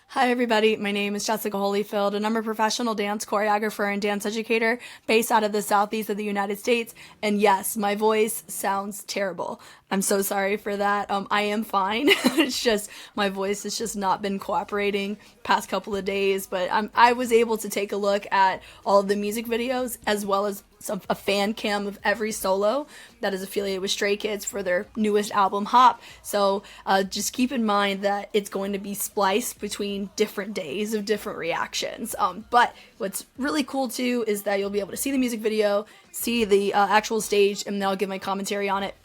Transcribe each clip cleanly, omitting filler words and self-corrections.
Hi everybody, my name is Jessica Holyfield and I'm a professional dance choreographer and dance educator based out of the southeast of the United States. And yes, my voice sounds terrible. I'm so sorry for that. I am fine. It's just my voice has just not been cooperating past couple of days, but I was able to take a look at all of the music videos as well as a fan cam of every solo that is affiliated with Stray Kids for their newest album Hop. So just keep in mind that it's going to be spliced between different days of different reactions. But what's really cool too is that you'll be able to see the music video, see the actual stage, and then I'll give my commentary on it.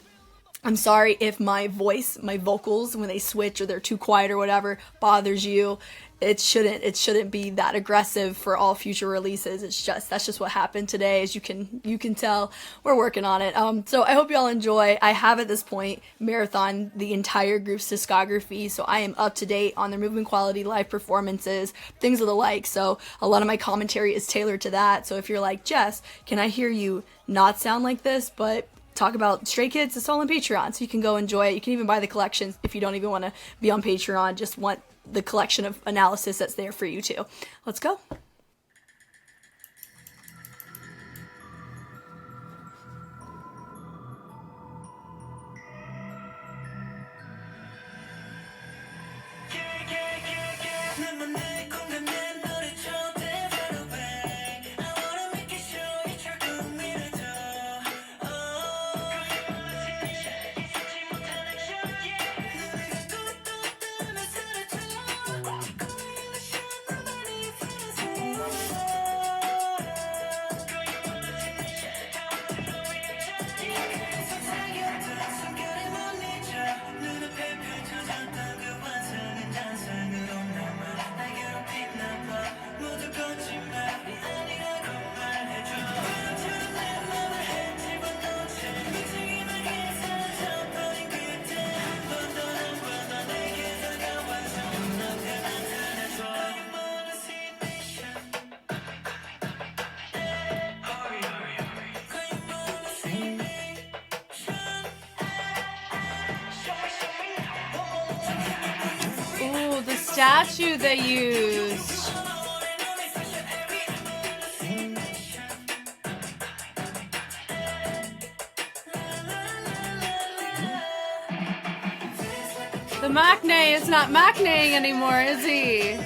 I'm sorry if my voice, my vocals, when they switch or they're too quiet or whatever, bothers you. It shouldn't be that aggressive for all future releases. That's just what happened today. As you can tell, we're working on it. So I hope you all enjoy. I have at this point marathon the entire group's discography, so I am up to date on their movement quality, live performances, things of the like. So a lot of my commentary is tailored to that. So if you're like, Jess, can I hear you not sound like this, but talk about Stray Kids? It's all on Patreon, so you can go enjoy it. You can even buy the collections if you don't even want to be on Patreon, just want the collection of analysis that's there for you too. Let's go. Ooh, the statue they used. The Maknae is not Maknaeing anymore, is he?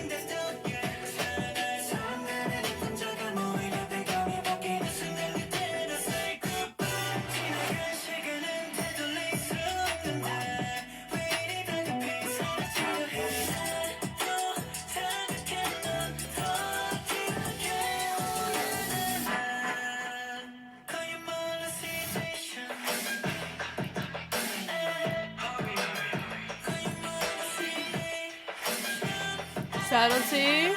Subtlety.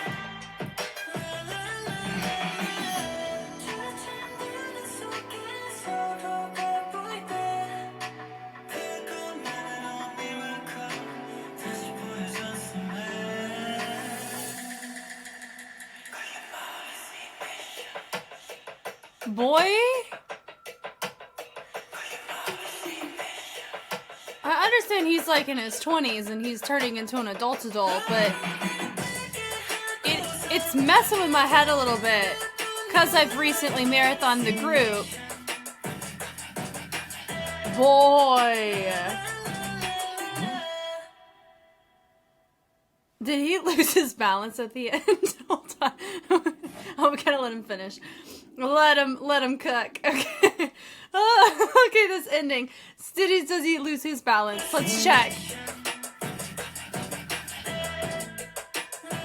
Boy, I understand he's like in his 20s and he's turning into an adult, but it's messing with my head a little bit because I've recently marathoned the group. Boy, did he lose his balance at the end? Hold on. Oh, we gotta let him finish. Let him cook. Okay. Oh, okay, this ending. Does he lose his balance? Let's check.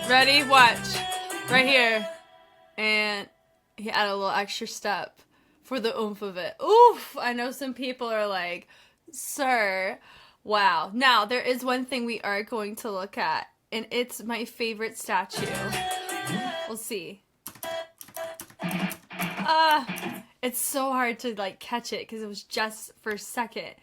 Ready? Watch. Right here. And he added a little extra step for the oomph of it. Oof! I know some people are like, sir. Wow. Now, there is one thing we are going to look at, and it's my favorite statue. We'll see. It's so hard to like catch it because it was just for a second.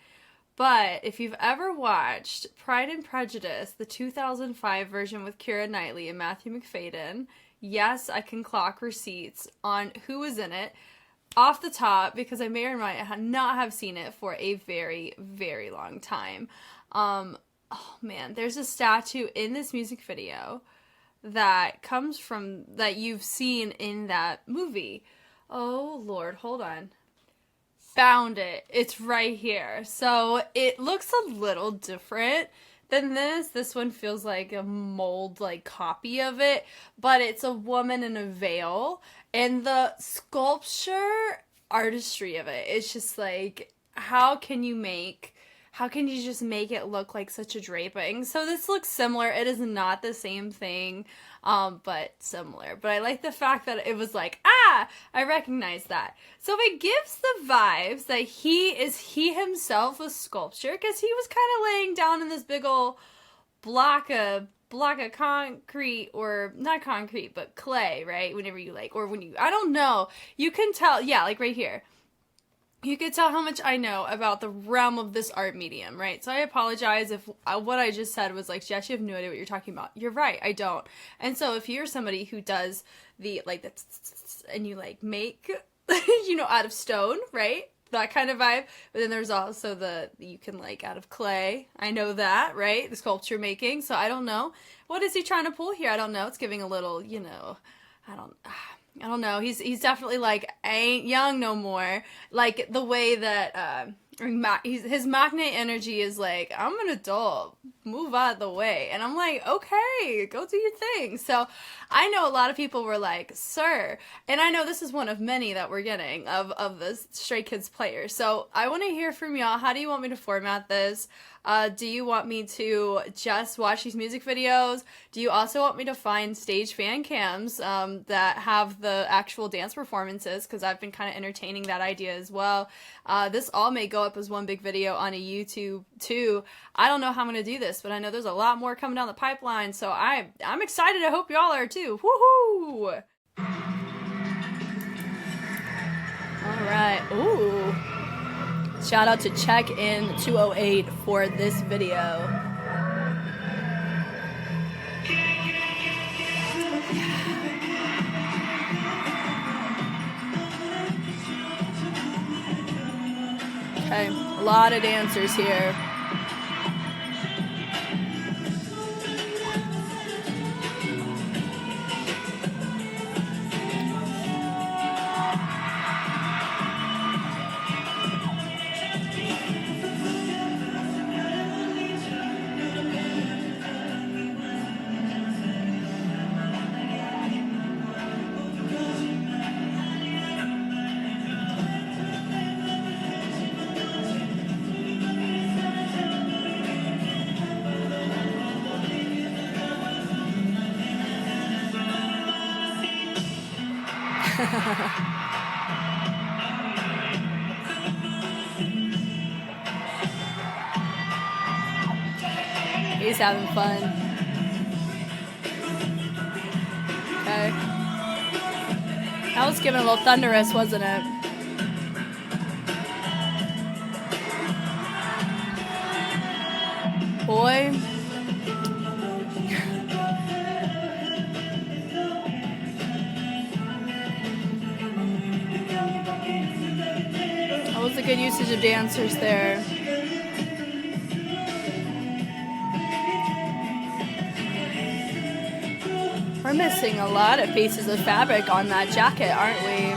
But if you've ever watched Pride and Prejudice, the 2005 version with Keira Knightley and Matthew McFadyen, yes, I can clock receipts on who was in it off the top because I may or might not have seen it for a very, very long time. Oh man, there's a statue in this music video that comes from, that you've seen in that movie. Oh, Lord, hold on. Found it. It's right here. So it looks a little different than this. This one feels like a mold, like, copy of it, but it's a woman in a veil, and the sculpture artistry of it, it's just like, how can you just make it look like such a draping? So this looks similar. It is not the same thing, but similar. But I like the fact that it was like, I recognize that. So it gives the vibes that he himself a sculpture, because he was kind of laying down in this big old block of concrete, or not concrete, but clay, right? Whenever you like, or when you, I don't know, you can tell, yeah, like right here. You could tell how much I know about the realm of this art medium, right? So I apologize if what I just said was like, Jess, you have no idea what you're talking about. You're right, I don't. And so if you're somebody who does the, like, the and you, like, make, you know, out of stone, right? That kind of vibe. But then there's also you can, like, out of clay. I know that, right? The sculpture making. So I don't know. What is he trying to pull here? I don't know. It's giving a little, you know, I don't know. He's definitely like, I ain't young no more. Like the way that his magnet energy is like, I'm an adult, move out of the way. And I'm like, okay, go do your thing. So I know a lot of people were like, sir, and I know this is one of many that we're getting of the Stray Kids players. So I want to hear from y'all. How do you want me to format this? Do you want me to just watch these music videos? Do you also want me to find stage fan cams that have the actual dance performances? Because I've been kind of entertaining that idea as well. This all may go up as one big video on a YouTube too. I don't know how I'm going to do this, but I know there's a lot more coming down the pipeline, so I'm excited. I hope y'all are too. Woohoo! Alright, ooh. Shout out to Check-In 208 for this video. Okay, a lot of dancers here. He's having fun. Okay. That was getting a little thunderous, wasn't it? Boy. That was a good usage of dancers there. We're missing a lot of pieces of fabric on that jacket, aren't we?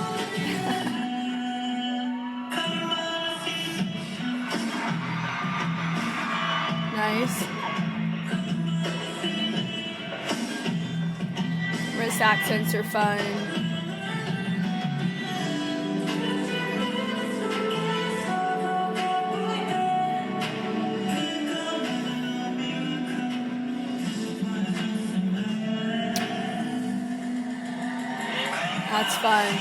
Nice. Wrist accents are fun. That's fun.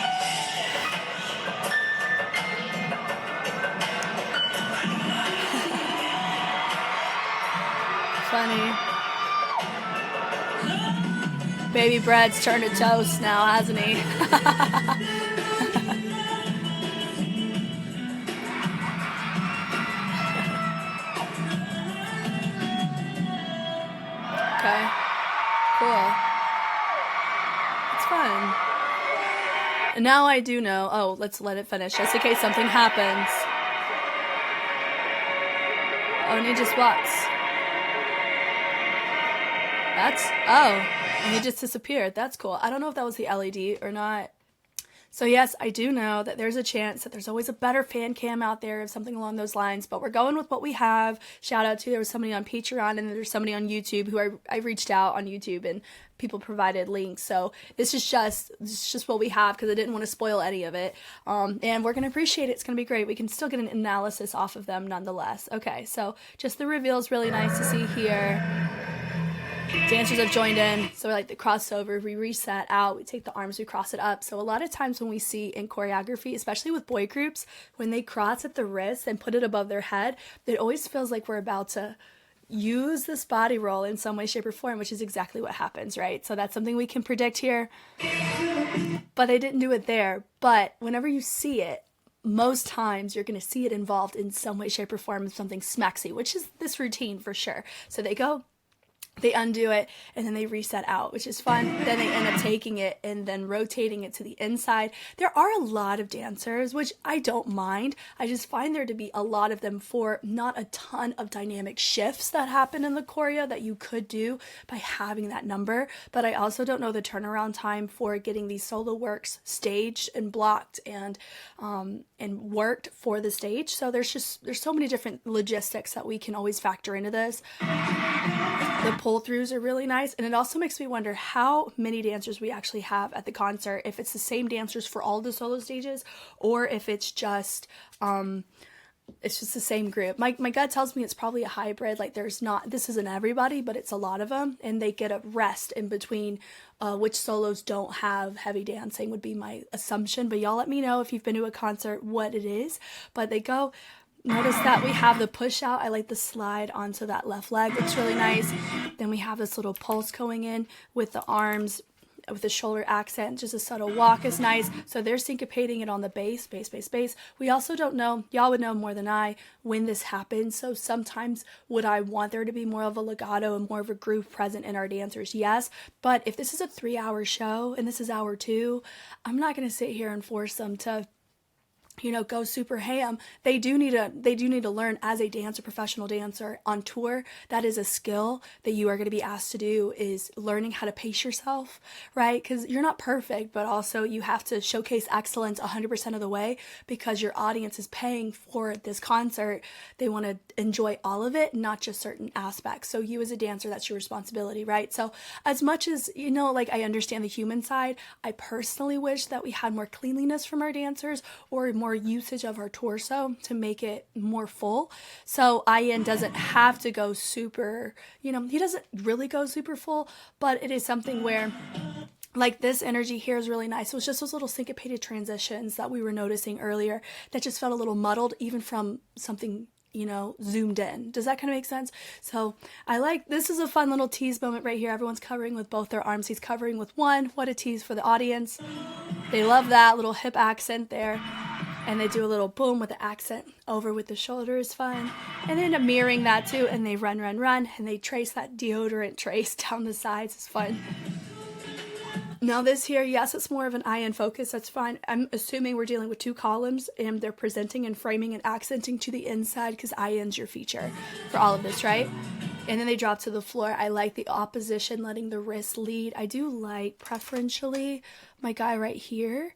Funny. Baby Bread's turned to toast now, hasn't he? Okay. Cool. It's fun. And now I do know. Oh, let's let it finish just in case something happens. Oh, and he just walks. That's, oh, and he just disappeared. That's cool. I don't know if that was the LED or not. So yes, I do know that there's a chance that there's always a better fan cam out there of something along those lines, but we're going with what we have. Shout out to, there was somebody on Patreon and there's somebody on YouTube who I reached out on YouTube and people provided links. So this is just what we have because I didn't want to spoil any of it. And we're going to appreciate it. It's going to be great. We can still get an analysis off of them nonetheless. Okay, so just the reveal is really nice to see here. Dancers have joined in, so like the crossover, we reset out, we take the arms, we cross it up. So a lot of times when we see in choreography, especially with boy groups, when they cross at the wrist and put it above their head, it always feels like we're about to use this body roll in some way, shape, or form, which is exactly what happens, right? So that's something we can predict here. But they didn't do it there. But whenever you see it, most times you're going to see it involved in some way, shape, or form of something smacksy, which is this routine for sure. So they go, they undo it, and then they reset out, which is fun. Then they end up taking it and then rotating it to the inside. There are a lot of dancers, which I don't mind. I just find there to be a lot of them for not a ton of dynamic shifts that happen in the choreo that you could do by having that number. But I also don't know the turnaround time for getting these solo works staged and blocked and worked for the stage. So there's so many different logistics that we can always factor into this. The pull-throughs are really nice, and it also makes me wonder how many dancers we actually have at the concert, if it's the same dancers for all the solo stages, or if it's just the same group. My gut tells me it's probably a hybrid, like this isn't everybody, but it's a lot of them, and they get a rest in between, which solos don't have heavy dancing would be my assumption, but y'all let me know if you've been to a concert what it is. But they go, notice that we have the push out. I like the slide onto that left leg. It's really nice. Then we have this little pulse going in with the arms, with the shoulder accent. Just a subtle walk is nice. So they're syncopating it on the bass, bass, bass, bass. We also don't know, y'all would know more than I, when this happens. So sometimes would I want there to be more of a legato and more of a groove present in our dancers? Yes. But if this is a 3-hour show and this is hour 2, I'm not going to sit here and force them to go super ham. They do need to learn as a dancer, professional dancer on tour. That is a skill that you are going to be asked to do, is learning how to pace yourself, right? Because you're not perfect, but also you have to showcase excellence 100% of the way because your audience is paying for this concert. They want to enjoy all of it, not just certain aspects. So you as a dancer, that's your responsibility, right? So as much as, I understand the human side, I personally wish that we had more cleanliness from our dancers or more usage of our torso to make it more full. So Ian doesn't have to go super, he doesn't really go super full, but it is something where like this energy here is really nice. It was just those little syncopated transitions that we were noticing earlier that just felt a little muddled even from something zoomed in. Does that kind of make sense? So this is a fun little tease moment right here. Everyone's covering with both their arms. He's covering with one. What a tease for the audience. They love that little hip accent there. And they do a little boom with the accent over with the shoulder is fun. And they end up mirroring that too. And they run, and they trace that deodorant trace down the sides. It's fun. Now this here, yes, it's more of an eye-in focus. That's fine. I'm assuming we're dealing with 2 columns and they're presenting and framing and accenting to the inside because eye-in's your feature for all of this, right? And then they drop to the floor. I like the opposition, letting the wrist lead. I do like preferentially my guy right here.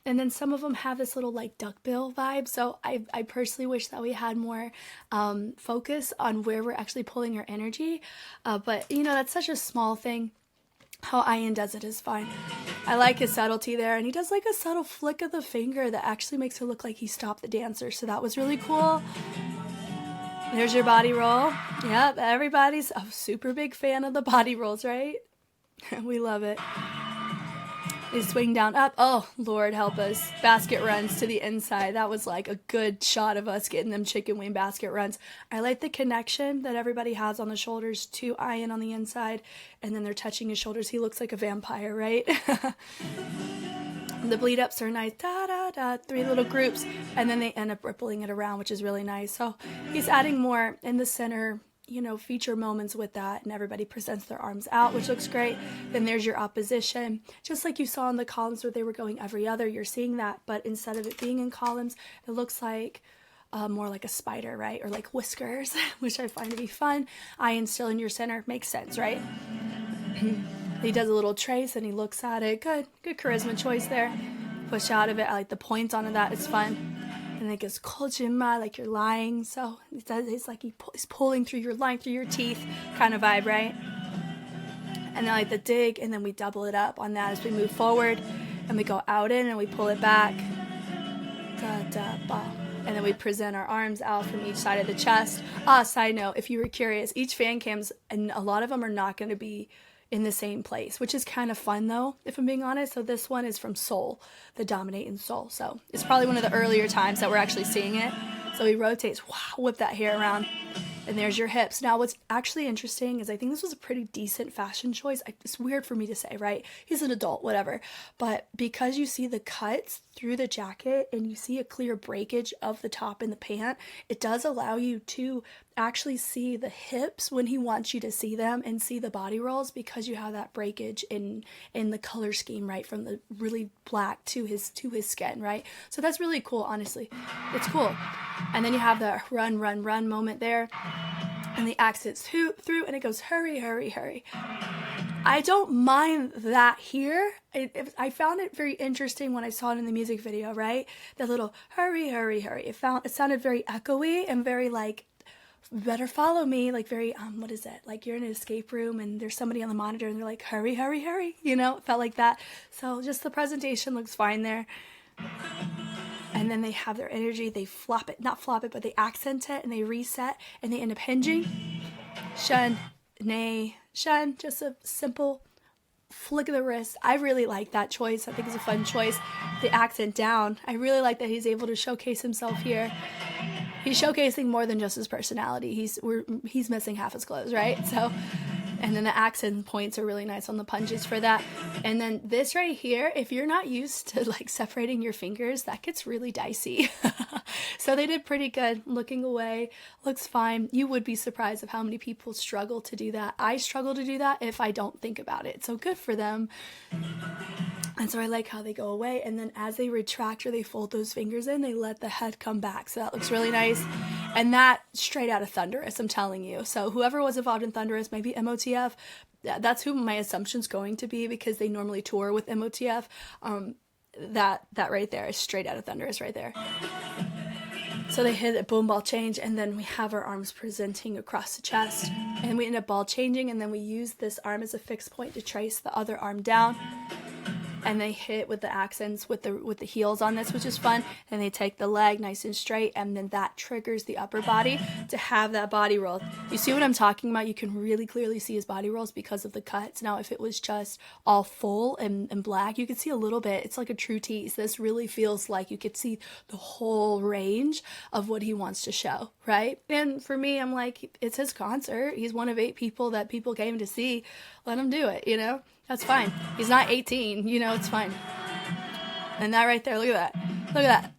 And then some of them have this little like duckbill vibe. So I personally wish that we had more focus on where we're actually pulling our energy. But that's such a small thing. How Ian does it is fine. I like his subtlety there. And he does like a subtle flick of the finger that actually makes it look like he stopped the dancer. So that was really cool. There's your body roll. Yep, everybody's a super big fan of the body rolls, right? We love it. They swing down, up. Oh, Lord help us. Basket runs to the inside. That was like a good shot of us getting them chicken wing basket runs. I like the connection that everybody has on the shoulders to Ian on the inside. And then they're touching his shoulders. He looks like a vampire, right? The bleed ups are nice. Da, da, da. 3 little groups. And then they end up rippling it around, which is really nice. So he's adding more in the center, feature moments with that, and everybody presents their arms out, which looks great. Then there's your opposition, just like you saw in the columns where they were going every other. You're seeing that, but instead of it being in columns, it looks like more like a spider, right? Or like whiskers, which I find to be fun. Ian still in your center, makes sense, right? He does a little trace and he looks at it. Good charisma choice there. Push out of it. I like the points on that. It's fun. And it goes "거짓말," like you're lying. So it's like he's pulling through your line through your teeth kind of vibe, right? And then like the dig, and then we double it up on that as we move forward, and we go out in and we pull it back. Da da ba. And then we present our arms out from each side of the chest. Side note, if you were curious, each fan cams, and a lot of them are not going to be in the same place, which is kind of fun though, if I'm being honest. So this one is from Seoul, the Dominate in Seoul. So it's probably one of the earlier times that we're actually seeing it. So he rotates, wow, whip that hair around, and there's your hips. Now what's actually interesting is I think this was a pretty decent fashion choice. It's weird for me to say, right? He's an adult, whatever. But because you see the cuts through the jacket and you see a clear breakage of the top and the pant, it does allow you to actually see the hips when he wants you to see them, and see the body rolls because you have that breakage in the color scheme, right, from the really black to his skin, right? So that's really cool, honestly. It's cool. And then you have the run moment there, and the accents through, and it goes hurry, hurry, hurry. I don't mind that here. I found it very interesting when I saw it in the music video, right? The little hurry, hurry, hurry. It sounded very echoey and very like, better follow me, like very what is it, like you're in an escape room and there's somebody on the monitor and they're like hurry, hurry, hurry, you know, it felt like that. So just the presentation looks fine there. And then they have their energy, they not flop it, but they accent it and they reset and they end up hinging. Shun, nay, shun, just a simple flick of the wrist. I really like that choice. I think it's a fun choice. The accent down, I really like that he's able to showcase himself here. He's showcasing more than just his personality. He's missing half his clothes, right? So, and then the accent points are really nice on the punches for that. And then this right here, if you're not used to like separating your fingers, that gets really dicey. So they did pretty good. Looking away looks fine. You would be surprised of how many people struggle to do that. I struggle to do that if I don't think about it. So good for them. And so I like how they go away, and then as they retract or they fold those fingers in, they let the head come back. So that looks really nice. And that straight out of Thunderous, I'm telling you. So whoever was involved in Thunderous, maybe MOTF, that's who my assumption's going to be, because they normally tour with MOTF. That right there is straight out of Thunderous right there. So they hit a boom ball change, and then we have our arms presenting across the chest, and we end up ball changing, and then we use this arm as a fixed point to trace the other arm down. And they hit with the accents with the heels on this, which is fun. And they take the leg nice and straight, and then that triggers the upper body to have that body roll. You see what I'm talking about? You can really clearly see his body rolls because of the cuts. Now, if it was just all full and black, you could see a little bit. It's like a true tease. This really feels like you could see the whole range of what he wants to show, right? And for me, I'm like, it's his concert. He's one of 8 people that people came to see. Let him do it, you know? That's fine. He's not 18, you know, it's fine. And that right there, look at that. Look at that.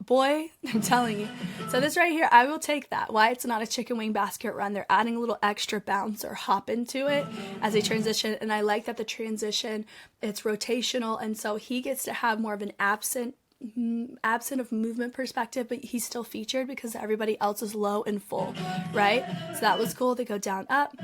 Boy, I'm telling you. So this right here, I will take that. Why it's not a chicken wing basket run. They're adding a little extra bounce or hop into it as they transition. And I like that the transition, it's rotational. And so he gets to have more of an absent of movement perspective, but he's still featured because everybody else is low and full, right? So that was cool. They go down, up.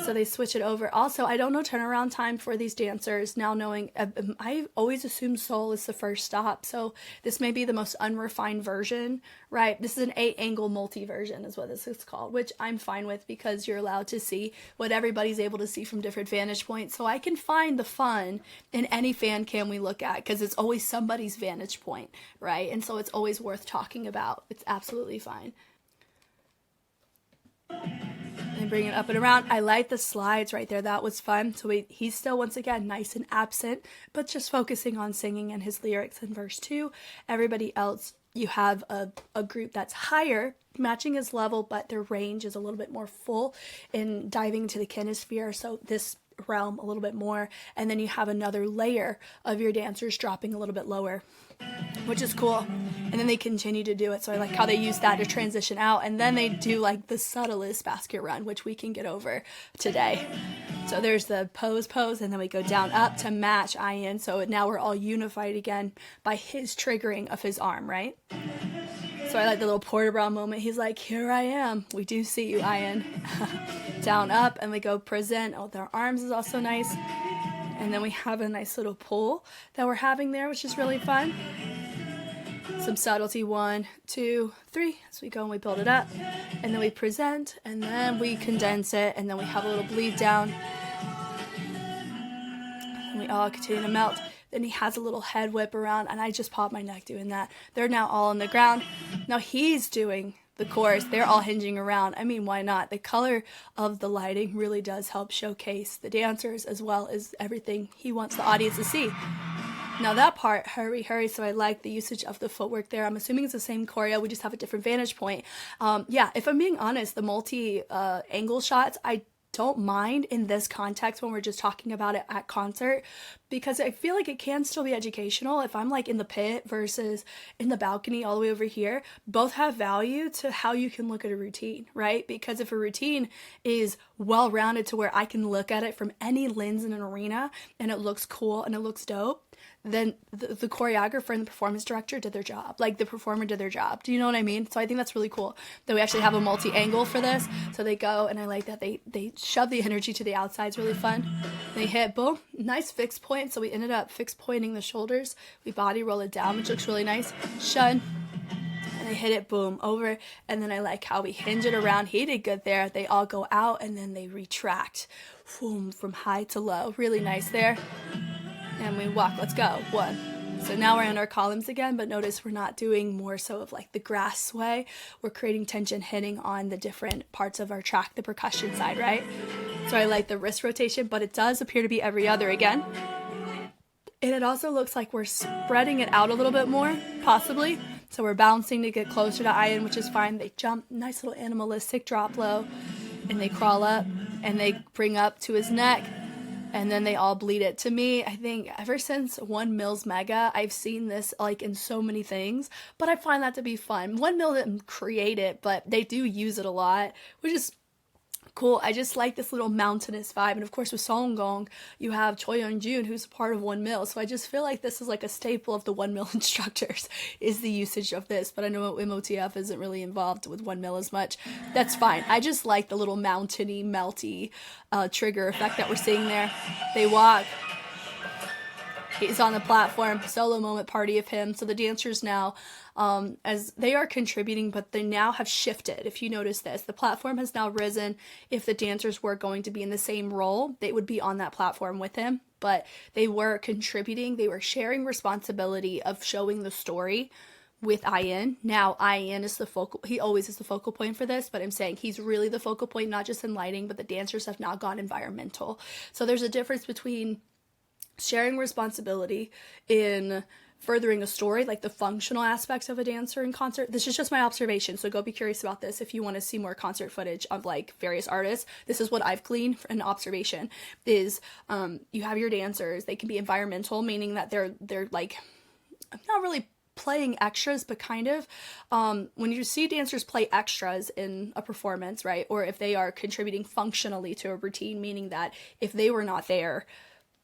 So they switch it over. Also, I don't know turnaround time for these dancers. Now knowing, I always assume Seoul is the first stop. So this may be the most unrefined version, right? This is an 8-angle multi-version is what this is called, which I'm fine with because you're allowed to see what everybody's able to see from different vantage points. So I can find the fun in any fan cam we look at because it's always somebody's vantage point, right? And so it's always worth talking about. It's absolutely fine. And bring it up and around. I like the slides right there. That was fun. So he's still, once again, nice and absent, but just focusing on singing and his lyrics in verse 2. Everybody else, you have a group that's higher, matching his level, but their range is a little bit more full in diving into the kinesphere. So this realm a little bit more. And then you have another layer of your dancers dropping a little bit lower, which is cool. And then they continue to do it. So I like how they use that to transition out. And then they do like the subtlest basket run, which we can get over today. So there's the pose, and then we go down, up to match Ian. So now we're all unified again by his triggering of his arm, right? So I like the little porter bra moment. He's like, here I am. We do see you, Ian. down, up, and we go present. Oh, their arms is also nice. And then we have a nice little pull that we're having there, which is really fun. Some subtlety, 1, 2, 3, as we go and we build it up, and then we present, and then we condense it, and then we have a little bleed down, and we all continue to melt. Then he has a little head whip around, and I just popped my neck doing that. They're now all on the ground. Now he's doing the chorus. They're all hinging around. I mean, why not? The color of the lighting really does help showcase the dancers as well as everything he wants the audience to see. Now that part, hurry, hurry, so I like the usage of the footwork there. I'm assuming it's the same choreo, we just have a different vantage point. Yeah, if I'm being honest, the multi-angle shots, I don't mind in this context when we're just talking about it at concert, because I feel like it can still be educational. If I'm like in the pit versus in the balcony all the way over here, both have value to how you can look at a routine, right? Because if a routine is well-rounded to where I can look at it from any lens in an arena and it looks cool and it looks dope, then the choreographer and the performance director did their job. Like, the performer did their job. Do you know what I mean? So I think that's really cool that we actually have a multi-angle for this. So they go, and I like that they shove the energy to the outside. It's really fun. They hit, boom, nice fixed point. So we ended up fixed pointing the shoulders. We body roll it down, which looks really nice. Shun. And they hit it, boom, over. And then I like how we hinge it around. He did good there. They all go out, and then they retract. Boom, from high to low. Really nice there. And we walk. Let's go. 1. So now we're in our columns again, but notice we're not doing more so of like the grass sway. We're creating tension, hitting on the different parts of our track, the percussion side, right? So I like the wrist rotation, but it does appear to be every other again. And it also looks like we're spreading it out a little bit more, possibly. So we're bouncing to get closer to Ian, which is fine. They jump, nice little animalistic drop low, and they crawl up, and they bring up to his neck. And then they all bleed it. To me, I think ever since 1Mil's Mega, I've seen this like in so many things, but I find that to be fun. 1Mil didn't create it, but they do use it a lot, which is cool. I just like this little mountainous vibe. And of course with Seonggong, you have HYUNJIN, who's a part of 1Mil. So I just feel like this is like a staple of the 1Mil instructors, is the usage of this. But I know MOTF isn't really involved with 1Mil as much. That's fine. I just like the little mountainy, melty trigger effect that we're seeing there. They walk. He's on the platform, solo moment party of him. So the dancers now, as they are contributing, but they now have shifted. If you notice this, the platform has now risen. If the dancers were going to be in the same role, they would be on that platform with him. But they were contributing. They were sharing responsibility of showing the story with Ian. Now Ian is the focal, he always is the focal point for this, but I'm saying he's really the focal point, not just in lighting, but the dancers have now gone environmental. So there's a difference between sharing responsibility in furthering a story, like the functional aspects of a dancer in concert. This is just my observation, so go be curious about this if you want to see more concert footage of like various artists. This is what I've gleaned for an observation, is you have your dancers, they can be environmental, meaning that they're like not really playing extras, but kind of when you see dancers play extras in a performance, right, or if they are contributing functionally to a routine, meaning that if they were not there,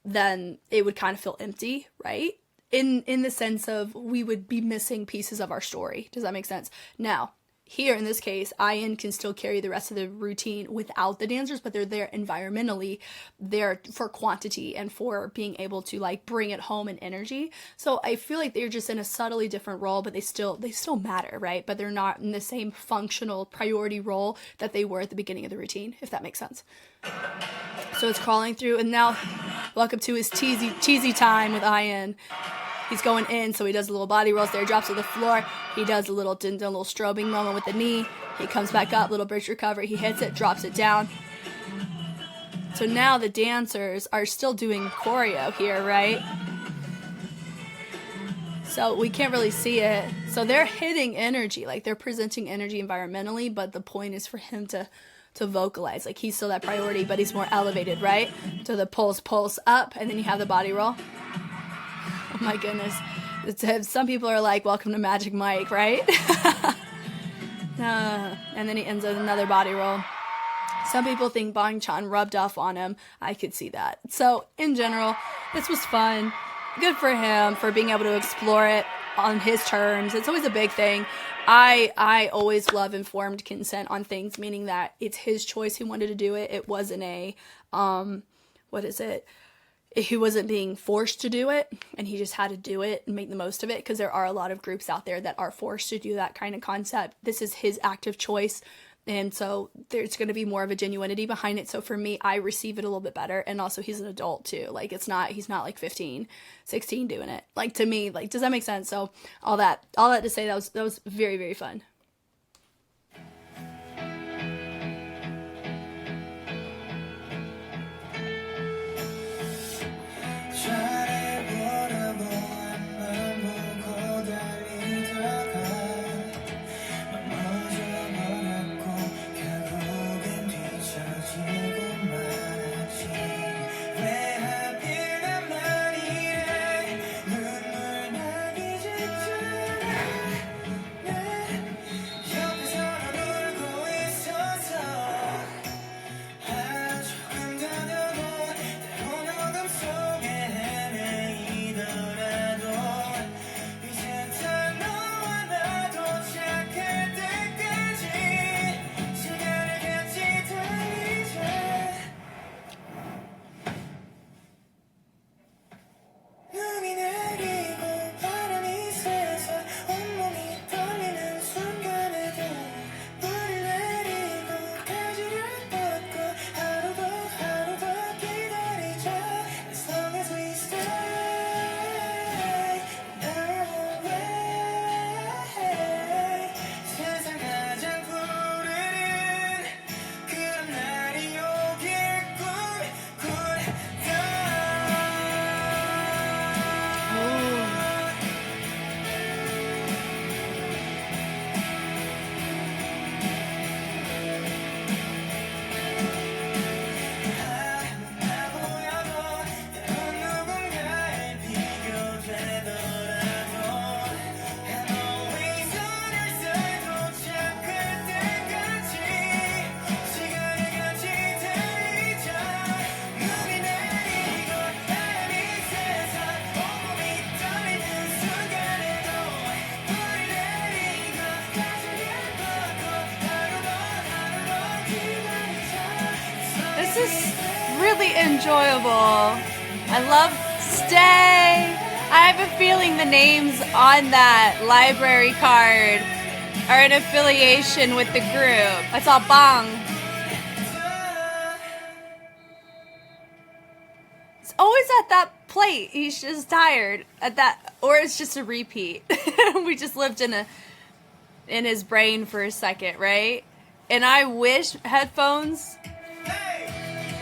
then it would kind of feel empty, right? In the sense of we would be missing pieces of our story. Does that make sense? Now, here in this case, Ian can still carry the rest of the routine without the dancers, but they're there environmentally, they're for quantity and for being able to like bring it home in energy. So I feel like they're just in a subtly different role, but they still matter, right? But they're not in the same functional priority role that they were at the beginning of the routine, if that makes sense. So it's crawling through, and now welcome to his cheesy time with Ian. He's going in, so he does a little body rolls there, drops to the floor. He does a little strobing moment with the knee. He comes back up, little bridge recovery. He hits it, drops it down. So now the dancers are still doing choreo here, right? So we can't really see it. So they're hitting energy, like they're presenting energy environmentally, but the point is for him to vocalize. Like he's still that priority, but he's more elevated, right? So the pulse up, and then you have the body roll. Oh my goodness. Some people are like, welcome to Magic Mike, right? And then he ends with another body roll. Some people think Bang Chan rubbed off on him. I could see that. So in general, this was fun. Good for him for being able to explore it. on his terms. It's always a big thing. I always love informed consent on things, meaning that it's his choice who wanted to do it. It wasn't a, what is it? He wasn't being forced to do it, and he just had to do it and make the most of it, because there are a lot of groups out there that are forced to do that kind of concept. This is his active choice, and so there's going to be more of a genuinity behind it. So for me, I receive it a little bit better. And also, he's an adult too. Like, he's not like 15, 16 doing it. Like, to me, like, does that make sense? So all that to say, that was very, very fun. Really enjoyable. I love Stay. I have a feeling the names on that library card are in affiliation with the group. I saw Bang. It's always at that plate. He's just tired at that, or it's just a repeat. We just lived in his brain for a second, right? And I wish headphones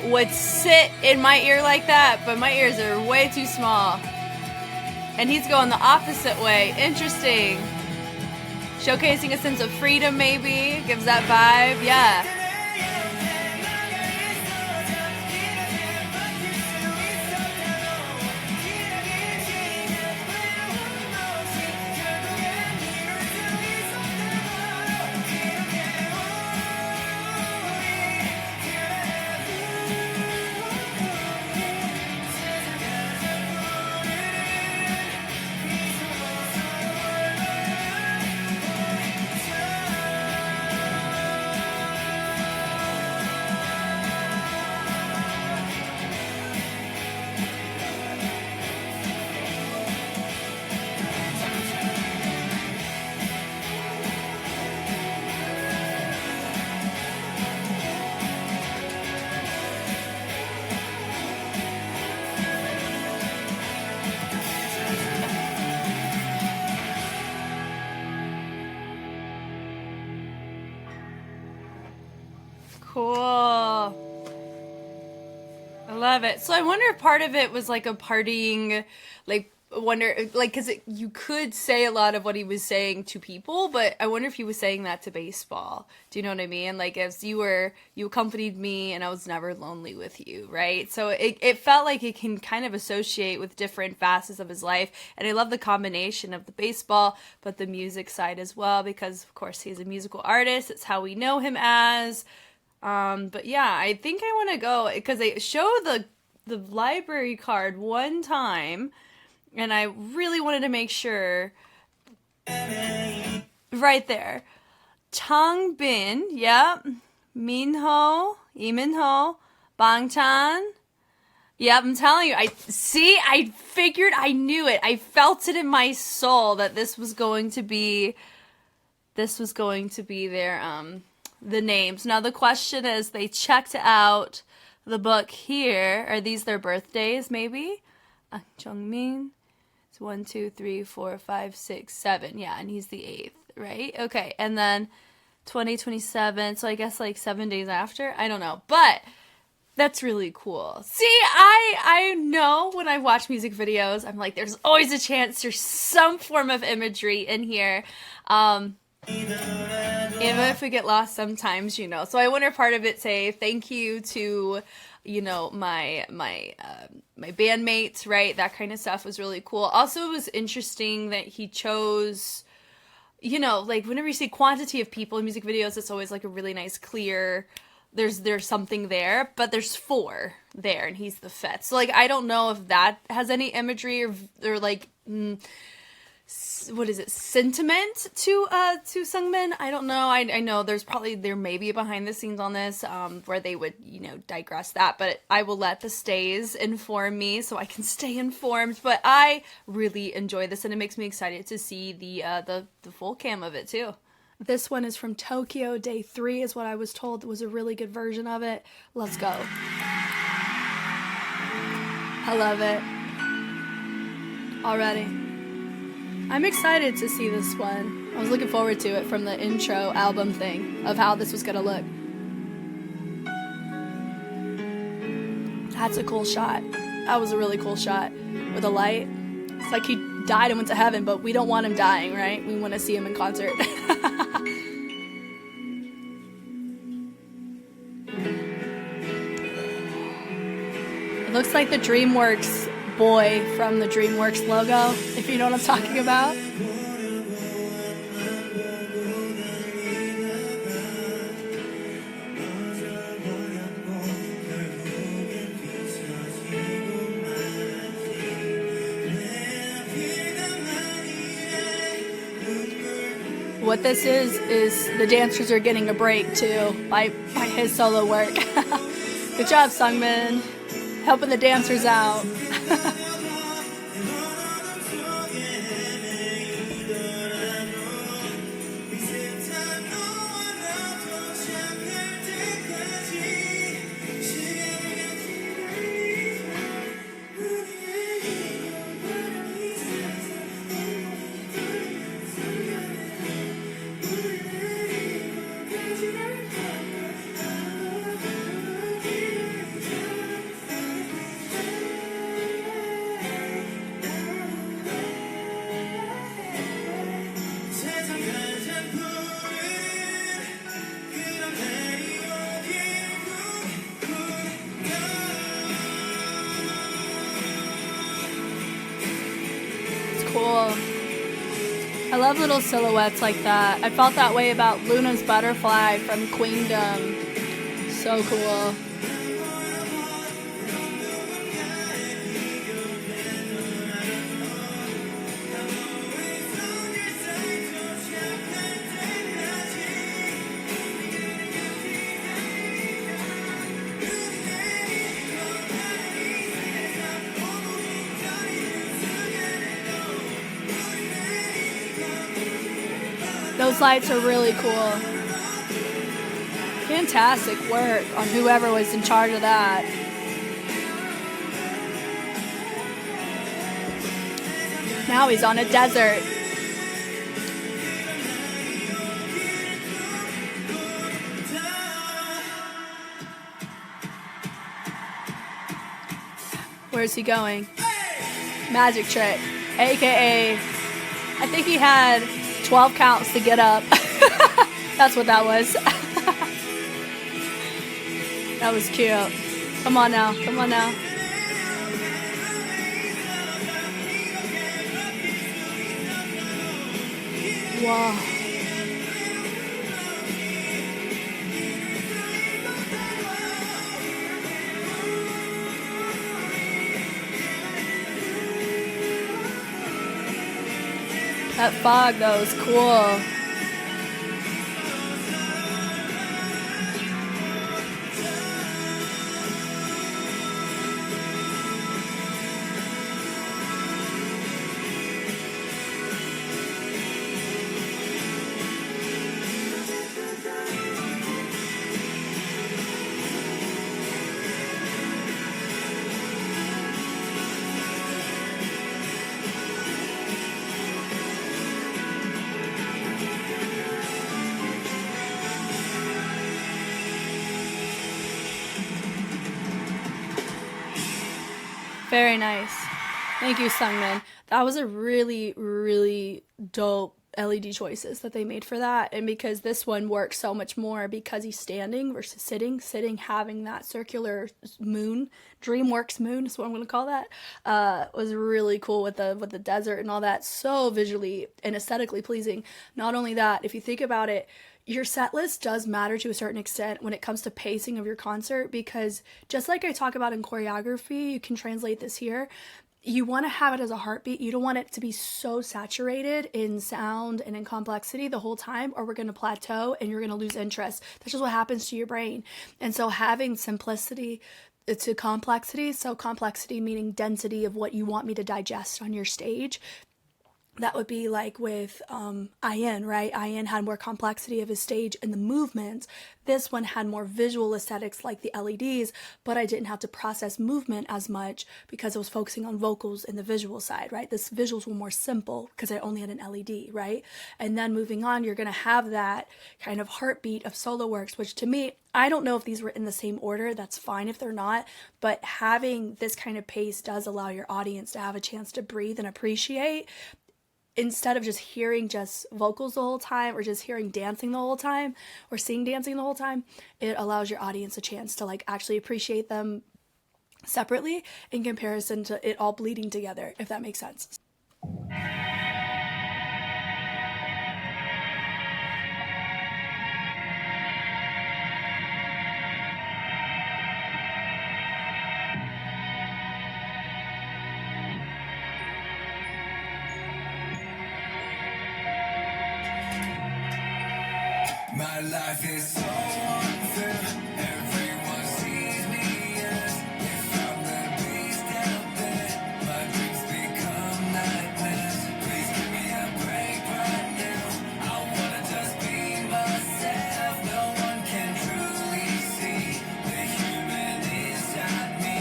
would sit in my ear like that, but my ears are way too small. And he's going the opposite way. Interesting. Showcasing a sense of freedom, maybe. Gives that vibe. Yeah. Cool. I love it. So I wonder if part of it was like a partying, like, because you could say a lot of what he was saying to people, but I wonder if he was saying that to baseball. Do you know what I mean? Like, as you accompanied me and I was never lonely with you, right? So it felt like it can kind of associate with different facets of his life. And I love the combination of the baseball, but the music side as well, because of course he's a musical artist. It's how we know him as. But yeah, I think I want to go, because they show the library card one time, and I really wanted to make sure Right there. CHANGBIN, yep. Minho, Lee Minho, Bangchan. Yep, I'm telling you. I figured, I knew it. I felt it in my soul that this was going to be their the names. Now the question is, they checked out the book here. Are these their birthdays, maybe? SEUNGMIN. It's 1, 2, 3, 4, 5, 6, 7. Yeah, and he's the 8th, right? Okay, and then 2027. So I guess like 7 days after. I don't know, but that's really cool. See, I know when I watch music videos, I'm like, there's always a chance there's some form of imagery in here. Even if we get lost sometimes, you know. So I wonder, part of it say thank you to, you know, my bandmates, right? That kind of stuff was really cool. Also, it was interesting that he chose, you know, like whenever you see quantity of people in music videos, it's always like a really nice, clear, there's something there, but there's 4 there, and he's the 5th. So like, I don't know if that has any imagery or like, what is it, sentiment to SEUNGMIN? I don't know. I know there may be a behind the scenes on this, where they would, you know, digress that, but I will let the stays inform me so I can stay informed. But I really enjoy this, and it makes me excited to see the full cam of it too. This one is from Tokyo. Day 3 is what I was told was a really good version of it. Let's go. I love it already. I'm excited to see this one. I was looking forward to it from the intro album thing of how this was gonna look. That's a cool shot. That was a really cool shot with a light. It's like he died and went to heaven, but we don't want him dying, right? We want to see him in concert. It looks like the DreamWorks boy from the DreamWorks logo, if you know what I'm talking about. What this is the dancers are getting a break too by his solo work. Good job, SEUNGMIN, helping the dancers out. Cool. I love little silhouettes like that. I felt that way about Luna's butterfly from Queendom. So cool. Those lights are really cool. Fantastic work on whoever was in charge of that. Now he's on a desert. Where's he going? Magic trick, aka I think he had 12 counts to get up. That's what that was. That was cute. Come on now, come on now. Wow. That fog though is cool. Very nice. Thank you, SEUNGMIN. That was a really, really dope LED choices that they made for that. And because this one works so much more because he's standing versus sitting, having that circular moon, DreamWorks moon is what I'm going to call that, was really cool with the desert and all that. So visually and aesthetically pleasing. Not only that, if you think about it, your set list does matter to a certain extent when it comes to pacing of your concert, because just like I talk about in choreography, you can translate this here. You want to have it as a heartbeat. You don't want it to be so saturated in sound and in complexity the whole time, or we're going to plateau and you're going to lose interest. That's just what happens to your brain. And so having simplicity to complexity, so complexity meaning density of what you want me to digest on your stage. That would be like with IN, right? IN had more complexity of his stage and the movements. This one had more visual aesthetics like the LEDs, but I didn't have to process movement as much because I was focusing on vocals and the visual side, right? This visuals were more simple because I only had an LED, right? And then moving on, you're going to have that kind of heartbeat of solo works, which to me, I don't know if these were in the same order. That's fine if they're not, but having this kind of pace does allow your audience to have a chance to breathe and appreciate, instead of just hearing just vocals the whole time or just hearing dancing the whole time or seeing dancing the whole time. It allows your audience a chance to like actually appreciate them separately in comparison to it all bleeding together, if that makes sense. My life is so unfair. Everyone sees me as if I'm the beast out there. My dreams become nightmares. Please give me a break right now. I wanna just be myself. No one can truly see the human inside me.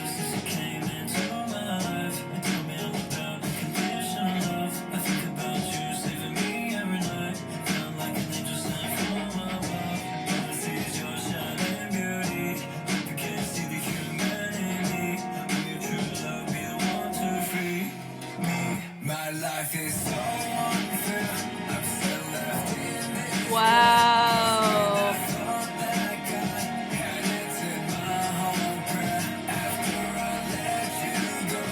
Since you came into my life and told me all about unconditional love, I think about you saving me every night. Felt like an angel sent from above. All I see is your shining beauty. You can't see the human in me. Will your true love be the one to free me? My life is so unfair. I'm still left in this. Wow. I thought that God had answered my whole prayer after I let you go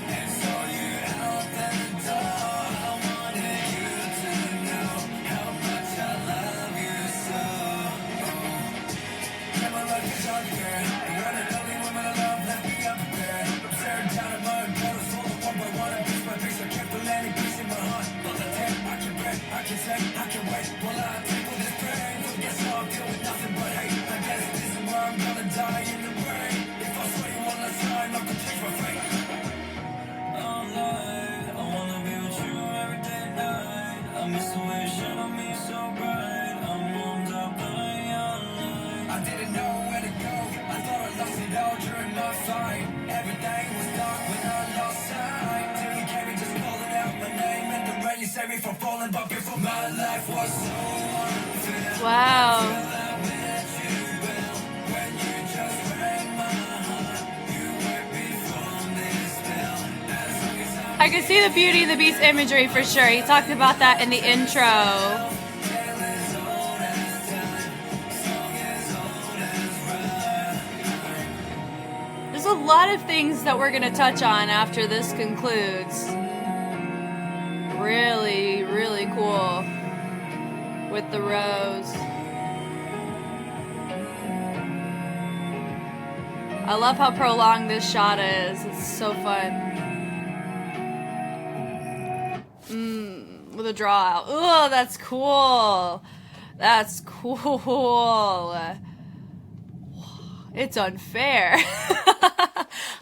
and saw you out the door. I wanted you to know how much I love you so. Yeah, my life is unfair. You're one and only woman I love left me unprepared. I'm staring down at my bottles full of one by one. I piece by piece, I can't feel any peace in my heart. All I take, I can break, I can say, I can wait. While I take all this pain, forget so I'm feeling nothing but hate. I guess this is where I'm gonna die in the rain. If I saw you one last time, I could change my fate. All night, I wanna be with you every day and night. I miss the way you shine on me so bright. I'm warmed up by your light. I didn't know where to go. I thought I lost it all during my fight. Everything was dark when I lost sight. Till you came and just calling out my name. And the rain, you saved me from falling. But before my life was so unfair. Wow. I met you well when you just rang my heart. You woke me from this spell. As long as I'm I could see the Beauty and the Beast imagery for sure. He talked about that in the intro. tale as old as time, song as old as rhyme. There's a lot of things that we're going to touch on after this concludes. Really, really cool with the rose. I love how prolonged this shot is. It's so fun. with a draw out. Oh, that's cool. That's cool. It's unfair.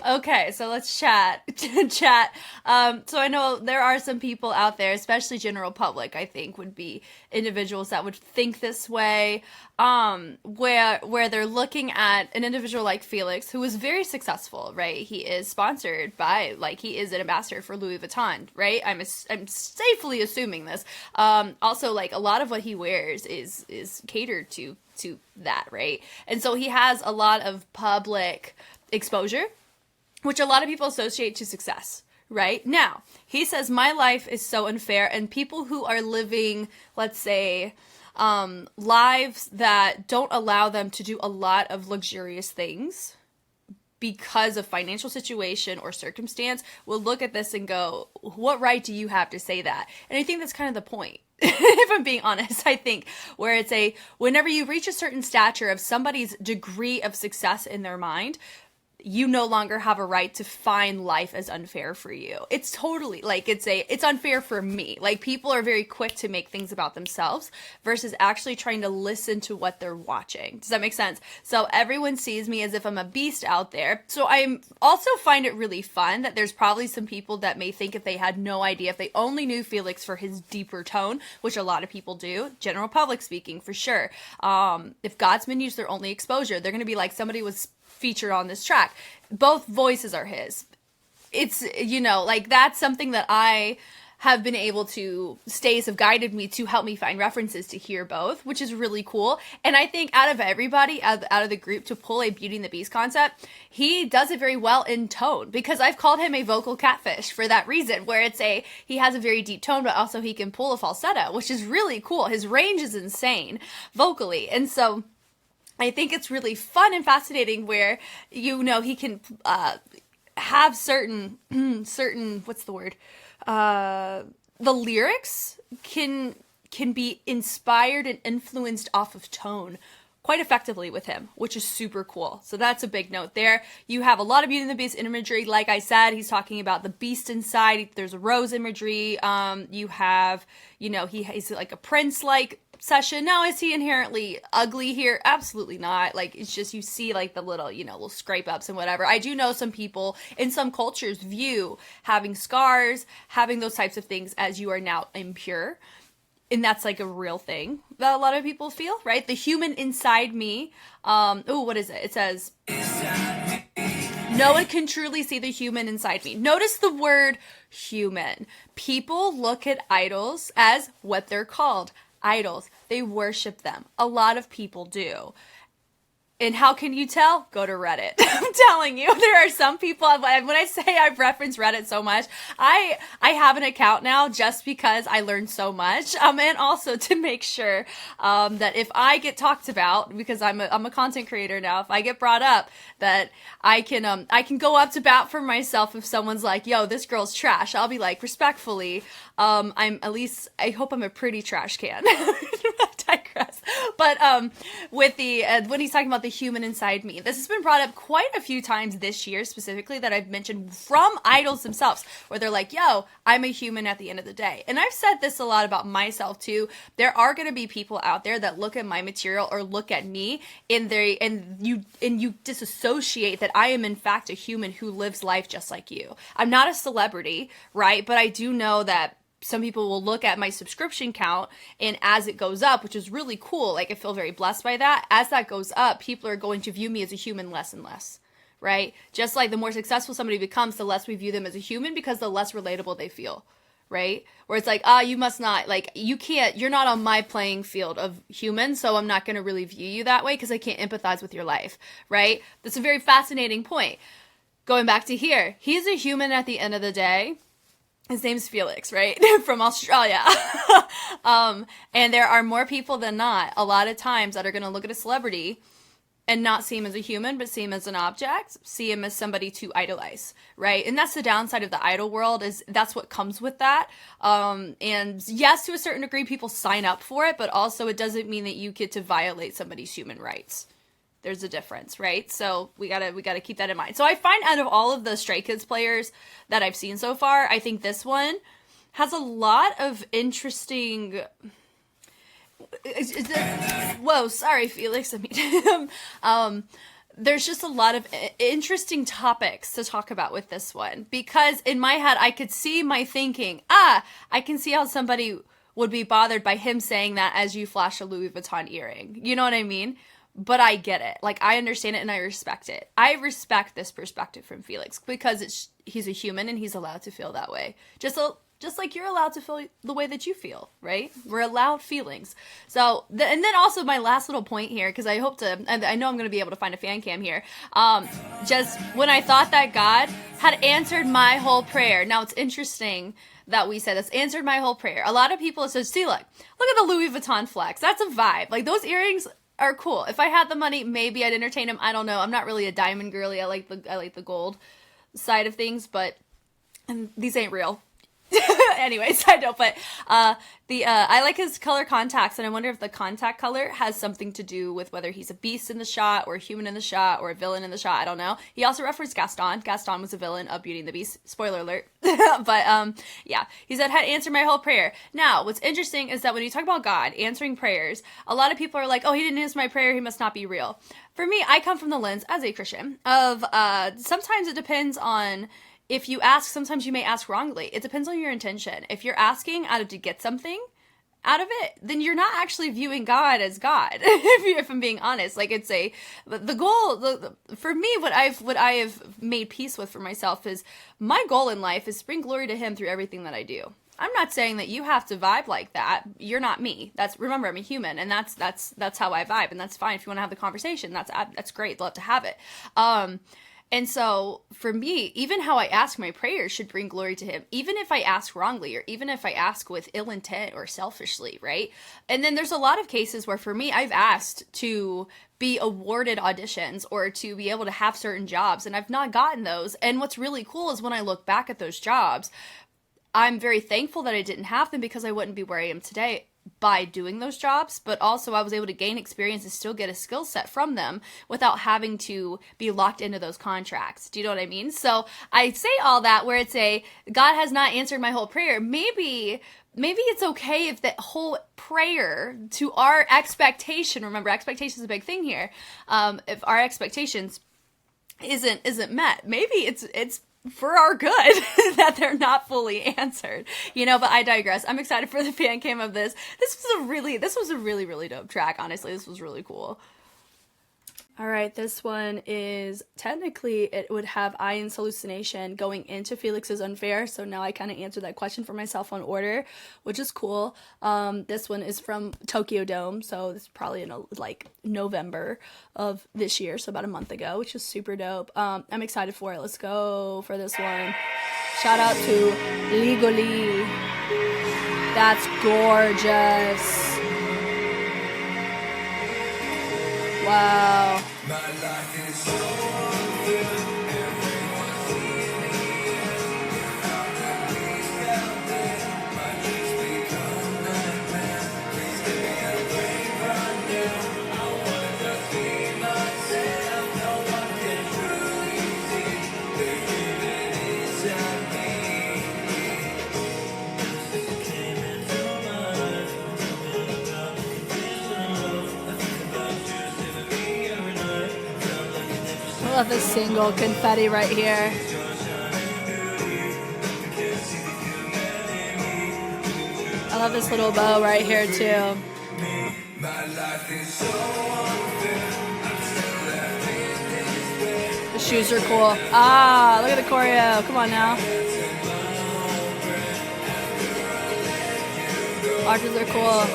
Okay, so let's chat. So I know there are some people out there, especially general public, I think, would be individuals that would think this way, where they're looking at an individual like Felix, who is very successful, right? He is sponsored by, like, he is an ambassador for Louis Vuitton, right? I'm safely assuming this. Also, like, a lot of what he wears is catered to that, right? And so he has a lot of public exposure, which a lot of people associate to success, right? Now, he says, my life is so unfair, and people who are living, let's say, lives that don't allow them to do a lot of luxurious things because of financial situation or circumstance will look at this and go, what right do you have to say that? And I think that's kind of the point. If I'm being honest, I think where it's whenever you reach a certain stature of somebody's degree of success in their mind, you no longer have a right to find life as unfair for you. It's totally like, it's unfair for me. Like, people are very quick to make things about themselves versus actually trying to listen to what they're watching. Does that make sense? So everyone sees me as if I'm a beast out there. So I also find it really fun that there's probably some people that may think, if they had no idea, if they only knew Felix for his deeper tone, which a lot of people do, general public speaking, for sure. If Godsman used their only exposure, they're going to be like, somebody was featured on this track. Both voices are his. It's, like, that's something that I have been able to, stays have guided me to help me find references to hear both, which is really cool. And I think out of everybody, out of the group, to pull a Beauty and the Beast concept, he does it very well in tone, because I've called him a vocal catfish for that reason, where he has a very deep tone, but also he can pull a falsetto, which is really cool. His range is insane vocally. And so I think it's really fun and fascinating where, he can have certain, what's the word? The lyrics can be inspired and influenced off of tone quite effectively with him, which is super cool. So that's a big note there. You have a lot of Beauty and the Beast imagery. Like I said, he's talking about the beast inside. There's a rose imagery. You have, he's like a prince-like session. Now, is he inherently ugly here? Absolutely not. Like, it's just, you see like the little, little scrape ups and whatever. I do know some people in some cultures view having scars, having those types of things as you are now impure. And that's like a real thing that a lot of people feel, right? The human inside me. What is it? It says, no one can truly see the human inside me. Notice the word human. People look at idols as what they're called. Idols. They worship them. A lot of people do. And how can you tell? Go to Reddit. I'm telling you, there are some people, when I say I've referenced Reddit so much, I have an account now just because I learned so much. And also to make sure, that if I get talked about, because I'm a content creator now, if I get brought up, that I can go up to bat for myself if someone's like, yo, this girl's trash. I'll be like, respectfully, I hope I'm a pretty trash can. I digress. But, with when he's talking about the human inside me, this has been brought up quite a few times this year specifically that I've mentioned from idols themselves, where they're like, yo, I'm a human at the end of the day. And I've said this a lot about myself too. There are going to be people out there that look at my material or look at me and you disassociate that I am in fact a human who lives life just like you. I'm not a celebrity, right? But I do know that some people will look at my subscription count, and as it goes up, which is really cool, like I feel very blessed by that, as that goes up, people are going to view me as a human less and less, right? Just like the more successful somebody becomes, the less we view them as a human, because the less relatable they feel, right? Where it's like, you must not, like, you're not on my playing field of human, so I'm not going to really view you that way because I can't empathize with your life, right? That's a very fascinating point. Going back to here, he's a human at the end of the day. His name's Felix, right? From Australia. And there are more people than not, a lot of times, that are going to look at a celebrity and not see him as a human, but see him as an object, see him as somebody to idolize, right? And that's the downside of the idol world, is that's what comes with that. And yes, to a certain degree, people sign up for it, but also it doesn't mean that you get to violate somebody's human rights. There's a difference, right? So we gotta keep that in mind. So I find out of all of the Stray Kids players that I've seen so far, I think this one has a lot of interesting. Whoa, sorry, Felix. I mean, there's just a lot of interesting topics to talk about with this one, because in my head I could see my thinking. I can see how somebody would be bothered by him saying that as you flash a Louis Vuitton earring. You know what I mean? But I get it. Like, I understand it and I respect it. I respect this perspective from Felix because he's a human and he's allowed to feel that way. Just like you're allowed to feel the way that you feel, right? We're allowed feelings. So, and then also my last little point here, because I know I'm going to be able to find a fan cam here. Just when I thought that God had answered my whole prayer. Now, it's interesting that we said this, answered my whole prayer. A lot of people said, see, look at the Louis Vuitton flex. That's a vibe. Like, those earrings are cool. If I had the money, maybe I'd entertain him. I don't know. I'm not really a diamond girly. I like the gold side of things, and these ain't real. Anyway, side note, but I like his color contacts, and I wonder if the contact color has something to do with whether he's a beast in the shot, or a human in the shot, or a villain in the shot. I don't know. He also referenced Gaston. Gaston was a villain of Beauty and the Beast. Spoiler alert. But yeah, he said, had answered my whole prayer. Now, what's interesting is that when you talk about God answering prayers, a lot of people are like, oh, he didn't answer my prayer, he must not be real. For me, I come from the lens, as a Christian, of sometimes it depends on. If you ask, sometimes you may ask wrongly. It depends on your intention. If you're asking to get something out of it, then you're not actually viewing God as God. If I'm being honest, like the goal. For me, what I have made peace with for myself is my goal in life is to bring glory to Him through everything that I do. I'm not saying that you have to vibe like that. You're not me. Remember, I'm a human, and that's how I vibe, and that's fine. If you want to have the conversation, that's great. Love to have it. And so, for me, even how I ask my prayers should bring glory to Him, even if I ask wrongly, or even if I ask with ill intent or selfishly, right? And then there's a lot of cases where, for me, I've asked to be awarded auditions or to be able to have certain jobs, and I've not gotten those. And what's really cool is when I look back at those jobs, I'm very thankful that I didn't have them, because I wouldn't be where I am today by doing those jobs, but also I was able to gain experience and still get a skill set from them without having to be locked into those contracts. Do you know what I mean? So I say all that where it's God has not answered my whole prayer. Maybe it's okay if that whole prayer to our expectation, remember, expectation is a big thing here. If our expectations isn't met, maybe it's for our good that they're not fully answered, but I digress. I'm excited for the fan cam of this. This was a really, really dope track. Honestly, this was really cool. All right, this one is technically it would have Ian's hallucination going into Felix's unfair. So now I kind of answered that question for myself on order, which is cool. This one is from Tokyo Dome, so this is probably in November of this year, so about a month ago, which is super dope. I'm excited for it. Let's go for this one. Shout out to Legally. That's gorgeous. Wow. My life is so unfair. Everyone sees me without the least out there. My dreams become nightmares. Please give me a break right now. I wanna just be myself. No one can truly see the human inside me. Just came into my life. Tell me about the confusion of love. I think about you. I love this single, Confetti, right here. I love this little bow right here, too. The shoes are cool. Look at the choreo. Come on now. Arches are cool.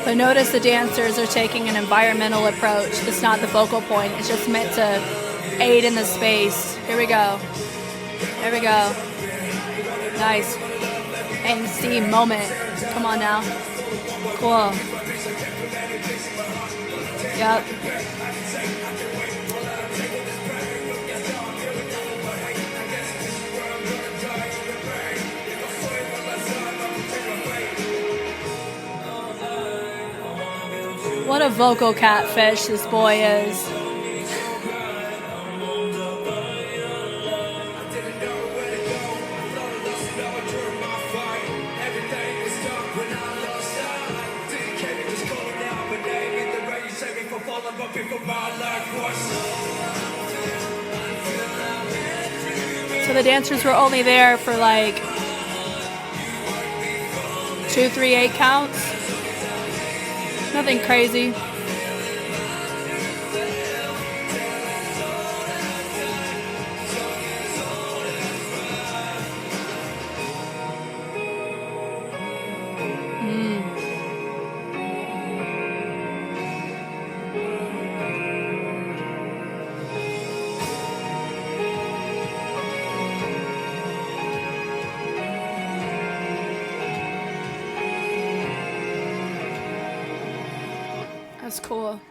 But notice the dancers are taking an environmental approach. It's not the focal point. It's just meant to aid in the space. Here we go. There we go. Nice. MC moment. Come on now. Cool. Yep. What a vocal catfish this boy is. So the dancers were only there for like 2, 3, 8 counts. Nothing crazy. That's cool.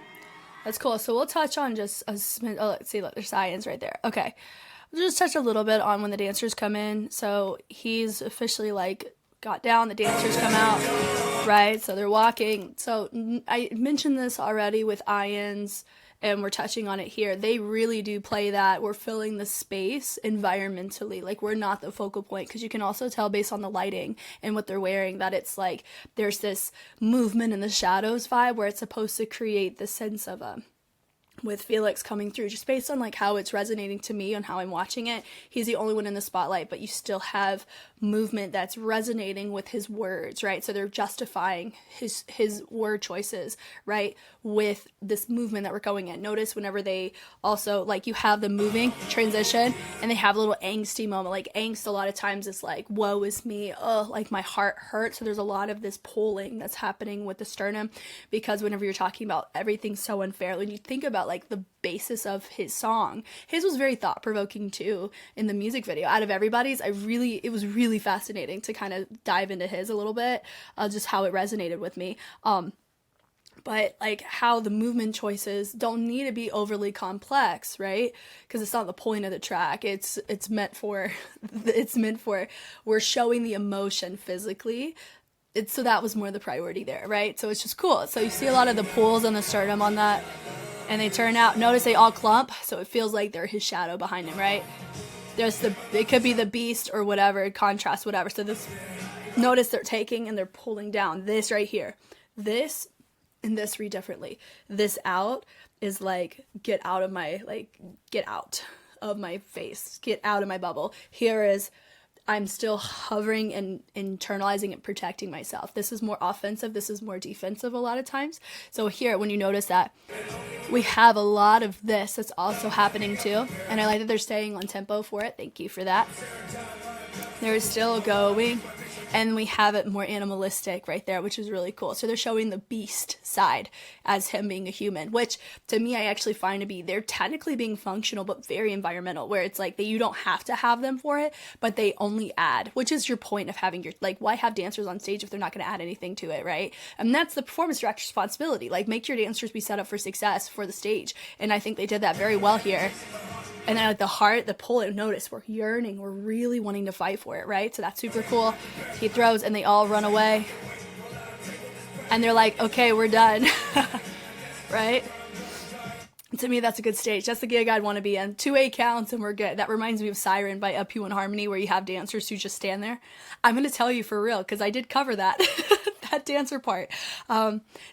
That's cool. So we'll touch on just a let's see, look, there's science right there. Okay. We'll just touch a little bit on when the dancers come in. So he's officially like got down, the dancers come out, right? So they're walking. So I mentioned this already with Ions, and we're touching on it here. They really do play that. We're filling the space environmentally. Like, we're not the focal point, because you can also tell based on the lighting and what they're wearing that it's like there's this movement in the shadows vibe where it's supposed to create the sense of with Felix coming through, just based on like how it's resonating to me and how I'm watching it. He's the only one in the spotlight, but you still have movement that's resonating with his words, right? So they're justifying his word choices, right, with this movement that we're going in. Notice whenever they also, like, you have the moving transition and they have a little angsty moment. Like, angst a lot of times is like, woe is me, oh, like my heart hurts. So there's a lot of this pulling that's happening with the sternum, because whenever you're talking about everything's so unfair, when you think about like the basis of his song, his was very thought-provoking too in the music video. Out of everybody's, it was really fascinating to kind of dive into his a little bit, just how it resonated with me. But like how the movement choices don't need to be overly complex, right? Because it's not the point of the track. It's meant for we're showing the emotion physically. So that was more the priority there, right? So it's just cool. So you see a lot of the pulls on the sternum on that, and they turn out. Notice they all clump, so it feels like they're his shadow behind him, right? It could be the beast or whatever, contrast, whatever. So this, notice they're taking and they're pulling down. This right here, this and this read differently. This out is like, get out of my face, get out of my bubble. Here is, I'm still hovering and internalizing and protecting myself. This is more offensive. This is more defensive a lot of times. So here, when you notice that, we have a lot of this that's also happening too. And I like that they're staying on tempo for it. Thank you for that. They're still going. And we have it more animalistic right there, which is really cool. So they're showing the beast side as him being a human, which to me, I actually find to be, they're technically being functional, but very environmental, where it's like that you don't have to have them for it, but they only add, which is your point of having your, like, why have dancers on stage if they're not going to add anything to it, right? And that's the performance director's responsibility. Like, make your dancers be set up for success for the stage. And I think they did that very well here. And then like the heart, the pull, and notice we're yearning, we're really wanting to fight for it, right? So that's super cool. He throws and they all run away. And they're like, okay, we're done. Right? And to me, that's a good stage. That's the gig I'd want to be in. 2 8 counts and we're good. That reminds me of Siren by Up You in Harmony, where you have dancers who just stand there. I'm going to tell you for real, because I did cover that. That dancer part.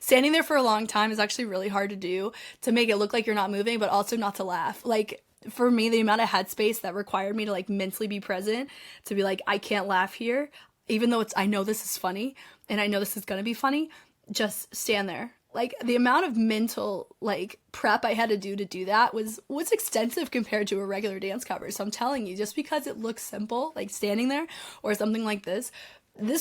Standing there for a long time is actually really hard to do, to make it look like you're not moving, but also not to laugh. Like, for me, the amount of headspace that required me to like mentally be present, to be like, I can't laugh here, even though I know this is funny and I know this is gonna be funny, just stand there. Like, the amount of mental like prep I had to do that was extensive compared to a regular dance cover. So I'm telling you, just because it looks simple, like standing there or something like this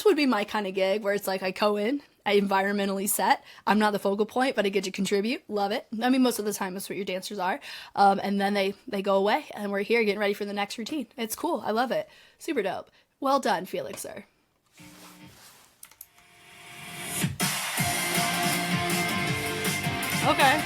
would be my kind of gig, where it's like I go in, I environmentally set, I'm not the focal point, but I get to contribute. Love it. I mean, most of the time that's what your dancers are. And then they go away and we're here getting ready for the next routine. It's cool. I love it. Super dope. Well done, Felix, sir. Okay.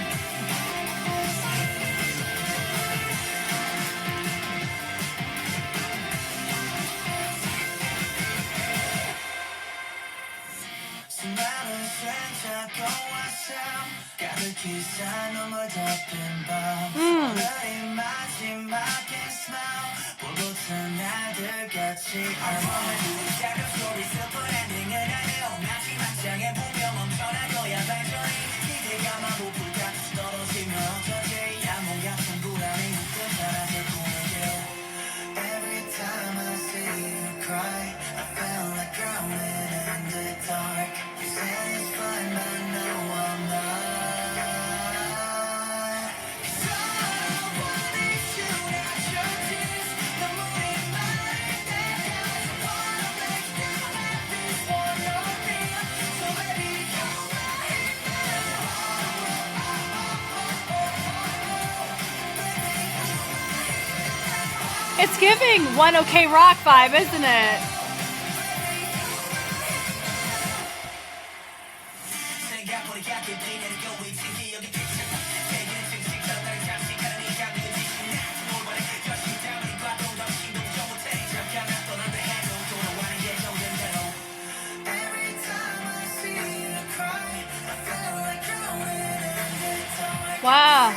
It's giving One OK Rock vibe, isn't it? Wow.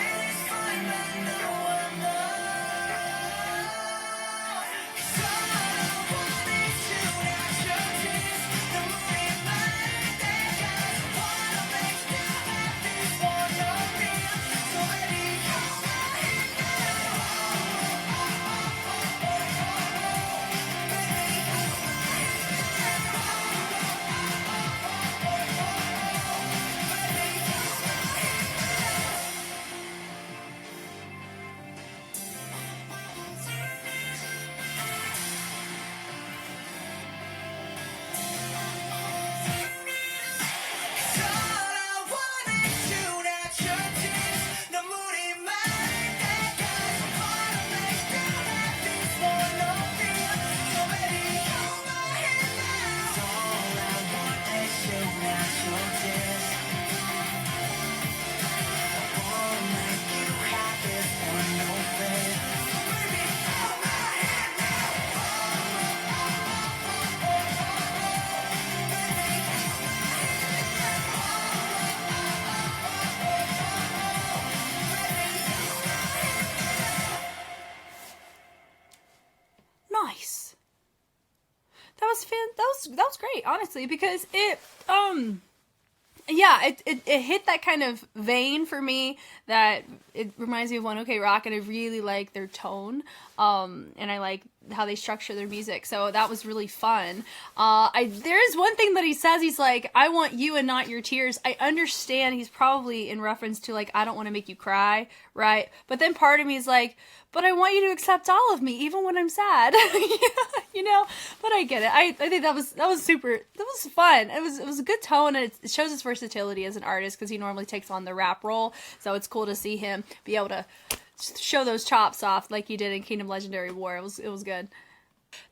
Nice. That was great, honestly, because it yeah, it hit that kind of vein for me that it reminds me of One OK Rock, and I really like their tone, and I like how they structure their music, so that was really fun. There is one thing that he says, he's like, I want you and not your tears. I understand he's probably in reference to, like, I don't want to make you cry, right? But then part of me is like, but I want you to accept all of me, even when I'm sad. You know, but I get it. I think that was super, that was fun. It was a good tone, and it shows his versatility as an artist, because he normally takes on the rap role, so it's cool to see him be able to show those chops off like he did in Kingdom Legendary War. It was good.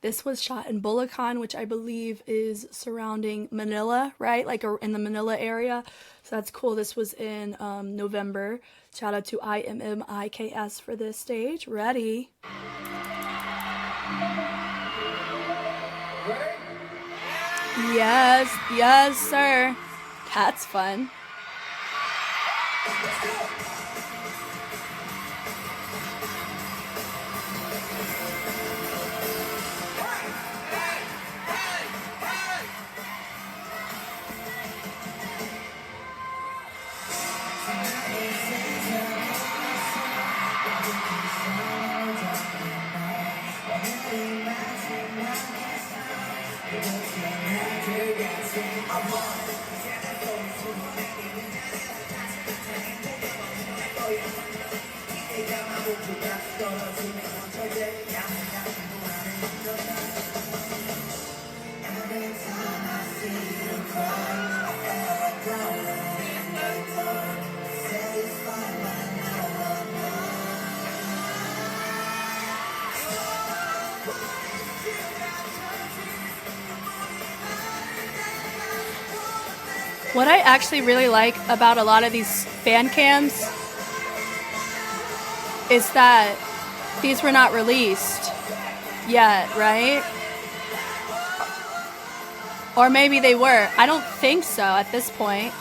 This was shot in Bulacan, which I believe is surrounding Manila, right? Like in the Manila area. So that's cool. This was in November. Shout out to IMMIKS for this stage. Ready? Yes, yes, sir. That's fun. What I actually really like about a lot of these fan cams is that these were not released yet, right? Or maybe they were. I don't think so at this point.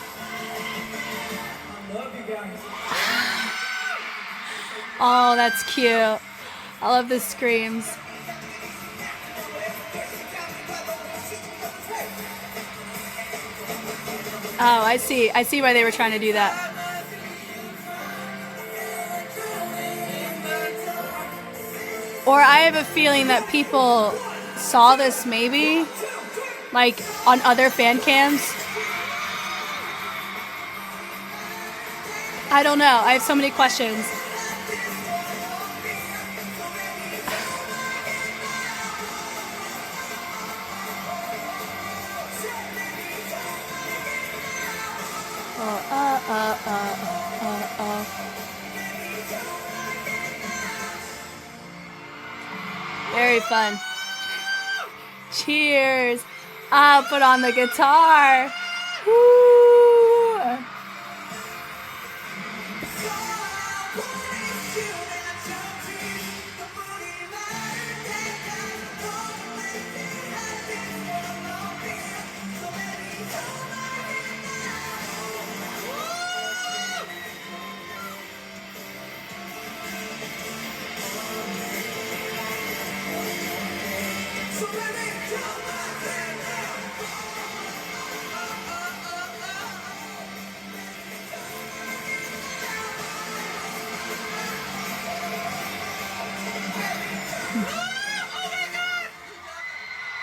Oh, that's cute. I love the screams. Oh, I see. I see why they were trying to do that. Or I have a feeling that people saw this maybe, like, on other fan cams. I don't know. I have so many questions. Very fun. Cheers. I'll put on the guitar. Woo.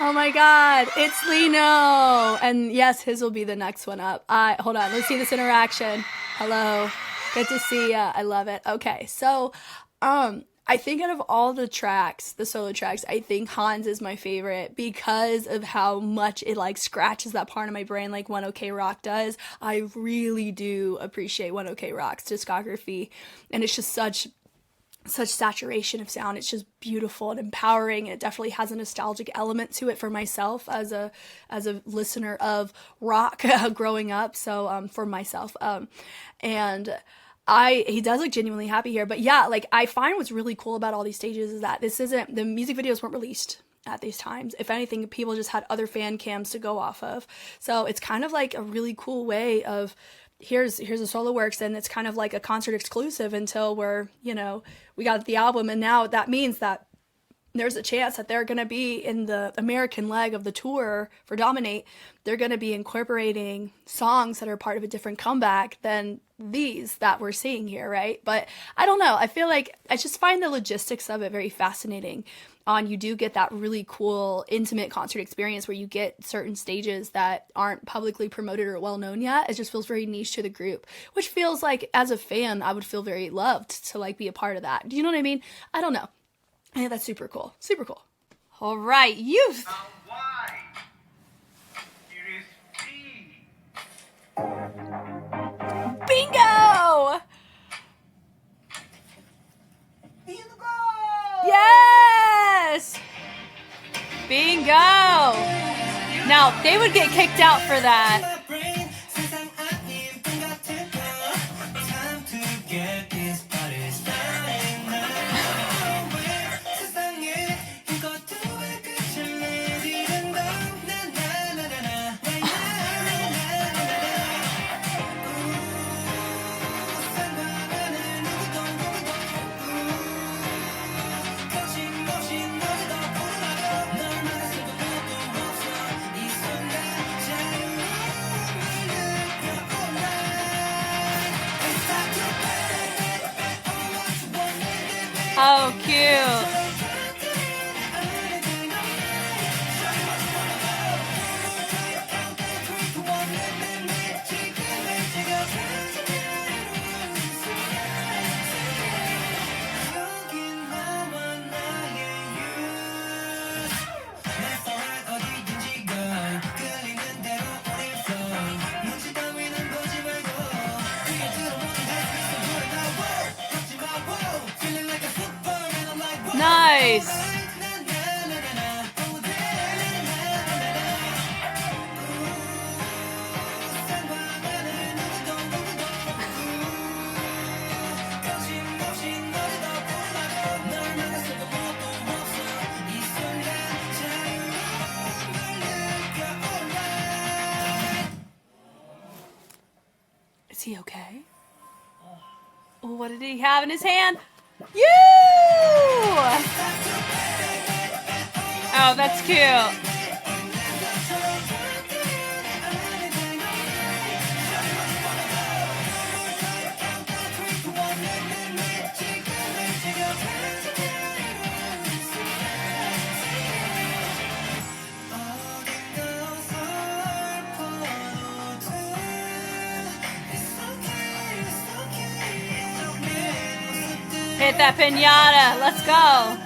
Oh my God, it's Lino. And yes, his will be the next one up. Hold on, let's see this interaction. Hello, good to see ya. I love it. Okay, so I think out of all the tracks, the solo tracks, I think Hans is my favorite because of how much it like scratches that part of my brain like One OK Rock does. I really do appreciate One OK Rock's discography, and it's just such saturation of sound. It's just beautiful and empowering. It definitely has a nostalgic element to it for myself as a listener of rock growing up. So for myself, and he does look genuinely happy here. But yeah, like I find what's really cool about all these stages is that the music videos weren't released at these times. If anything, people just had other fan cams to go off of. So it's kind of like a really cool way of here's a solo works, and it's kind of like a concert exclusive until we got the album. And now that means that there's a chance that they're going to be in the American leg of the tour for Dominate. They're going to be incorporating songs that are part of a different comeback than these that we're seeing here, right? But I don't know. I feel like I just find the logistics of it very fascinating. You do get that really cool, intimate concert experience where you get certain stages that aren't publicly promoted or well known yet. It just feels very niche to the group, which feels like as a fan, I would feel very loved to like be a part of that. Do you know what I mean? I don't know. Yeah, that's super cool. Super cool. All right, youth. Why? It is B. Bingo! Yes! Bingo! Now, they would get kicked out for that. Oh, cute. Nice. Is he okay? Oh, what did he have in his hand? You! Oh, that's cute. Hit that piñata. Let's go.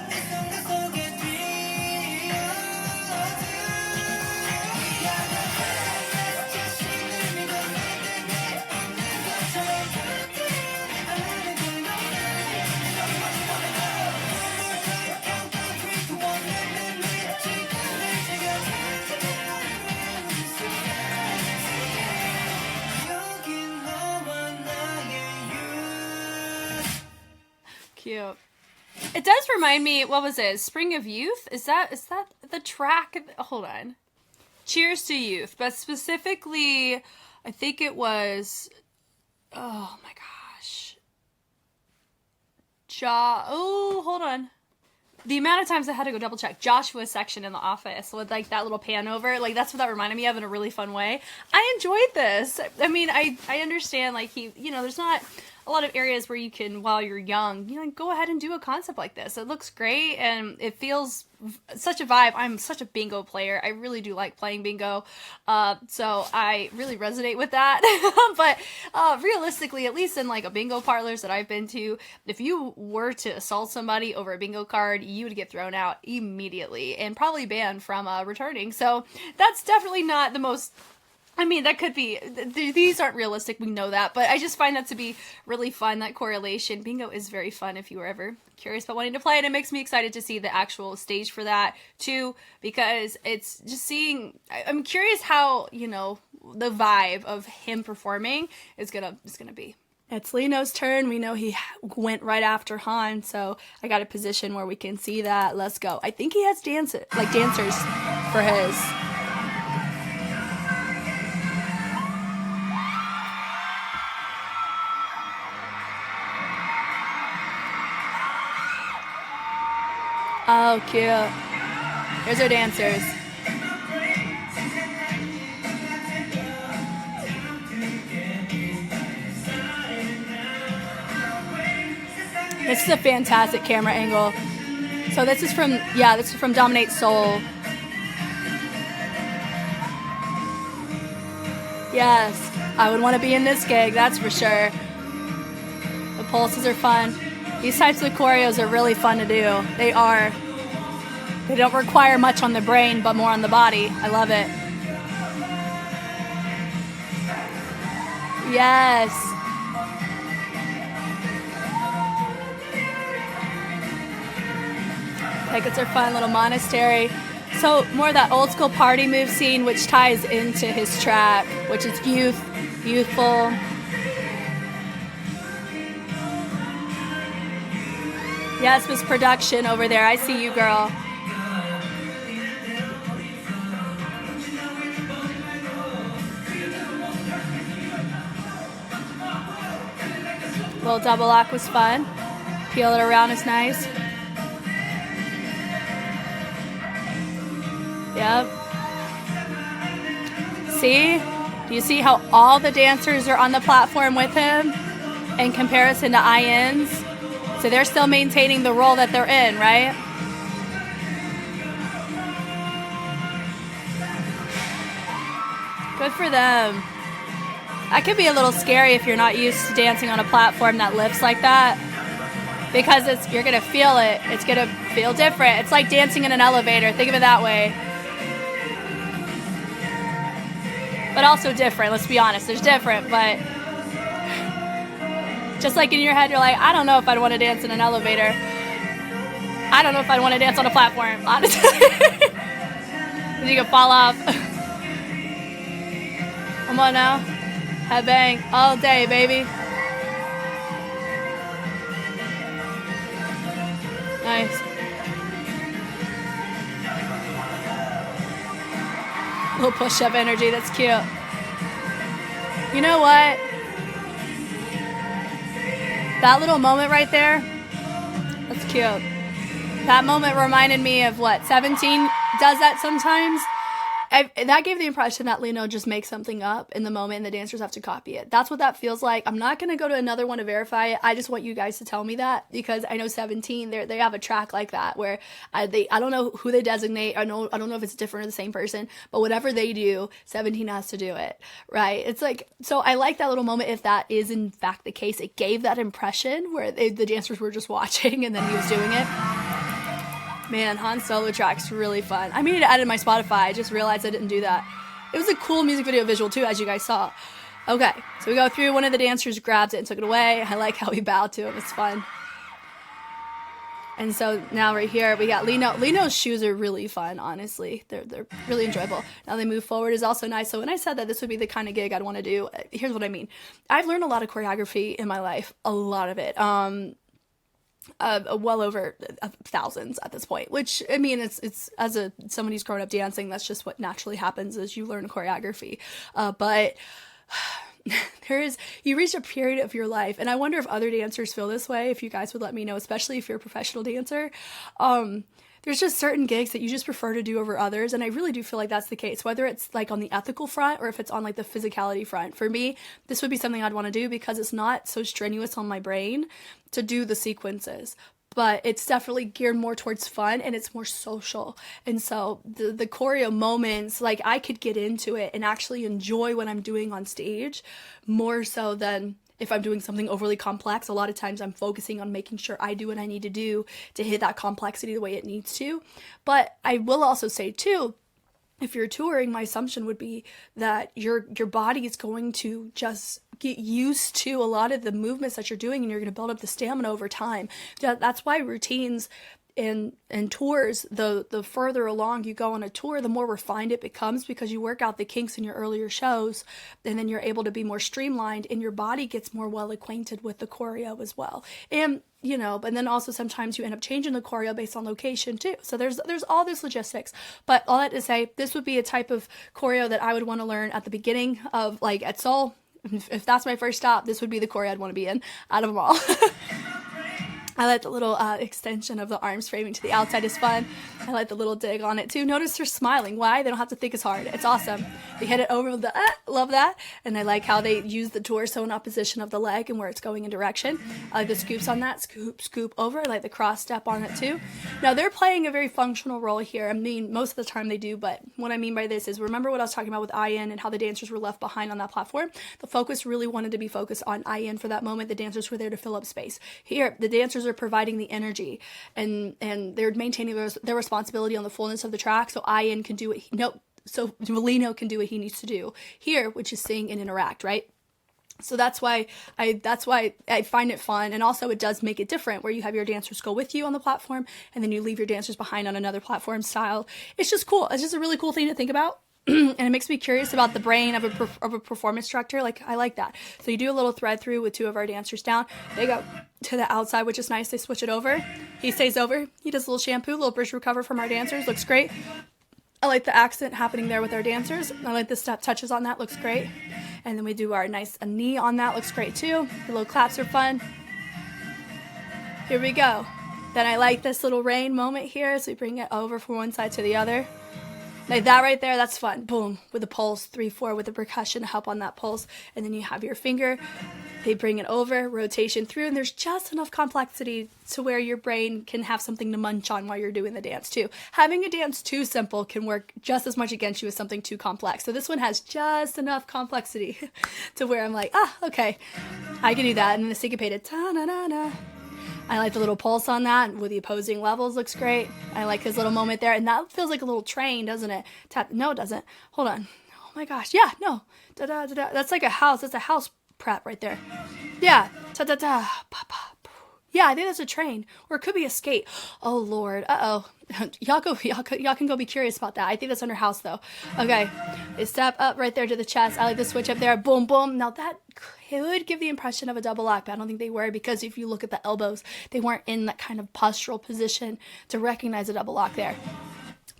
cute. It does remind me, what was it? Spring of Youth? Is that the track? Hold on. Cheers to Youth. But specifically, I think it was, oh my gosh. Oh, hold on. The amount of times I had to go double check Joshua's section in The Office with like that little pan over, like that's what that reminded me of in a really fun way. I enjoyed this. I mean, I understand like there's not a lot of areas where you can, while you're young, go ahead and do a concept like this. It looks great and it feels such a vibe. I'm such a bingo player. I really do like playing bingo. So I really resonate with that. But realistically, at least in like a bingo parlors that I've been to, if you were to assault somebody over a bingo card, you would get thrown out immediately and probably banned from returning. So that's definitely not the most... I mean, that could be, these aren't realistic, we know that, but I just find that to be really fun, that correlation. Bingo is very fun if you were ever curious about wanting to play it. It makes me excited to see the actual stage for that, too, because it's just seeing, I'm curious how, the vibe of him performing is gonna be. It's Lino's turn. We know he went right after Han, so I got a position where we can see that. Let's go. I think he has dancers for his... Oh, cute. Here's our dancers. This is a fantastic camera angle. So this is from Dominate Soul. Yes, I would want to be in this gig, that's for sure. The pulses are fun. These types of choreos are really fun to do. They are. They don't require much on the brain, but more on the body. I love it. Yes. Tickets are fun, little monastery. So more of that old school party move scene, which ties into his track, which is youthful. Yes, Miss Production over there. I see you, girl. Little double lock was fun. Peel it around is nice. Yep. See? Do you see how all the dancers are on the platform with him in comparison to INs? So they're still maintaining the role that they're in, right? Good for them. That could be a little scary if you're not used to dancing on a platform that lifts like that. Because you're going to feel it. It's going to feel different. It's like dancing in an elevator. Think of it that way. But also different, let's be honest. There's different, but... Just like in your head, you're like, I don't know if I'd want to dance in an elevator. I don't know if I'd want to dance on a platform, honestly. You can fall off. Come on now. Headbang all day, baby. Nice. Little push-up energy, that's cute. You know what? That little moment right there, that's cute. That moment reminded me of what 17 does that sometimes. That gave the impression that Lino just makes something up in the moment and the dancers have to copy it. That's what that feels like. I'm not going to go to another one to verify it. I just want you guys to tell me that because I know 17, they have a track like that where I don't know who they designate. I don't know if it's different or the same person, but whatever they do, 17 has to do it, right? It's like, so I like that little moment if that is in fact the case. It gave that impression where the dancers were just watching and then he was doing it. Man, Han Solo track's really fun. I needed to add it to my Spotify. I just realized I didn't do that. It was a cool music video visual too, as you guys saw. Okay, so we go through. One of the dancers grabs it and took it away. I like how he bowed to him. It's fun. And so now right here, we got Lino. Lino's shoes are really fun, honestly. They're really enjoyable. Now they move forward is also nice. So when I said that this would be the kind of gig I'd want to do, here's what I mean. I've learned a lot of choreography in my life. A lot of it. well over thousands at this point, which, I mean, it's as somebody who's grown up dancing, that's just what naturally happens as you learn choreography. But you reach a period of your life, and I wonder if other dancers feel this way, if you guys would let me know, especially if you're a professional dancer. There's just certain gigs that you just prefer to do over others, and I really do feel like that's the case, whether it's like on the ethical front or if it's on like the physicality front. For me, this would be something I'd want to do because it's not so strenuous on my brain to do the sequences, but it's definitely geared more towards fun and it's more social. And so the choreo moments, like I could get into it and actually enjoy what I'm doing on stage more so than if I'm doing something overly complex. A lot of times I'm focusing on making sure I do what I need to do to hit that complexity the way it needs to. But I will also say too, if you're touring, my assumption would be that your body is going to just get used to a lot of the movements that you're doing, and you're going to build up the stamina over time. That's why routines and tours, the further along you go on a tour, the more refined it becomes, because you work out the kinks in your earlier shows, and then you're able to be more streamlined, and your body gets more well acquainted with the choreo as well. And but then also sometimes you end up changing the choreo based on location too. So there's all this logistics. But all that to say, this would be a type of choreo that I would want to learn at the beginning of, like, at Seoul. If that's my first stop, this would be the choreo I'd want to be in out of them all. I like the little extension of the arms framing to the outside is fun. I like the little dig on it too. Notice they're smiling. Why? They don't have to think as hard. It's awesome. They hit it over with the, love that. And I like how they use the torso in opposition of the leg and where it's going in direction. I like the scoops on that. Scoop, scoop over. I like the cross step on it too. Now they're playing a very functional role here. I mean, most of the time they do, but what I mean by this is, remember what I was talking about with IN and how the dancers were left behind on that platform? The focus really wanted to be focused on IN for that moment. The dancers were there to fill up space. Here, the dancers are providing the energy, and they're maintaining their responsibility on the fullness of the track, so IN can do so Molino can do what he needs to do here, which is sing and interact, right? So that's why I find it fun, and also it does make it different, where you have your dancers go with you on the platform, and then you leave your dancers behind on another platform style. It's just cool. It's just a really cool thing to think about. And it makes me curious about the brain of a performance director. Like, I like that. So you do a little thread through with two of our dancers down. They go to the outside, which is nice. They switch it over. He stays over. He does a little shampoo, a little bridge recover from our dancers. Looks great. I like the accent happening there with our dancers. I like the step touches on that. Looks great. And then we do our nice knee on that. Looks great too. The little claps are fun. Here we go. Then I like this little rain moment here. So we bring it over from one side to the other. Like that right there, that's fun. Boom, with the pulse, 3-4 with the percussion to help on that pulse. And then you have your finger, they bring it over, rotation through, and there's just enough complexity to where your brain can have something to munch on while you're doing the dance too. Having a dance too simple can work just as much against you as something too complex. So this one has just enough complexity to where I'm like, okay, I can do that. And then the syncopated ta-na-na-na. I like the little pulse on that with the opposing levels. Looks great. I like his little moment there. And that feels like a little train, doesn't it? No, it doesn't. Hold on. Oh my gosh. Yeah, no. Da-da-da-da. That's like a house. That's a house prep right there. Yeah. Ta-da-da. Pa-pa. Yeah, I think that's a train. Or it could be a skate. Oh, Lord. Uh-oh. Y'all can go be curious about that. I think that's under house, though. Okay. They step up right there to the chest. I like the switch up there. Boom, boom. Now, that could give the impression of a double lock, but I don't think they were, because if you look at the elbows, they weren't in that kind of postural position to recognize a double lock there.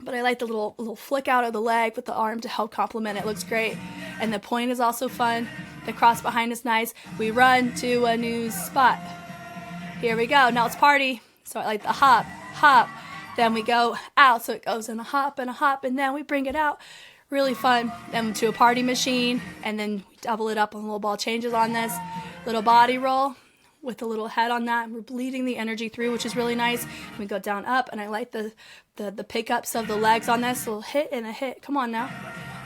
But I like the little flick out of the leg with the arm to help complement it. Looks great. And the point is also fun. The cross behind is nice. We run to a new spot. Here we go. Now it's party. So I like the hop, hop. Then we go out. So it goes in a hop, and then we bring it out. Really fun. Then to a party machine, and then we double it up on little ball changes on this. Little body roll with a little head on that. And we're bleeding the energy through, which is really nice. And we go down up, and I like the pickups of the legs on this. A little hit and a hit. Come on now.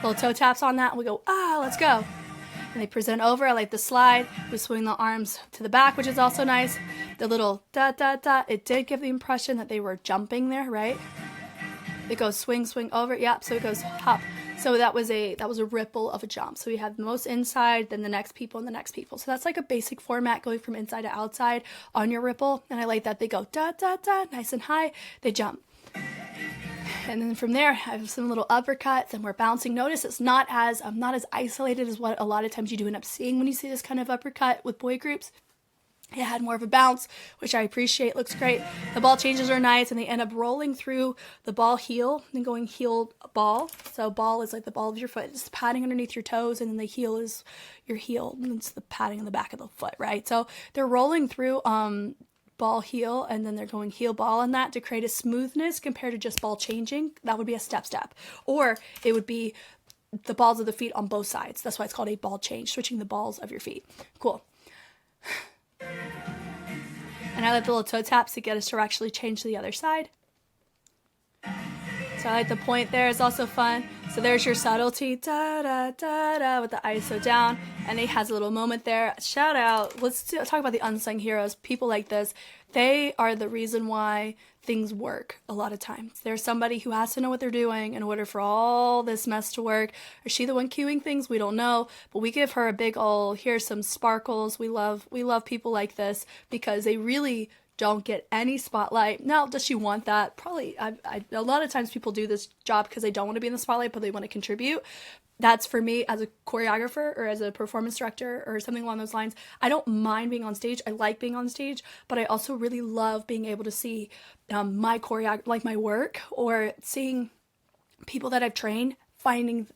Little toe taps on that, and we go, let's go. And they present over. I like the slide. We swing the arms to the back, which is also nice. The little da-da-da. It did give the impression that they were jumping there, right? It goes swing, swing over. Yep, so it goes hop. So that was a ripple of a jump. So we have the most inside, then the next people, and the next people. So that's like a basic format going from inside to outside on your ripple. And I like that they go da-da-da, nice and high. They jump. And then from there, I have some little uppercuts, and we're bouncing. Notice it's not as isolated as what a lot of times you do end up seeing when you see this kind of uppercut with boy groups. It had more of a bounce, which I appreciate. Looks great. The ball changes are nice, and they end up rolling through the ball heel and going heel ball. So ball is like the ball of your foot. It's padding underneath your toes, and then the heel is your heel. And it's the padding in the back of the foot, right? So they're rolling through ball heel, and then they're going heel ball on that to create a smoothness compared to just ball changing. That would be a step. Or it would be the balls of the feet on both sides. That's why it's called a ball change, switching the balls of your feet. Cool. And I like the little toe taps to get us to actually change to the other side. So I like the point there. It's also fun. So there's your subtlety, da da da da, with the ISO down, and it has a little moment there. Shout out. Let's talk about the unsung heroes. People like this, they are the reason why things work a lot of times. There's somebody who has to know what they're doing in order for all this mess to work. Is she the one cueing things? We don't know, but we give her a big ol' here's some sparkles. We love people like this because they really don't get any spotlight. Now, does she want that? Probably. A lot of times people do this job because they don't want to be in the spotlight, but they want to contribute. That's for me as a choreographer or as a performance director or something along those lines. I don't mind being on stage. I like being on stage, but I also really love being able to see my choreography, like my work, or seeing people that I've trained finding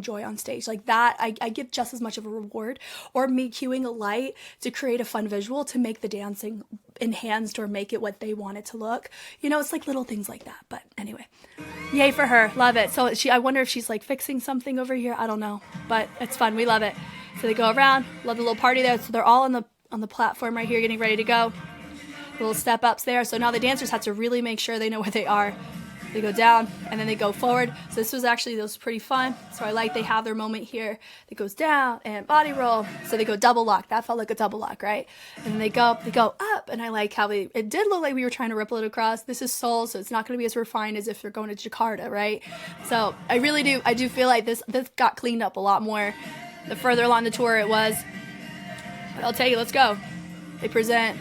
joy on stage like that. I give just as much of a reward, or me cueing a light to create a fun visual to make the dancing enhanced or make it what they want it to look. You know, it's like little things like that. But anyway, yay for her. Love it. So I wonder if she's like fixing something over here. I don't know, but it's fun. We love it. So they go around, love the little party there. So they're all on the platform right here getting ready to go. Little step ups there. So now the dancers have to really make sure they know where they are. They go down and then they go forward. So this was pretty fun. So I like they have their moment here. It goes down and body roll. So they go double lock. That felt like a double lock, right? And then they go up, and I like how it did look like we were trying to ripple it across. This is Seoul, so it's not going to be as refined as if you're going to Jakarta, right? So I do feel like this got cleaned up a lot more the further along the tour it was. But I'll tell you, let's go. They present.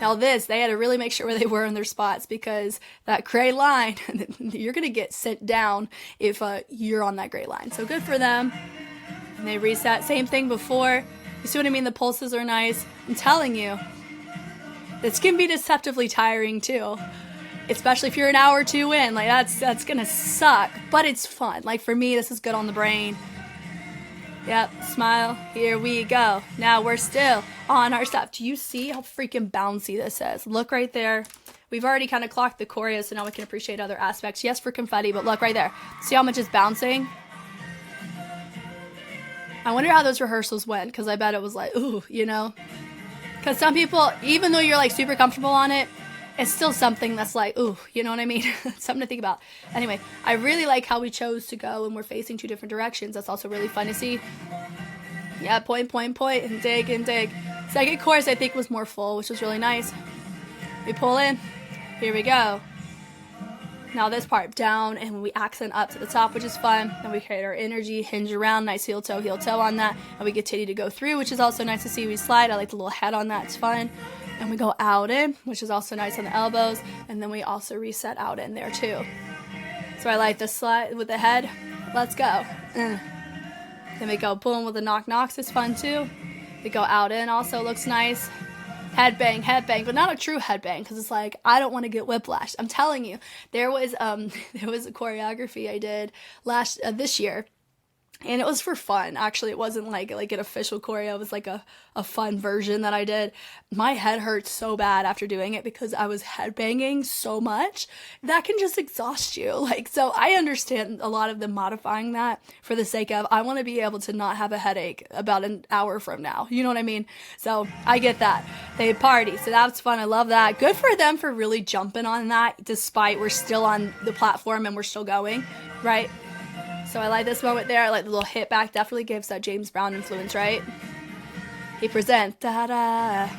Now they had to really make sure where they were in their spots, because that gray line, you're going to get sent down if you're on that gray line. So good for them. And they reset. Same thing before. You see what I mean? The pulses are nice. I'm telling you, this can be deceptively tiring too. Especially if you're an hour or two in. Like, that's going to suck. But it's fun. Like, for me, this is good on the brain. Yep, smile. Here we go. Now we're still on our stuff. Do you see how freaking bouncy this is? Look right there. We've already kind of clocked the choreo, so now we can appreciate other aspects. Yes, for confetti, but look right there. See how much it's bouncing? I wonder how those rehearsals went, because I bet it was like, ooh, you know? Because some people, even though you're like super comfortable on it, it's still something that's like, ooh, you know what I mean? Something to think about. Anyway, I really like how we chose to go and we're facing two different directions. That's also really fun to see. Yeah, point, and dig, and dig. Second chorus, I think, was more full, which was really nice. We pull in. Here we go. Now this part, down, and we accent up to the top, which is fun. Then we create our energy, hinge around, nice heel toe on that. And we continue to go through, which is also nice to see. We slide. I like the little head on that. It's fun. And we go out in, which is also nice on the elbows. And then we also reset out in there too. So I like the slide with the head. Let's go. Then we go boom with the knocks. It's fun too. We go out in, also looks nice. Headbang, but not a true headbang, because it's like, I don't want to get whiplash. I'm telling you, there was a choreography I did this year. And it was for fun. Actually, it wasn't like an official choreo. It was like a fun version that I did. My head hurt so bad after doing it because I was headbanging so much. That can just exhaust you. Like, so I understand a lot of them modifying that for the sake of, I want to be able to not have a headache about an hour from now. You know what I mean? So I get that. They party. So that's fun. I love that. Good for them for really jumping on that, despite we're still on the platform and we're still going, right? So I like this moment there. I like the little hit back. Definitely gives that James Brown influence, right? He presents. Da-da.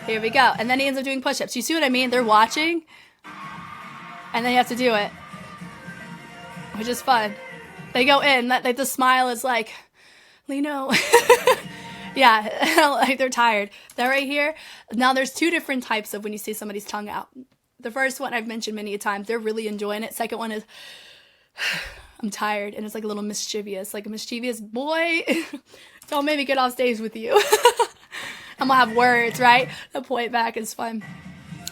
Here we go. And then he ends up doing push-ups. You see what I mean? They're watching. And then you have to do it. Which is fun. They go in. Like the smile is like, Lino. Yeah. Like they're tired. They're right here. Now there's two different types of when you see somebody's tongue out. The first one I've mentioned many a times. They're really enjoying it. Second one is... I'm tired, and it's like a little mischievous, like a mischievous boy. Don't make me get off stage with you. I'm gonna have words, right? The point back is fun.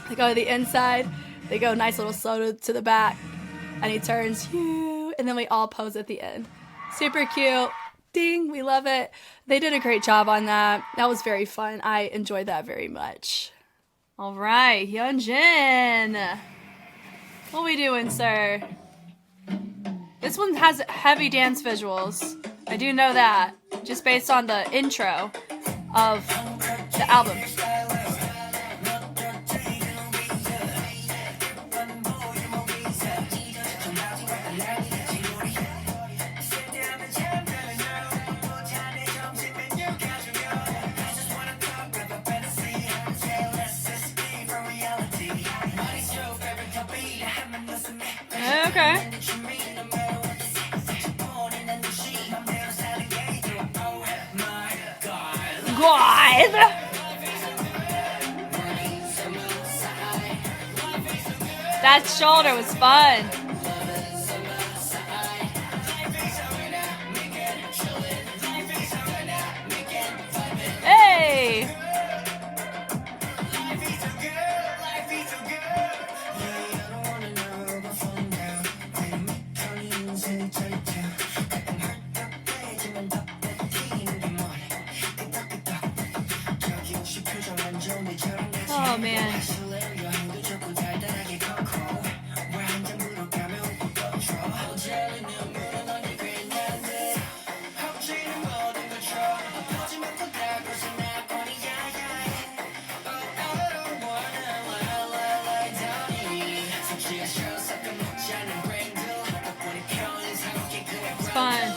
They go to the inside, they go nice little slow to the back, and he turns, and then we all pose at the end. Super cute. Ding, we love it. They did a great job on that. That was very fun. I enjoyed that very much. All right, Hyunjin. What we doing, sir? This one has heavy dance visuals. I do know that, just based on the intro of the album. Okay. God. That shoulder was fun. Hey. Oh man. It's fun.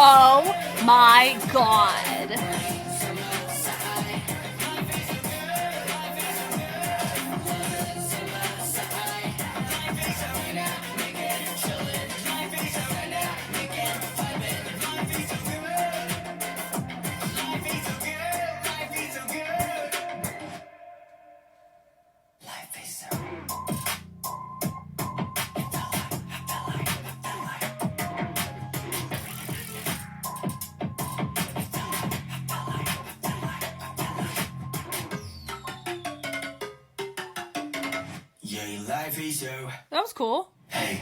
Oh my god. That was cool. Hey.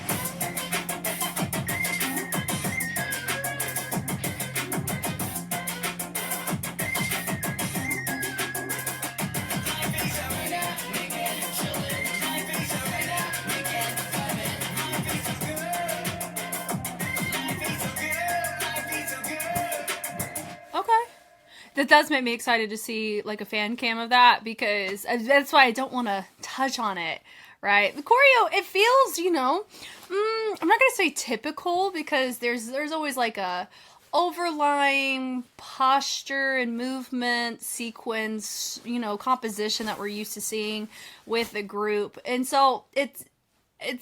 That does make me excited to see like a fan cam of that, because that's why I don't want to touch on it, right? The choreo, it feels, you know, I'm not gonna say typical, because there's always like a overlying posture and movement sequence, you know, composition that we're used to seeing with the group, and so it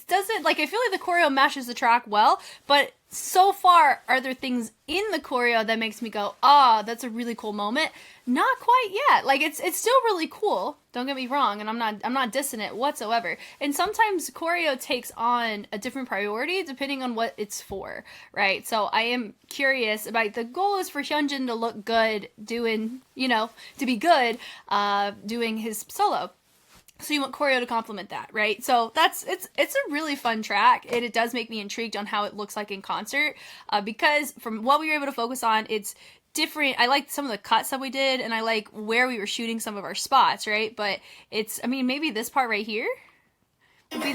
doesn't, like, I feel like the choreo matches the track well, but so far are there things in the choreo that makes me go, that's a really cool moment? Not quite yet. Like, it's still really cool, don't get me wrong, and I'm not dissing it whatsoever. And sometimes choreo takes on a different priority depending on what it's for, right? So I am curious about, the goal is for Hyunjin to look good doing, you know, to be good doing his solo. So you want choreo to complement that, right? So it's a really fun track, and it does make me intrigued on how it looks like in concert, because from what we were able to focus on, it's different. I like some of the cuts that we did, and I like where we were shooting some of our spots, right? But it's, I mean, maybe this part right here would be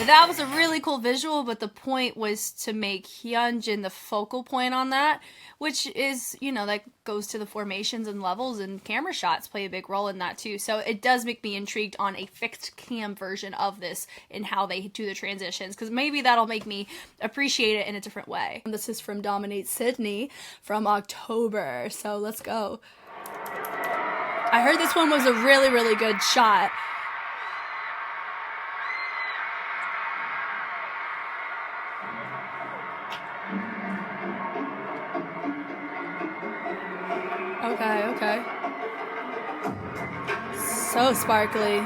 that was a really cool visual, but the point was to make Hyunjin the focal point on that, which is, you know, that goes to the formations and levels, and camera shots play a big role in that too. So it does make me intrigued on a fixed cam version of this and how they do the transitions, because maybe that'll make me appreciate it in a different way. This is from Dominate Sydney from October, so let's go. I heard this one was a really, really good shot. Okay. So sparkly.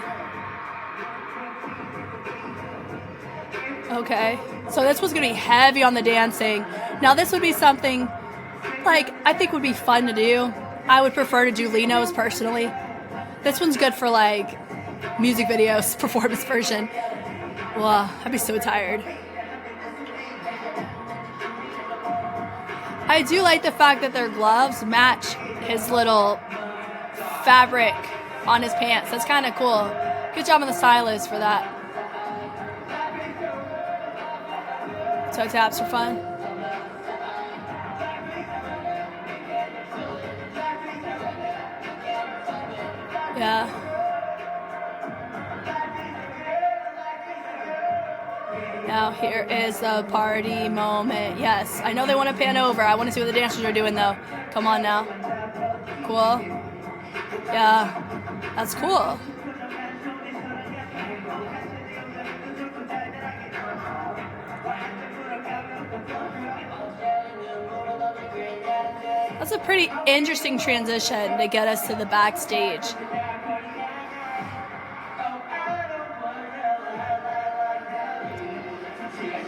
Okay, so this was gonna be heavy on the dancing. Now this would be something like I think would be fun to do. I would prefer to do Lino's personally. This one's good for like music videos, performance version. Wow, I'd be so tired. I do like the fact that their gloves match his little fabric on his pants. That's kind of cool. Good job on the stylist for that. Toe taps are fun. Yeah. Now here is the party moment. Yes, I know they want to pan over. I want to see what the dancers are doing though. Come on now. Cool. Yeah, that's cool. That's a pretty interesting transition to get us to the backstage.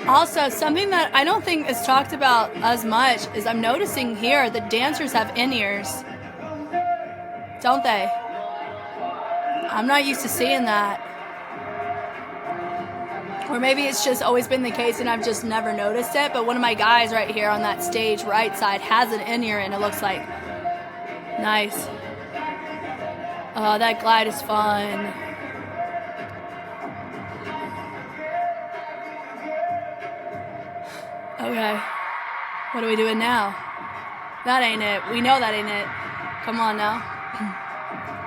Also, something that I don't think is talked about as much is I'm noticing here the dancers have in-ears. Don't they? I'm not used to seeing that. Or maybe it's just always been the case and I've just never noticed it, but one of my guys right here on that stage right side has an in-ear and it looks like. Nice. Oh, that glide is fun. Okay. What are we doing now? That ain't it. We know that ain't it. Come on now.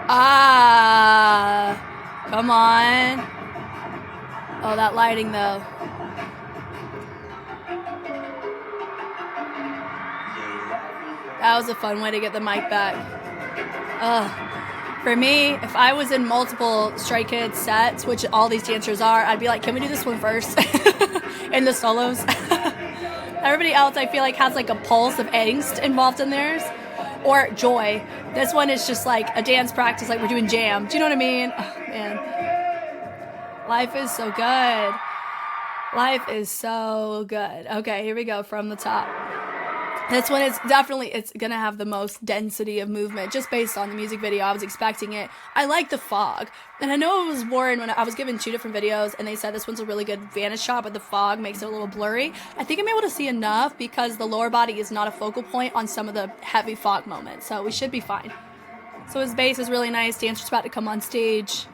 Ah. Come on. Oh, that lighting though. That was a fun way to get the mic back. For me, if I was in multiple Stray Kids sets, which all these dancers are, I'd be like, can we do this one first? In the solos. Everybody else I feel like has like a pulse of angst involved in theirs. Or joy. This one is just like a dance practice like we're doing jam. Do you know what I mean? Oh, man. Life is so good. Life is so good. Okay, here we go from the top. This one is definitely, it's going to have the most density of movement just based on the music video. I was expecting it. I like the fog. And I know it was worn when I was given 2 different videos and they said this one's a really good vantage shot, but the fog makes it a little blurry. I think I'm able to see enough because the lower body is not a focal point on some of the heavy fog moments. So we should be fine. So his bass is really nice. Dancer's about to come on stage.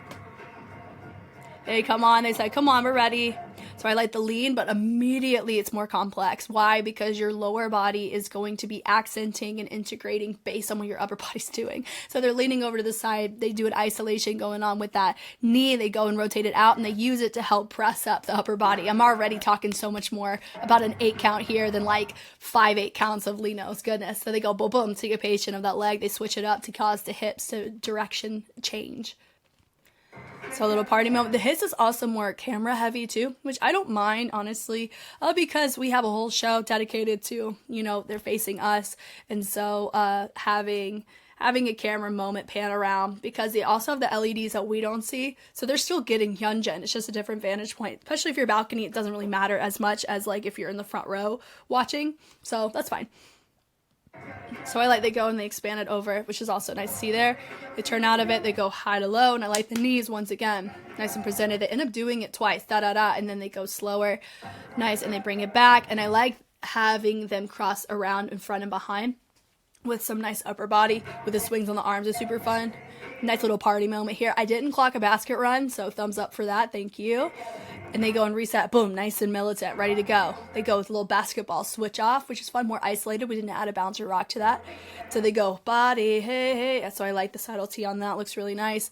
They come on. They say, come on, we're ready. So I like the lean, but immediately it's more complex. Why? Because your lower body is going to be accenting and integrating based on what your upper body's doing. So they're leaning over to the side. They do an isolation going on with that knee. They go and rotate it out, and they use it to help press up the upper body. I'm already talking so much more about an 8 count here than like 5 8 counts of Lino's. Goodness. So they go boom, boom, syncopation of that leg. They switch it up to cause the hips to direction change. So a little party moment. The hits is also more camera heavy too, which I don't mind, honestly, because we have a whole show dedicated to, you know, they're facing us. And so having a camera moment pan around, because they also have the LEDs that we don't see. So they're still getting HYUNJIN. It's just a different vantage point. Especially if you're balcony, it doesn't really matter as much as like if you're in the front row watching. So that's fine. So I like they go and they expand it over, which is also nice to see there. They turn out of it, they go high to low, and I like the knees once again. Nice and presented. They end up doing it twice, da-da-da, and then they go slower. Nice, and they bring it back, and I like having them cross around in front and behind with some nice upper body, with the swings on the arms is super fun. Nice little party moment here. I didn't clock a basket run, so thumbs up for that, thank you. And they go and reset, boom, nice and militant, ready to go. They go with a little basketball switch off, which is fun, more isolated. We didn't add a bouncer rock to that. So they go, body, hey, hey. So I like the subtlety on that, looks really nice.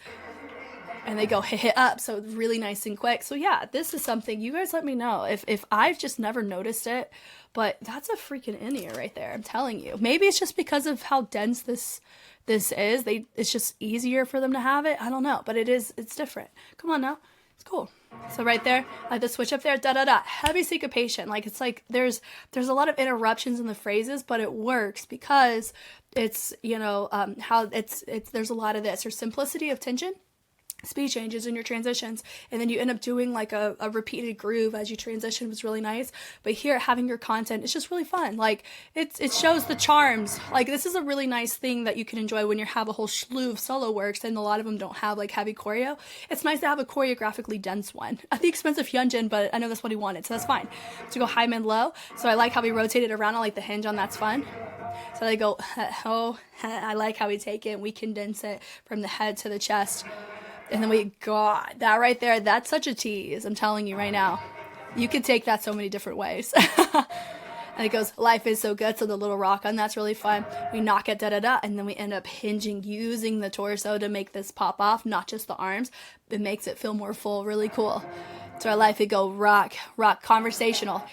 And they go hit up, so really nice and quick. So yeah, this is something, you guys let me know if I've just never noticed it, but that's a freaking in-ear right there, I'm telling you. Maybe it's just because of how dense this is. It's just easier for them to have it. I don't know, but it's different. Come on now, it's cool. So right there, I like the switch up there, da-da-da, heavy syncopation. Like, it's like there's a lot of interruptions in the phrases, but it works because it's, you know, how it's there's a lot of this. There's simplicity of tension, speed changes in your transitions, and then you end up doing like a repeated groove as you transition. Was really nice. But here, having your content, it's just really fun. Like it shows the charms. Like this is a really nice thing that you can enjoy when you have a whole slew of solo works, and a lot of them don't have like heavy choreo. It's nice to have a choreographically dense one at the expense of HYUNJIN, but I know that's what he wanted, so that's fine. To go high, mid, low. So I like how he rotated around. I like the hinge on, that's fun. So they go, oh, I like how we take it and we condense it from the head to the chest. And then we got that right there. That's such a tease. I'm telling you right now. You could take that so many different ways. And it goes, life is so good. So the little rock on that's really fun. We knock it, da-da-da. And then we end up hinging, using the torso to make this pop off, not just the arms. It makes it feel more full. Really cool. So I like to go rock, conversational.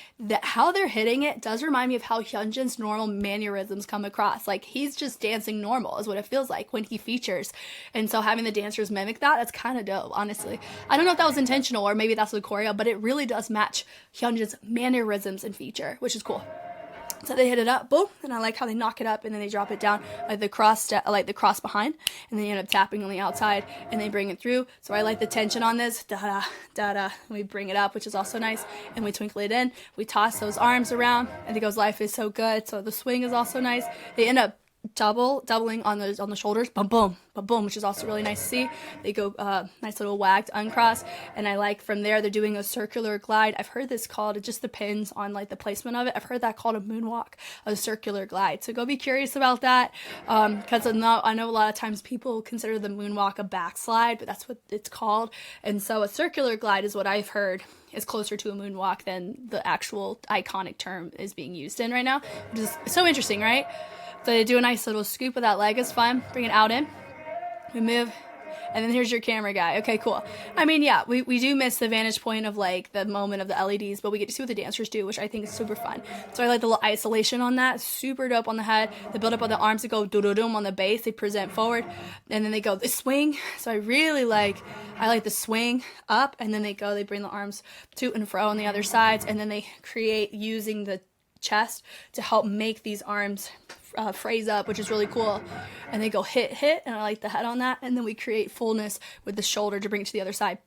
How they're hitting it does remind me of how Hyunjin's normal mannerisms come across. Like he's just dancing normal is what it feels like when he features. And so having the dancers mimic that's kind of dope, honestly. I don't know if that was intentional or maybe that's the choreo, but it really does match Hyunjin's mannerisms and feature, which is cool. So they hit it up, boom, and I like how they knock it up and then they drop it down like the cross behind, and then you end up tapping on the outside and they bring it through. So I like the tension on this, da da da. We bring it up, which is also nice, and we twinkle it in. We toss those arms around, and it goes, life is so good. So the swing is also nice. They end up doubling on the shoulders, boom, boom, boom, boom, which is also really nice to see. They go nice little wag to uncross, and I like from there they're doing a circular glide. I've heard this called, it just depends on like the placement of it. I've heard that called a moonwalk, a circular glide. So go be curious about that, because I know a lot of times people consider the moonwalk a backslide, but that's what it's called. And so a circular glide is what I've heard is closer to a moonwalk than the actual iconic term is being used in right now, which is so interesting, right? So they do a nice little scoop of that leg, is fun. Bring it out in. We move. And then here's your camera guy. Okay, cool. I mean, yeah, we do miss the vantage point of like the moment of the LEDs, but we get to see what the dancers do, which I think is super fun. So I like the little isolation on that. Super dope on the head. The build up of the arms that go do-do-doom on the base. They present forward. And then they go the swing. So I like the swing up, and then they bring the arms to and fro on the other sides, and then they create using the chest to help make these arms phrase up, which is really cool. And they go hit, and I like the head on that, and then we create fullness with the shoulder to bring it to the other side.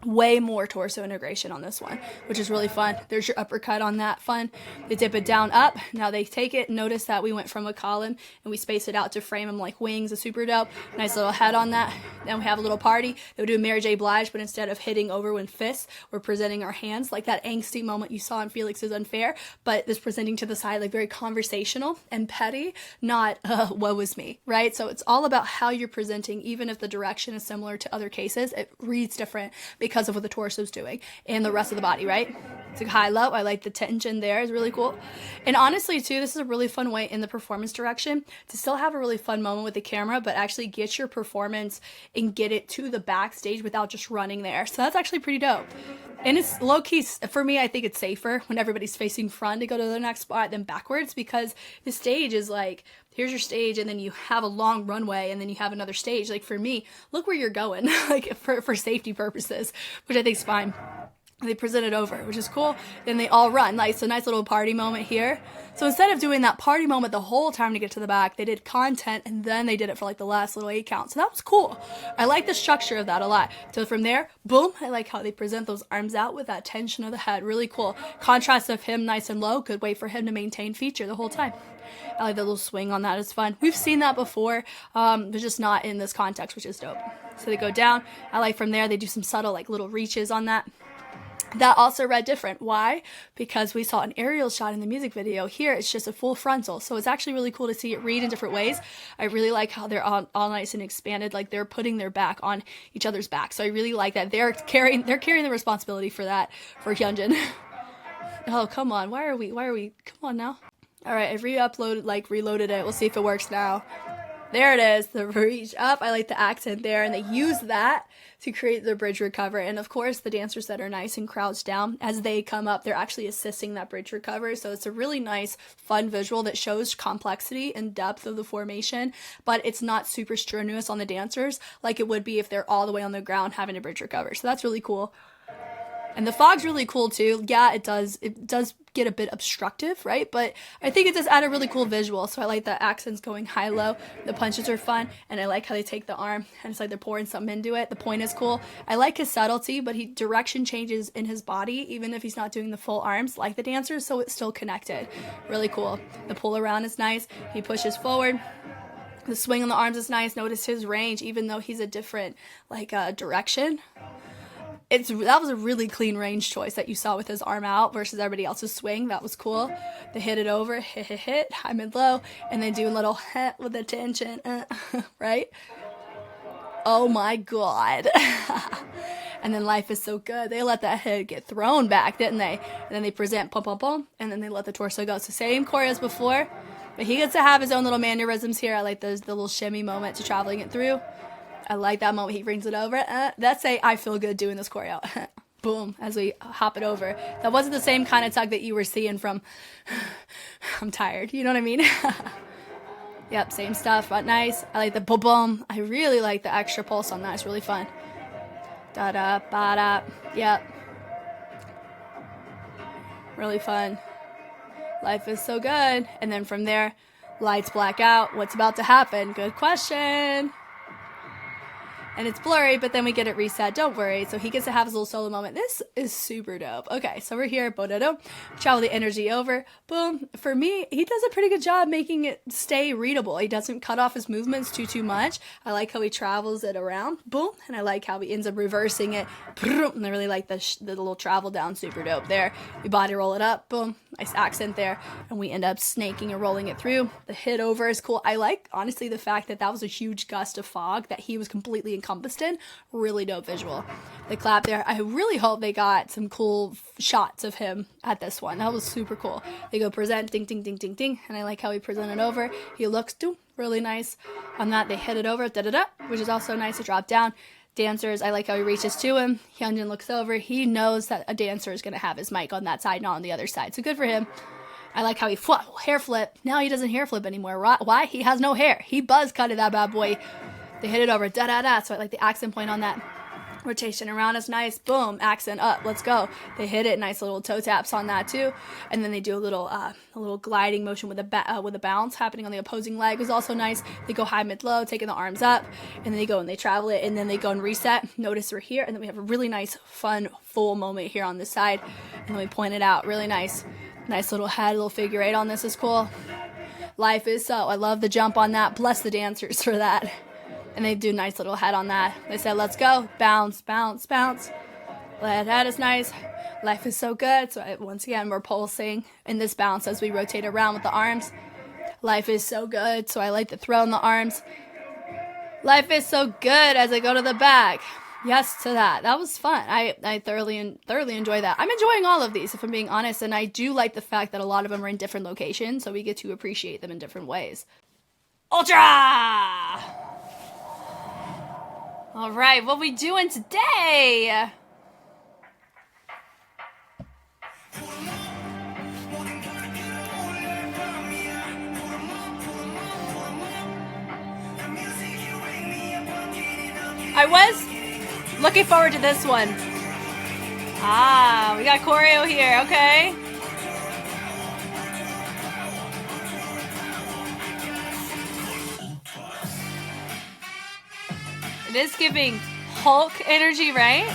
Way more torso integration on this one, which is really fun. There's your uppercut on that, fun. They dip it down, up. Now they take it. Notice that we went from a column and we space it out to frame them like wings. It's super dope. Nice little head on that. Then we have a little party. They would do Mary J. Blige, but instead of hitting over with fists, we're presenting our hands, like that angsty moment you saw in Felix is Unfair, but this presenting to the side, like very conversational and petty, not woe is me, right? So it's all about how you're presenting. Even if the direction is similar to other cases, it reads different because of what the torso's doing and the rest of the body, right? It's like high-low. I like the tension there. It's really cool. And honestly, too, this is a really fun way in the performance direction to still have a really fun moment with the camera, but actually get your performance and get it to the backstage without just running there. So that's actually pretty dope. And it's low-key, for me, I think it's safer when everybody's facing front to go to the next spot than backwards, because the stage is like, here's your stage, and then you have a long runway, and then you have another stage. Like for me, look where you're going, like for safety purposes, which I think is fine. They present it over, which is cool. Then they all run. Like, it's a nice little party moment here. So instead of doing that party moment the whole time to get to the back, they did content, and then they did it for like the last little 8 count. So that was cool. I like the structure of that a lot. So from there, boom, I like how they present those arms out with that tension of the head. Really cool. Contrast of him nice and low. Good way for him to maintain feature the whole time. I like the little swing on that. It's fun. We've seen that before, but just not in this context, which is dope. So they go down. I like from there, they do some subtle like little reaches on that. That also read different. Why? Because we saw an aerial shot in the music video. Here, it's just a full frontal. So it's actually really cool to see it read in different ways. I really like how they're all nice and expanded. Like they're putting their back on each other's back. So I really like that. They're carrying the responsibility for that for HYUNJIN. Oh, come on. Why are we, come on now. All right, I've reloaded it. We'll see if it works now. There it is, the reach up. I like the accent there, and they use that to create the bridge recover. And of course, the dancers that are nice and crouched down, as they come up, they're actually assisting that bridge recover. So it's a really nice, fun visual that shows complexity and depth of the formation, but it's not super strenuous on the dancers like it would be if they're all the way on the ground having a bridge recover. So that's really cool. And the fog's really cool too. Yeah, it does get a bit obstructive, right? But I think it does add a really cool visual. So I like the accents going high-low. The punches are fun, and I like how they take the arm and it's like they're pouring something into it. The point is cool. I like his subtlety, but he direction changes in his body, even if he's not doing the full arms like the dancers, so it's still connected. Really cool. The pull around is nice. He pushes forward. The swing on the arms is nice. Notice his range, even though he's a different direction. That was a really clean range choice that you saw with his arm out versus everybody else's swing. That was cool. They hit it over, hit, high, mid, low, and they do a little hit with the tension, right? Oh my God. And then Life is so good. They let that head get thrown back, didn't they? And then they present pum, pum, pum, and then they let the torso go. So same choreo as before, but he gets to have his own little mannerisms here. I like the little shimmy moment to traveling it through. I like that moment he brings it over. That's I feel good doing this choreo. Boom, as we hop it over. That wasn't the same kind of tug that you were seeing from I'm tired, you know what I mean? Yep, same stuff, but nice. I like the boom boom. I really like the extra pulse on that. It's really fun. Da da ba da. Yep. Really fun. Life is so good. And then from there, lights black out. What's about to happen? Good question. And it's blurry, but then we get it reset. Don't worry. So he gets to have his little solo moment. This is super dope. Okay, so we're here. Bo-da-do. Travel the energy over. Boom. For me, he does a pretty good job making it stay readable. He doesn't cut off his movements too much. I like how he travels it around. Boom. And I like how he ends up reversing it. And I really like the little travel down. Super dope there. We body roll it up. Boom. Nice accent there. And we end up snaking and rolling it through. The hit over is cool. I like, honestly, the fact that was a huge gust of fog that he was completely encompassed in. Really dope visual. The clap there. I really hope they got some cool shots of him at this one. That was super cool. They go present, ding, ding, ding, ding, ding. And I like how he presented over. He looks really nice. On that, they hit it over, da-da-da, which is also nice to drop down. Dancers, I like how he reaches to him. HYUNJIN looks over. He knows that a dancer is going to have his mic on that side, not on the other side. So good for him. I like how he hair flip. Now he doesn't hair flip anymore. Why? He has no hair. He buzz cutted that bad boy. They hit it over. Da-da-da. So I like the accent point on that. Rotation around is nice. Boom. Accent up. Let's go. They hit it. Nice little toe taps on that too. And then they do a little gliding motion with a bounce happening on the opposing leg. Is also nice. They go high, mid, low, taking the arms up, and then they go and they travel it, and then they go and reset. Notice we're here, and then we have a really nice, fun, full moment here on this side, and then we point it out. Really nice. Nice little head, little figure eight on this is cool. Life is so. I love the jump on that. Bless the dancers for that. And they do a nice little head on that. They said, let's go. Bounce, bounce, bounce. That head is nice. Life is so good. So once again, we're pulsing in this bounce as we rotate around with the arms. Life is so good. So I like the throw in the arms. Life is so good as I go to the back. Yes to that. That was fun. I thoroughly enjoy that. I'm enjoying all of these, if I'm being honest. And I do like the fact that a lot of them are in different locations. So we get to appreciate them in different ways. Ultra! All right, what we doing today? I was looking forward to this one. We got choreo here, okay. It is giving Hulk energy, right?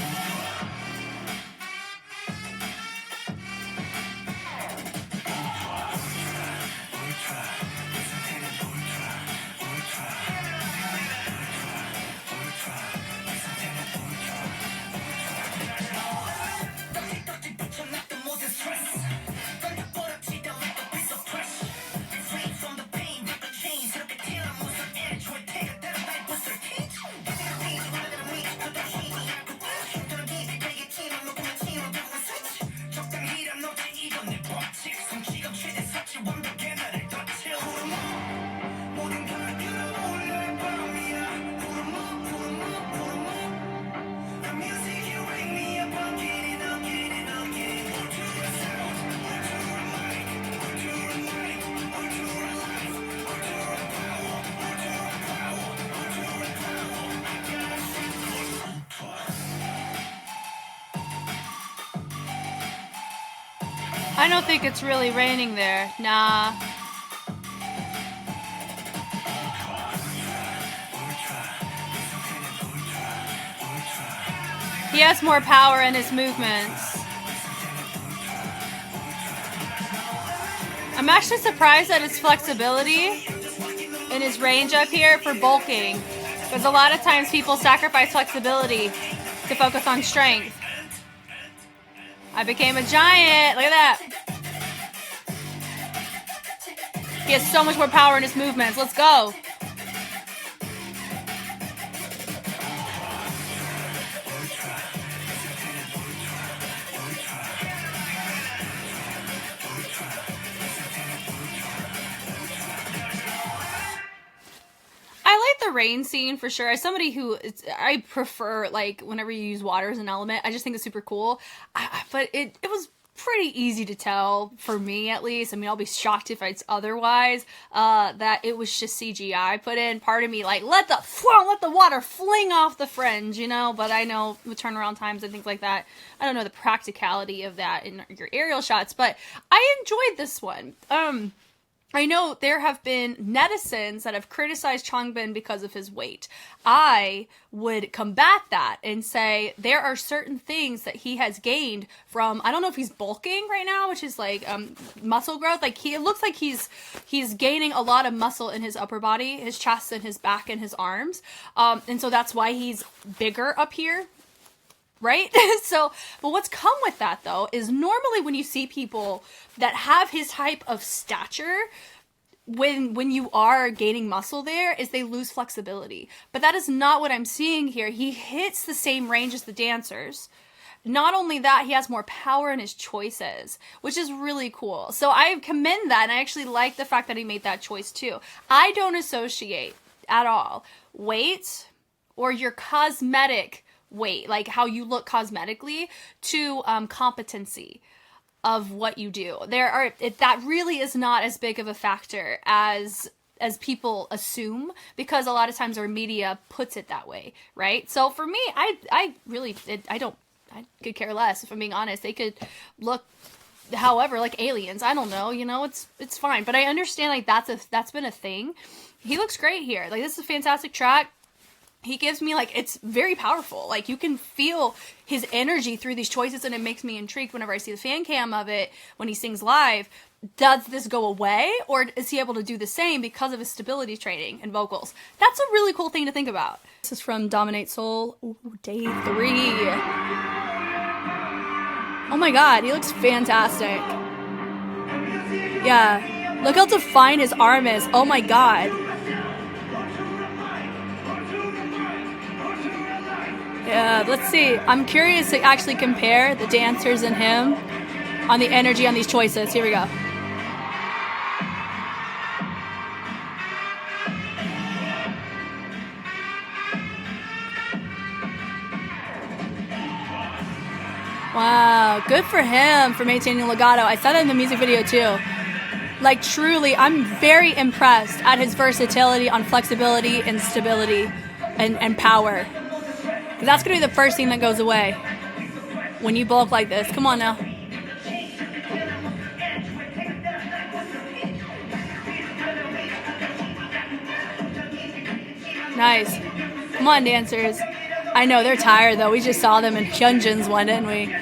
I don't think it's really raining there. Nah. He has more power in his movements. I'm actually surprised at his flexibility and his range up here for bulking. Because a lot of times people sacrifice flexibility to focus on strength. I became a giant. Look at that. He has so much more power in his movements. Let's go. I like the rain scene for sure. As somebody who, I prefer, like, whenever you use water as an element, I just think it's super cool. But it was pretty easy to tell, for me at least. I mean, I'll be shocked if it's otherwise, that it was just CGI put in. Part of me, like, let the water fling off the fringe, you know? But I know with turnaround times and things like that, I don't know the practicality of that in your aerial shots. But I enjoyed this one. I know there have been netizens that have criticized CHANGBIN because of his weight. I would combat that and say there are certain things that he has gained from, I don't know if he's bulking right now, which is like muscle growth. Like it looks like he's gaining a lot of muscle in his upper body, his chest and his back and his arms. And so that's why he's bigger up here. Right? So, but what's come with that though is normally when you see people that have his type of stature, when you are gaining muscle there, is they lose flexibility. But that is not what I'm seeing here. He hits the same range as the dancers. Not only that, he has more power in his choices, which is really cool. So I commend that, and I actually like the fact that he made that choice too. I don't associate at all weight or your cosmetic weight, like how you look cosmetically, to competency of what you do. That really is not as big of a factor as people assume, because a lot of times our media puts it that way, right? So for me, I could care less, if I'm being honest. They could look however, like aliens, I don't know, you know, it's fine. But I understand, like, that's been a thing. He looks great here. Like, this is a fantastic track. He gives me, like, it's very powerful. Like, you can feel his energy through these choices, and it makes me intrigued whenever I see the fan cam of it when he sings live. Does this go away, or is he able to do the same because of his stability training and vocals? That's a really cool thing to think about. This is from Dominate Soul, day 3. Oh my god, he looks fantastic. Yeah, look how defined his arm is. Oh my god. Yeah, let's see. I'm curious to actually compare the dancers and him on the energy on these choices. Here we go. Wow, good for him for maintaining legato. I saw that in the music video too. Like, truly, I'm very impressed at his versatility on flexibility and stability and power. Because that's going to be the first thing that goes away when you bulk like this. Come on now. Nice. Come on, dancers. I know, they're tired, though. We just saw them in HYUNJIN's one, didn't we?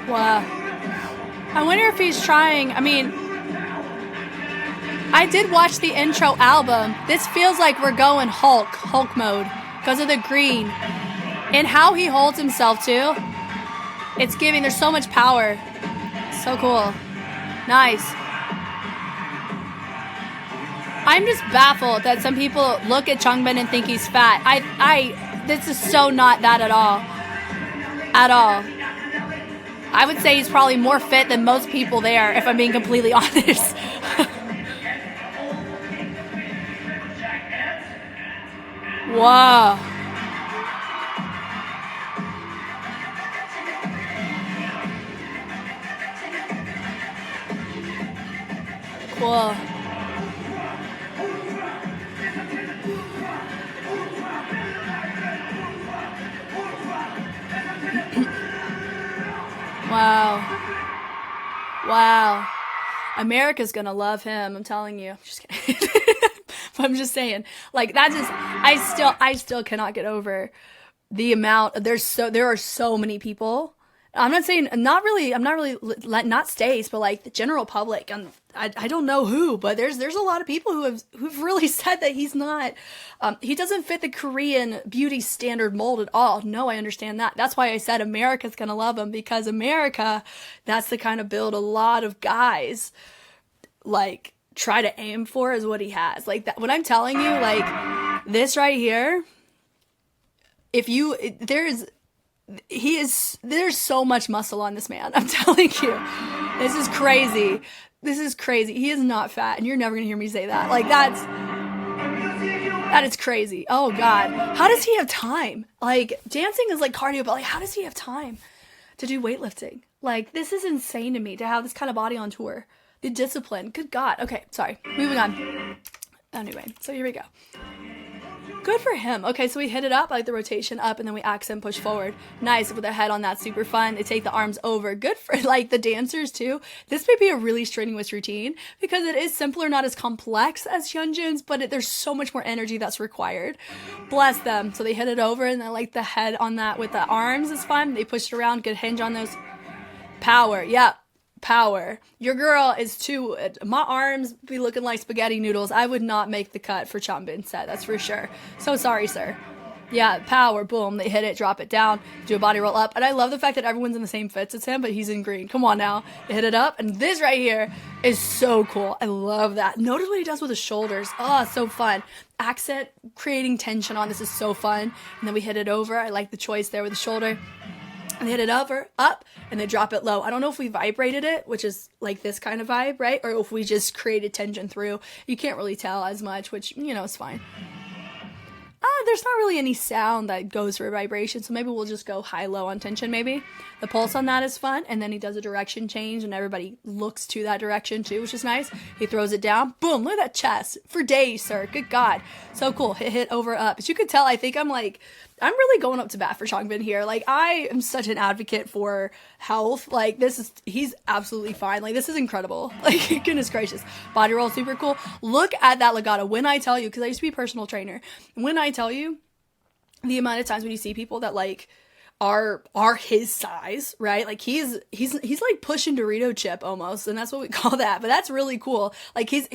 Wow. I wonder if he's trying, I mean, I did watch the intro album. This feels like we're going Hulk mode, because of the green. And how he holds himself, too. It's giving, there's so much power. So cool. Nice. I'm just baffled that some people look at CHANGBIN and think he's fat. This is so not that at all. At all. I would say he's probably more fit than most people there, if I'm being completely honest. Wow. cool. Wow. Wow. America's gonna love him, I'm telling you. Just kidding. I'm just saying, like, that just, I still cannot get over the amount. There are so many people. I'm not saying, I'm not really, not states, but like the general public. And I don't know who, but there's a lot of people who've really said that he's not, he doesn't fit the Korean beauty standard mold at all. No, I understand that. That's why I said America's gonna love him, because America, that's the kind of build a lot of guys like try to aim for, is what he has. Like that, when I'm telling you, like this right here, there's so much muscle on this man. I'm telling you, this is crazy. This is crazy. He is not fat, and you're never gonna hear me say that. Like that is crazy. Oh God, how does he have time? Like dancing is like cardio, but like how does he have time to do weightlifting? Like this is insane to me, to have this kind of body on tour. The discipline. Good God. Okay, sorry. Moving on. Anyway, so here we go. Good for him. Okay, so we hit it up, like the rotation up, and then we accent push forward. Nice, with the head on that, super fun. They take the arms over. Good for, like, the dancers, too. This may be a really strenuous routine, because it is simpler, not as complex as HYUNJIN's, but there's so much more energy that's required. Bless them. So they hit it over, and then, like, the head on that with the arms is fun. They push it around. Good hinge on those. Power. Yeah. Power. Your girl is too, my arms be looking like spaghetti noodles. I would not make the cut for CHANGBIN set, that's for sure. So sorry, sir. Yeah, power, boom, they hit it, drop it down, do a body roll up. And I love the fact that everyone's in the same fits as him, but he's in green. Come on now. They hit it up, and this right here is so cool. I love that. Notice what he does with his shoulders. Oh, so fun. Accent, creating tension on this is so fun. And then we hit it over. I like the choice there with the shoulder. And they hit it over, up, and they drop it low. I don't know if we vibrated it, which is like this kind of vibe, right? Or if we just created tension through. You can't really tell as much, which, you know, is fine. There's not really any sound that goes for vibration, so maybe we'll just go high-low on tension, maybe. The pulse on that is fun, and then he does a direction change, and everybody looks to that direction, too, which is nice. He throws it down. Boom! Look at that chest. For days, sir. Good God. So cool. Hit, over, up. But you can tell, I think I'm really going up to bat for CHANGBIN here. Like, I am such an advocate for health. Like, he's absolutely fine. Like, this is incredible. Like, goodness gracious. Body roll, super cool. Look at that legato. When I tell you, because I used to be a personal trainer, when I tell you the amount of times when you see people that, like, are his size, right? Like he's like pushing Dorito chip almost, and that's what we call that. But that's really cool. Like his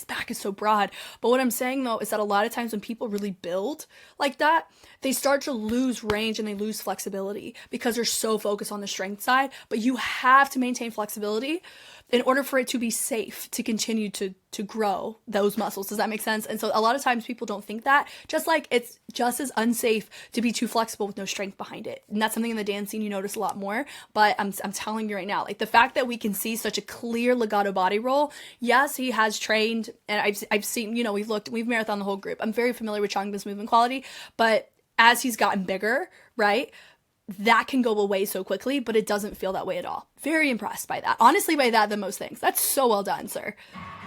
back is so broad. But what I'm saying though is that a lot of times when people really build like that, they start to lose range and they lose flexibility because they're so focused on the strength side. But you have to maintain flexibility in order for it to be safe to continue to grow those muscles. Does that make sense? And so a lot of times people don't think that, just like it's just as unsafe to be too flexible with no strength behind it. And that's something in the dance scene you notice a lot more. But I'm telling you right now, like the fact that we can see such a clear legato body roll, yes, he has trained, and I've seen, you know, we've marathon the whole group. I'm very familiar with CHANGBIN's movement quality, but as he's gotten bigger, right, that can go away so quickly, but it doesn't feel that way at all. Very impressed by that. Honestly, by that than most things. That's so well done, sir.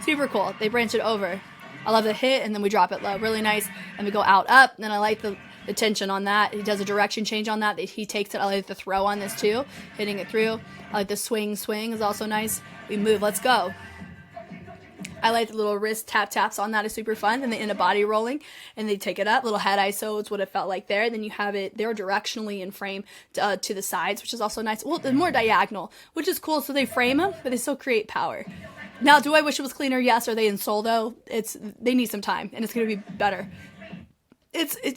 Super cool. They branch it over. I love the hit, and then we drop it low. Really nice. And we go out, up, and I like the tension on that. He does a direction change on that. He takes it. I like the throw on this too. Hitting it through. I like the swing is also nice. We move. Let's go. I like the little wrist taps on that is super fun. And they end up body rolling and they take it up. Little head ISO is what it felt like there. Then you have it, they're directionally in frame to the sides, which is also nice. Well, they're more diagonal, which is cool. So they frame them, but they still create power. Now, do I wish it was cleaner? Yes. Are they in soul though? They need some time and it's going to be better.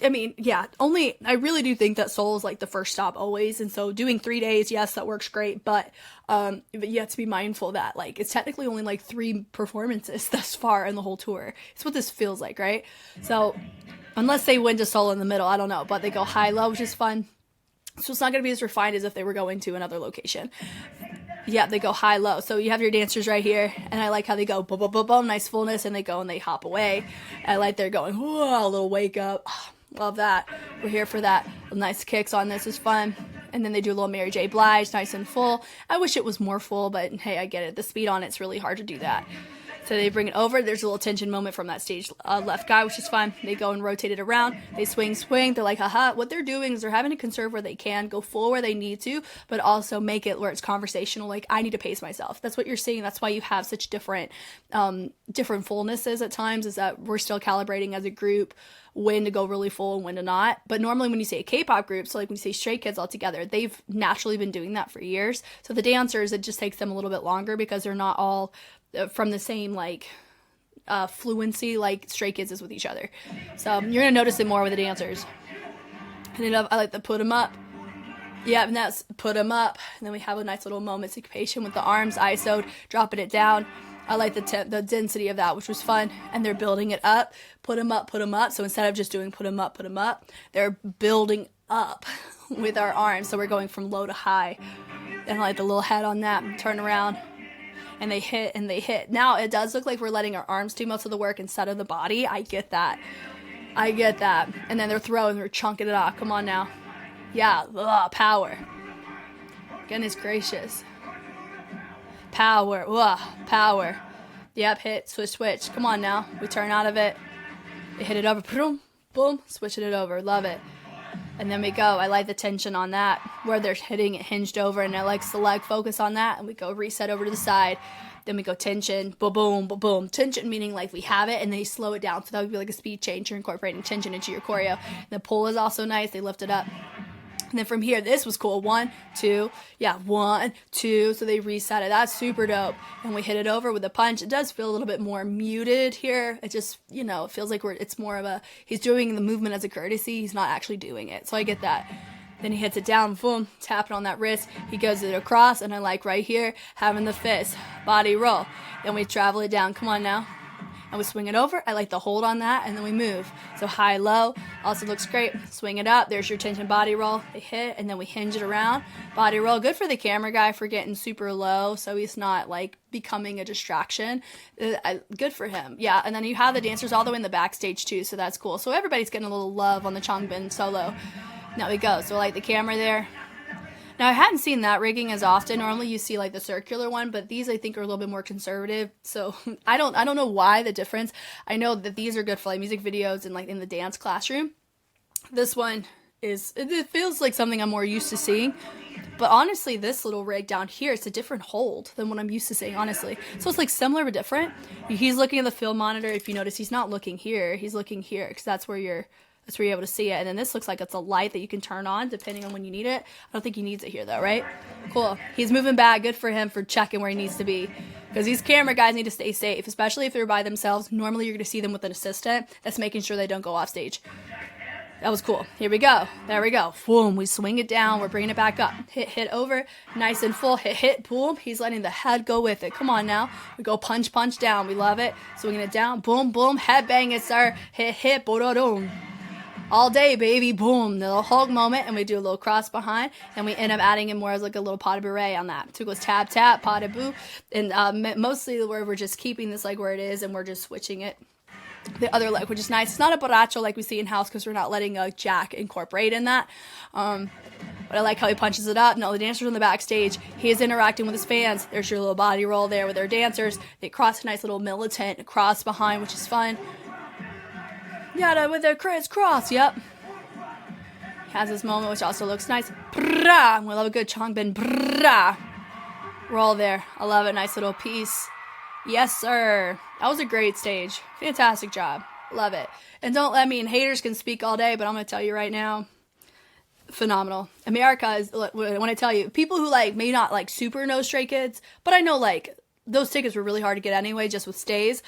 I mean, yeah, I really do think that soul is like the first stop always. And so doing 3 days, yes, that works great. But you have to be mindful that like, it's technically only like 3 performances thus far in the whole tour. It's what this feels like, right? So unless they win to soul in the middle, I don't know, but they go high, low, which is fun. So it's not going to be as refined as if they were going to another location. Yeah, they go high, low. So you have your dancers right here, and I like how they go boom, boom, boom, boom, nice fullness, and they go and they hop away. I like they're going, whoa, a little wake up. Oh, love that. We're here for that. Nice kicks on this is fun. And then they do a little Mary J. Blige, nice and full. I wish it was more full, but hey, I get it. The speed on it's really hard to do that. So they bring it over. There's a little tension moment from that stage left guy, which is fun. They go and rotate it around. They swing. They're like, haha. What they're doing is they're having to conserve where they can, go full where they need to, but also make it where it's conversational. Like, I need to pace myself. That's what you're seeing. That's why you have such different fullnesses at times, is that we're still calibrating as a group when to go really full and when to not. But normally when you say a K-pop group, so like when you say Stray Kids all together, they've naturally been doing that for years. So the dancers, it just takes them a little bit longer because they're not all from the same like fluency like Stray Kids is with each other. So you're gonna notice it more with the dancers. And then I like to put them up. Yeah, and that's put them up. And then we have a nice little moment syncopation with the arms ISO'd, dropping it down. I like the density of that, which was fun. And they're building it up. Put them up, put them up. So instead of just doing put them up, they're building up with our arms. So we're going from low to high. And I like the little head on that. Turn around. And they hit and they hit. Now, it does look like we're letting our arms do most of the work instead of the body. I get that. And then they're throwing, they're chunking it off. Come on now. Yeah, power. Goodness gracious. Power. Power. Yep, hit, switch. Come on now. We turn out of it. We hit it over. Boom, boom. Switching it over. Love it. And then we go. I like the tension on that, where they're hitting it hinged over, and I like select focus on that, and we go reset over to the side. Then we go tension, boom, boom. Tension meaning like we have it, and then you slow it down. So that would be like a speed change. You're incorporating tension into your choreo. The pull is also nice. They lift it up. And then from here, this was cool. 1, 2, yeah, 1, 2. So they reset it. That's super dope. And we hit it over with a punch. It does feel a little bit more muted here. It just, it feels like it's more of a, he's doing the movement as a courtesy. He's not actually doing it. So I get that. Then he hits it down, boom, tapping on that wrist. He goes it across, and I like right here, having the fist, body roll. Then we travel it down. Come on now. And we swing it over. I like the hold on that, and then we move. So high, low, also looks great. Swing it up. There's your tension body roll. They hit, and then we hinge it around. Body roll. Good for the camera guy for getting super low, so he's not like becoming a distraction. Good for him. Yeah, and then you have the dancers all the way in the backstage too, so that's cool. So everybody's getting a little love on the CHANGBIN solo. Now we go. So I like the camera there. Now, I hadn't seen that rigging as often. Normally you see like the circular one, but these I think are a little bit more conservative. So I don't know why the difference. I know that these are good for like music videos and like in the dance classroom. This one it feels like something I'm more used to seeing. But honestly, this little rig down here, it's a different hold than what I'm used to seeing, honestly. So it's like similar but different. He's looking at the field monitor. If you notice, he's not looking here. He's looking here because that's where you're able to see it. And then this looks like it's a light that you can turn on depending on when you need it. I don't think he needs it here though, right? Cool. He's moving back. Good for him for checking where he needs to be. Because these camera guys need to stay safe, especially if they're by themselves. Normally you're going to see them with an assistant that's making sure they don't go off stage. That was cool. Here we go. There we go. Boom. We swing it down. We're bringing it back up. Hit over. Nice and full. Hit. Boom. He's letting the head go with it. Come on now. We go punch down. We love it. Swinging it down. Boom, boom. Head bang it, sir. Hit. Boom. All day, baby, boom, the little Hulk moment, and we do a little cross behind, and we end up adding in more as like a little pas de bourrée on that. So it goes tap, tap, pas de bout, and mostly where we're just keeping this like where it is, and we're just switching it the other leg, which is nice. It's not a borracho like we see in house because we're not letting a jack incorporate in that. But I like how he punches it up. Now the dancers on the backstage, he is interacting with his fans. There's your little body roll there with their dancers. They cross a nice little militant cross behind, which is fun. Yeah, with their crisscross, yep. Has this moment, which also looks nice. Brrrah. We love a good CHANGBIN. Brrrah. Roll there. I love it. Nice little piece. Yes, sir. That was a great stage. Fantastic job. Love it. And haters can speak all day, but I'm going to tell you right now, phenomenal. America is, when I tell you, people who like may not like super know Stray Kids, but I know like those tickets were really hard to get anyway, just with stays.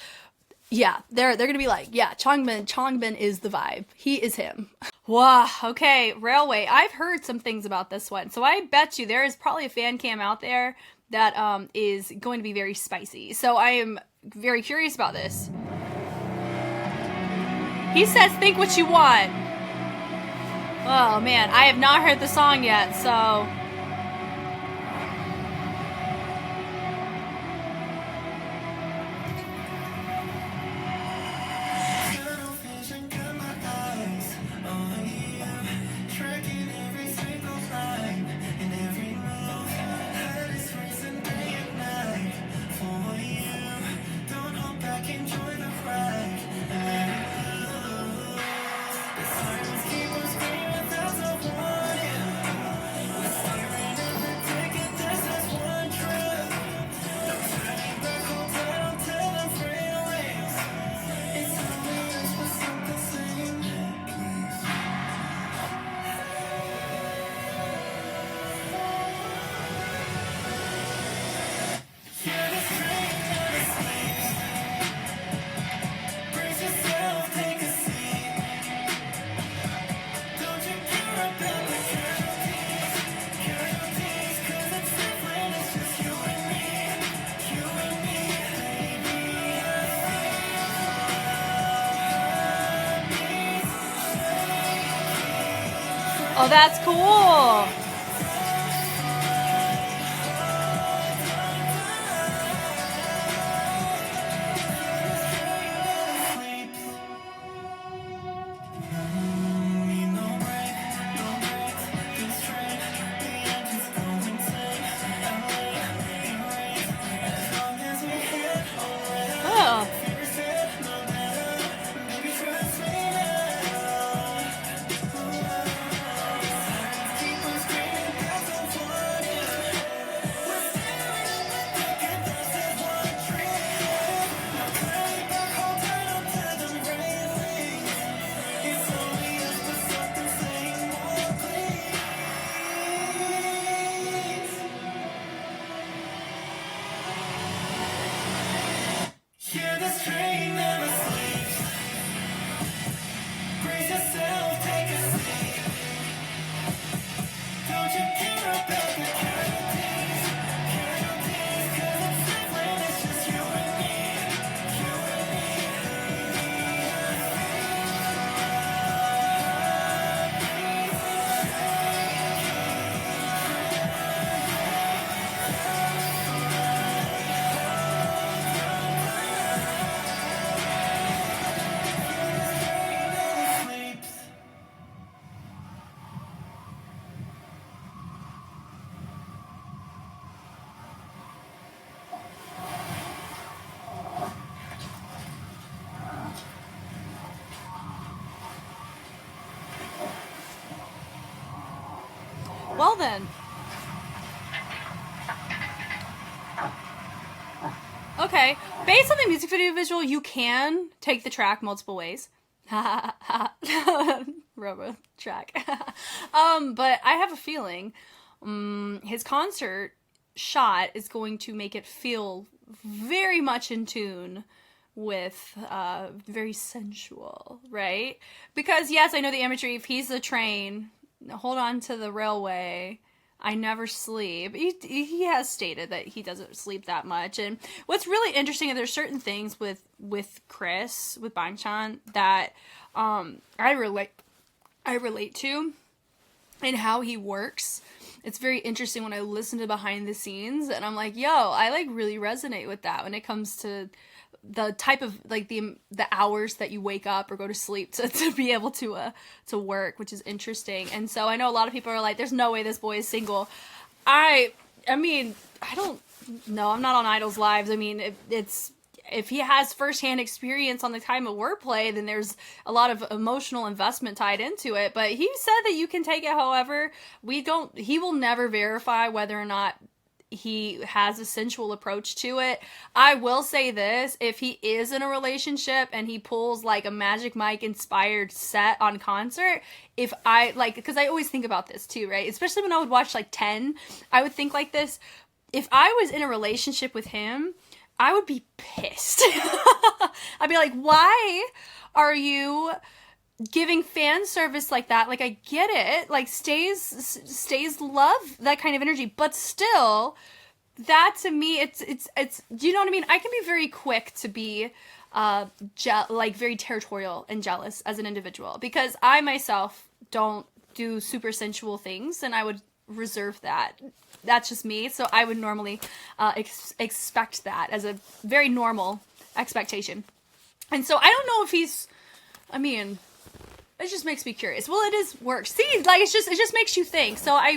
Yeah, they're gonna be like, yeah, CHANGBIN is the vibe. He is him. Wow, okay, Railway. I've heard some things about this one. So I bet you there is probably a fan cam out there that is going to be very spicy. So I am very curious about this. He says, think what you want. Oh man, I have not heard the song yet, so... Don't hold Oh, that's cool. Oh. Yeah, this train never sleeps. Brace yourself, take a seat. Don't you care about the casualties? Casualties, 'cause it's safe when it's just you and me. You and me. Sleeps. Well then. Okay, based on the music video visual, you can take the track multiple ways. Robo track. But I have a feeling his concert shot is going to make it feel very much in tune with very sensual, right? Because yes, I know the imagery. If he's the train, hold on to the railway, I never sleep. He has stated that he doesn't sleep that much. And what's really interesting is there's certain things with Chris, with Bangchan, that I relate to and how he works. It's very interesting when I listen to behind the scenes and I'm like, yo, I like really resonate with that when it comes to the type of like the hours that you wake up or go to sleep to be able to work, which is interesting. And so I know a lot of people are like, there's no way this boy is single. I mean, I don't know. I'm not on Idol's Lives. I mean, if he has firsthand experience on the time of wordplay, then there's a lot of emotional investment tied into it. But he said that you can take it however. He will never verify whether or not he has a sensual approach to it. I will say this, if he is in a relationship and he pulls like a Magic Mike inspired set on concert, if I like, because I always think about this too, right? Especially when I would watch like 10, I would think like this. If I was in a relationship with him, I would be pissed. I'd be like, why are you giving fan service like that? Like, I get it, like stays love that kind of energy, but still, that to me, it's do you know what I mean? I can be very quick to be like very territorial and jealous as an individual, because I myself don't do super sensual things, and I would reserve that. That's just me. So I would normally expect that as a very normal expectation. And so I don't know if he's, I mean, it just makes me curious. Well, it is work. See, like, it just makes you think. So I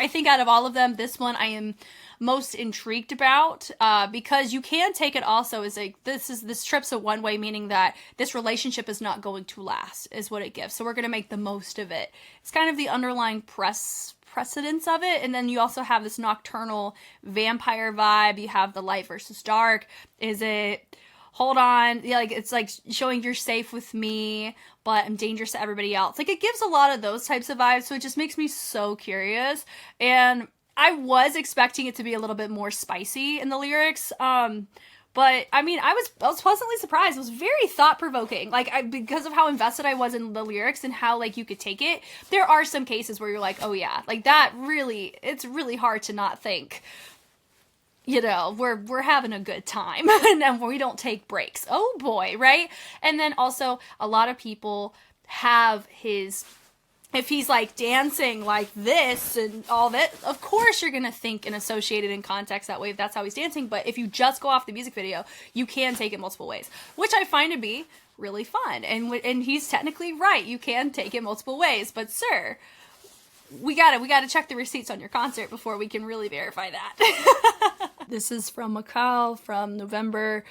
think out of all of them, this one I am most intrigued about, because you can take it also as like, this trip's a one way, meaning that this relationship is not going to last, is what it gives. So we're going to make the most of it. It's kind of the underlying precedence of it. And then you also have this nocturnal vampire vibe. You have the light versus dark. Is it, hold on, yeah, like it's like showing you're safe with me, but I'm dangerous to everybody else. Like, it gives a lot of those types of vibes. So it just makes me so curious. And I was expecting it to be a little bit more spicy in the lyrics. But I mean, I was pleasantly surprised. It was very thought-provoking. Like, because of how invested I was in the lyrics and how, like, you could take it. There are some cases where you're like, oh yeah, like that really, it's really hard to not think, you know, we're having a good time and we don't take breaks. Oh boy, right? And then also a lot of people have his if he's like dancing like this and all that, of course you're gonna think and associate it in context that way if that's how he's dancing. But if you just go off the music video, you can take it multiple ways, which I find to be really fun. And he's technically right, you can take it multiple ways. But sir, we gotta check the receipts on your concert before we can really verify that. This is from Macau from November.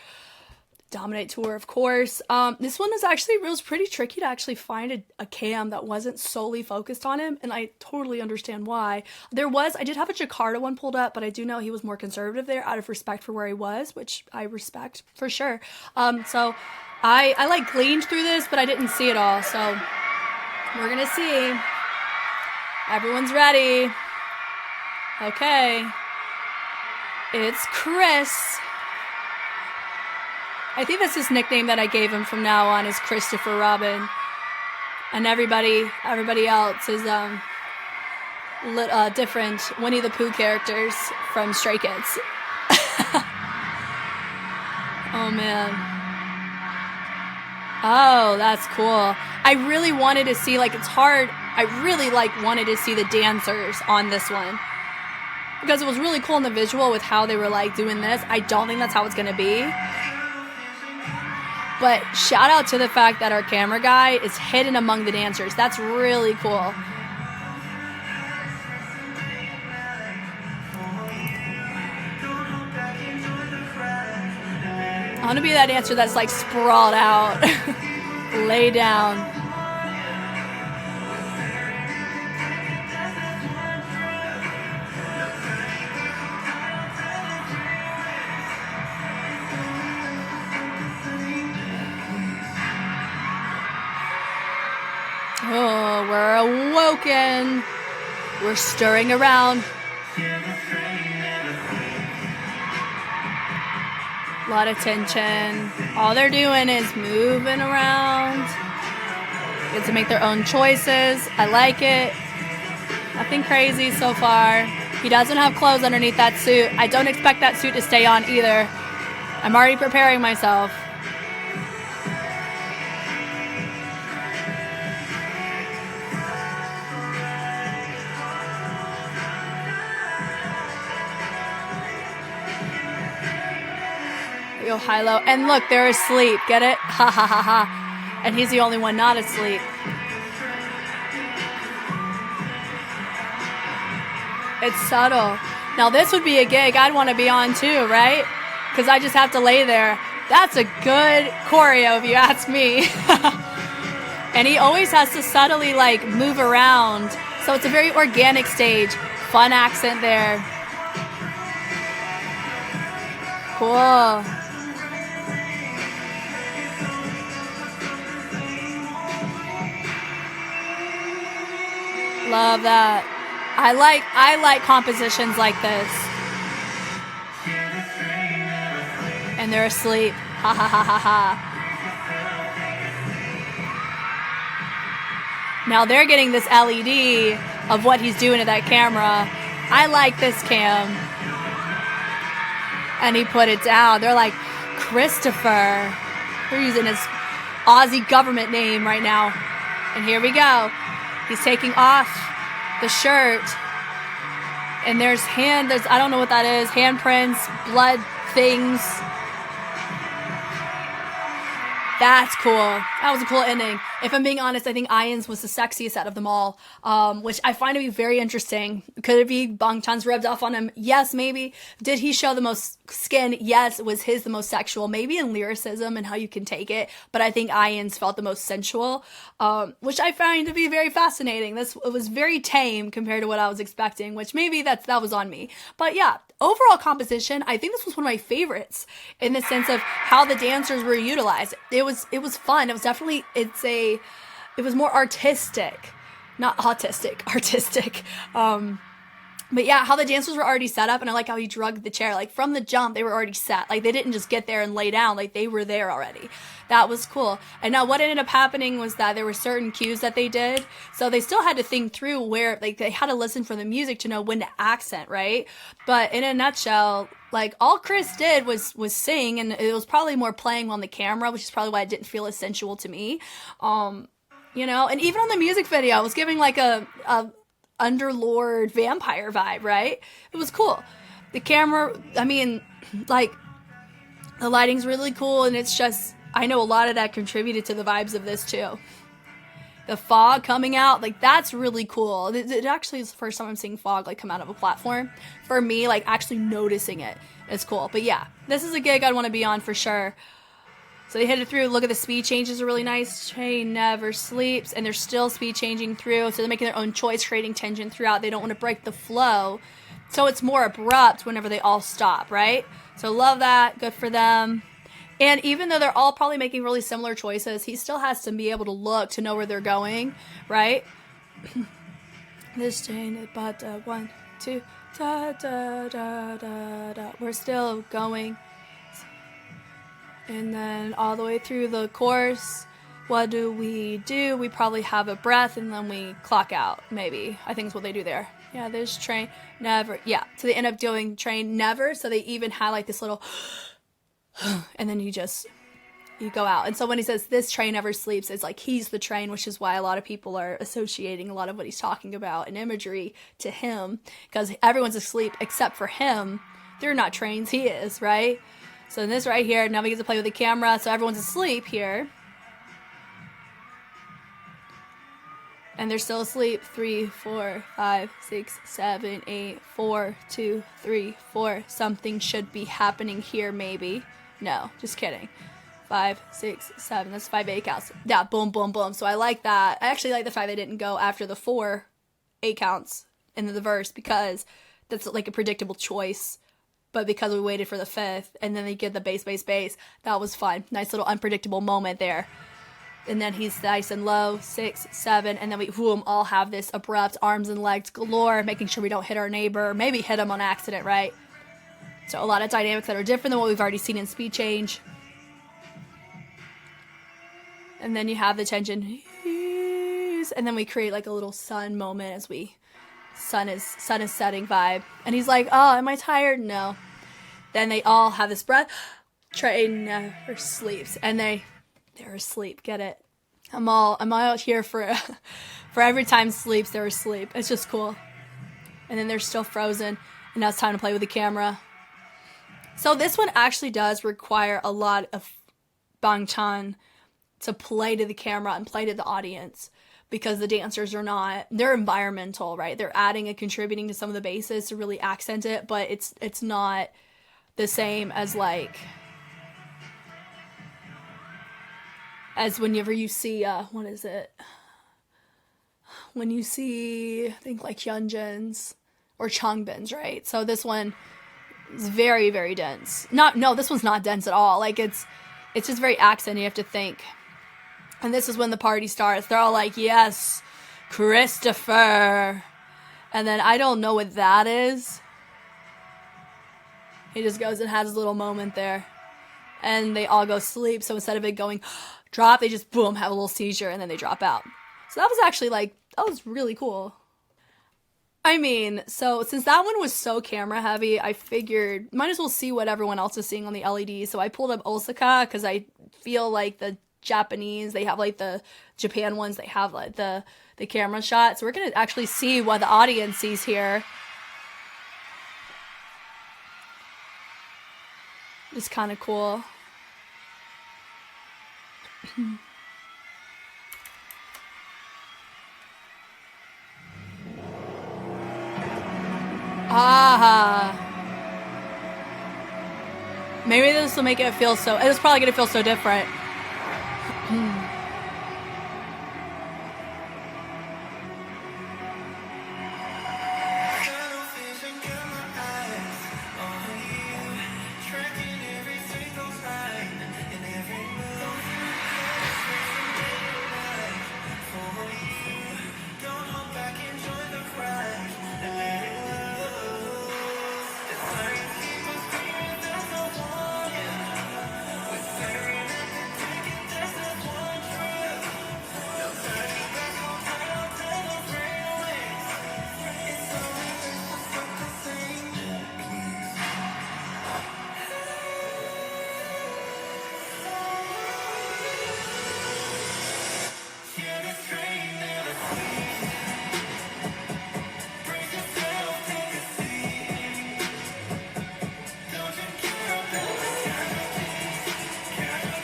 Dominate tour, of course. This one was pretty tricky to actually find a cam that wasn't solely focused on him, and I totally understand why. I did have a Jakarta one pulled up, but I do know he was more conservative there out of respect for where he was, which I respect for sure. So I like gleaned through this, but I didn't see it all, so we're gonna see. Everyone's ready. Okay. It's Chris. I think that's his nickname that I gave him from now on, is Christopher Robin. And everybody else is different Winnie the Pooh characters from Stray Kids. Oh man. Oh, that's cool. I really wanted to see, like, it's hard. I really wanted to see the dancers on this one, because it was really cool in the visual with how they were like doing this. I don't think that's how it's gonna be. But shout out to the fact that our camera guy is hidden among the dancers. That's really cool. I want to be that dancer that's like sprawled out. Lay down. Oh, we're awoken. We're stirring around. A lot of tension. All they're doing is moving around. Get to make their own choices. I like it. Nothing crazy so far. He doesn't have clothes underneath that suit. I don't expect that suit to stay on either. I'm already preparing myself. Yo, high-low. And look, they're asleep. Get it? Ha ha ha ha. And he's the only one not asleep. It's subtle. Now this would be a gig I'd want to be on too, right? Because I just have to lay there. That's a good choreo if you ask me. And he always has to subtly like move around. So it's a very organic stage. Fun accent there. Cool. Love that. I like compositions like this. And they're asleep. Ha ha ha ha ha. Now they're getting this LED of what he's doing to that camera. I like this cam. And he put it down. They're like, Christopher. They're using his Aussie government name right now. And here we go. He's taking off the shirt. And there's I don't know what that is. Handprints, blood things. That's cool. That was a cool ending. If I'm being honest, I think Ian's was the sexiest out of them all, which I find to be very interesting. Could it be Bang Chan's rubbed off on him? Yes, maybe. Did he show the most skin? Yes. Was his the most sexual? Maybe in lyricism and how you can take it. But I think Ian's felt the most sensual, which I find to be very fascinating. It was very tame compared to what I was expecting, which maybe that was on me. But yeah. Overall composition, I think this was one of my favorites in the sense of how the dancers were utilized. It was fun. It was definitely, it was more artistic, not autistic, artistic. But yeah, how the dancers were already set up, and I like how he drugged the chair. Like from the jump, they were already set. Like they didn't just get there and lay down. Like they were there already. That was cool. And now what ended up happening was that there were certain cues that they did. So they still had to think through where, like they had to listen for the music to know when to accent, right? But in a nutshell, like all Chris did was sing, and it was probably more playing on the camera, which is probably why it didn't feel as sensual to me. you know? And even on the music video, it was giving like a underlord vampire vibe, right? It was cool. The camera, I mean, like, the lighting's really cool, and it's just, I know a lot of that contributed to the vibes of this too. The fog coming out, like, that's really cool. It actually is the first time I'm seeing fog, like, come out of a platform. For me, like, actually noticing it is cool. But yeah, this is a gig I'd want to be on for sure. So they hit it through. Look at the speed changes are really nice. Train never sleeps, and they're still speed changing through. So they're making their own choice, creating tension throughout. They don't want to break the flow. So it's more abrupt whenever they all stop, right? So love that. Good for them. And even though they're all probably making really similar choices, he still has to be able to look to know where they're going, right? This chain, but 1, 2, da da da da da. We're still going. And then all the way through the course, what do? We probably have a breath and then we clock out, maybe. I think is what they do there. Yeah, there's train never. Yeah, so they end up doing train never. So they even highlight this little, and then you go out. And so when he says this train never sleeps, it's like he's the train, which is why a lot of people are associating a lot of what he's talking about in imagery to him, because everyone's asleep except for him. They're not trains, he is, right? So in this right here, now we get to play with the camera, so everyone's asleep here. And they're still asleep. 3, 4, 5, 6, 7, 8, 4, 2, 3, 4. Something should be happening here, maybe. No, just kidding. 5, 6, 7. That's 5 8 counts. Yeah, boom, boom, boom. So I like that. I actually like the fact they didn't go after the 4 8 counts in the verse, because that's like a predictable choice. But because we waited for the 5th, and then they get the bass, bass, bass, that was fun. Nice little unpredictable moment there. And then he's nice and low, 6, 7, and then we all have this abrupt arms and legs galore, making sure we don't hit our neighbor, maybe hit him on accident, right? So a lot of dynamics that are different than what we've already seen in Speed Change. And then you have the tension, and then we create like a little sun moment as sun is setting vibe. And he's like, oh, am I tired? No. Then they all have this breath. Train never sleeps, and they're asleep. Get it? I'm all out here for every time sleeps, they're asleep. It's just cool. And then they're still frozen, and now it's time to play with the camera. So this one actually does require a lot of Bangchan to play to the camera and play to the audience, because the dancers they're environmental, right? They're adding and contributing to some of the bases to really accent it, but it's not the same as like, as whenever you see, what is it? When you see, I think like HYUNJIN's or CHANGBIN's, right? So this one is very, very dense. No, this one's not dense at all. Like it's just very accent. You have to think. And this is when the party starts. They're all like, yes, Christopher. And then I don't know what that is. He just goes and has a little moment there. And they all go sleep. So instead of it going drop, they just boom, have a little seizure, and then they drop out. So that was actually like, that was really cool. I mean, so since that one was so camera heavy, I figured might as well see what everyone else is seeing on the LED. So I pulled up Osaka, because I feel like the Japanese, they have like the Japan ones, they have like the camera shot. So we're gonna actually see what the audience sees here. It's kind of cool. Maybe this will make it feel so, it's probably gonna feel so different.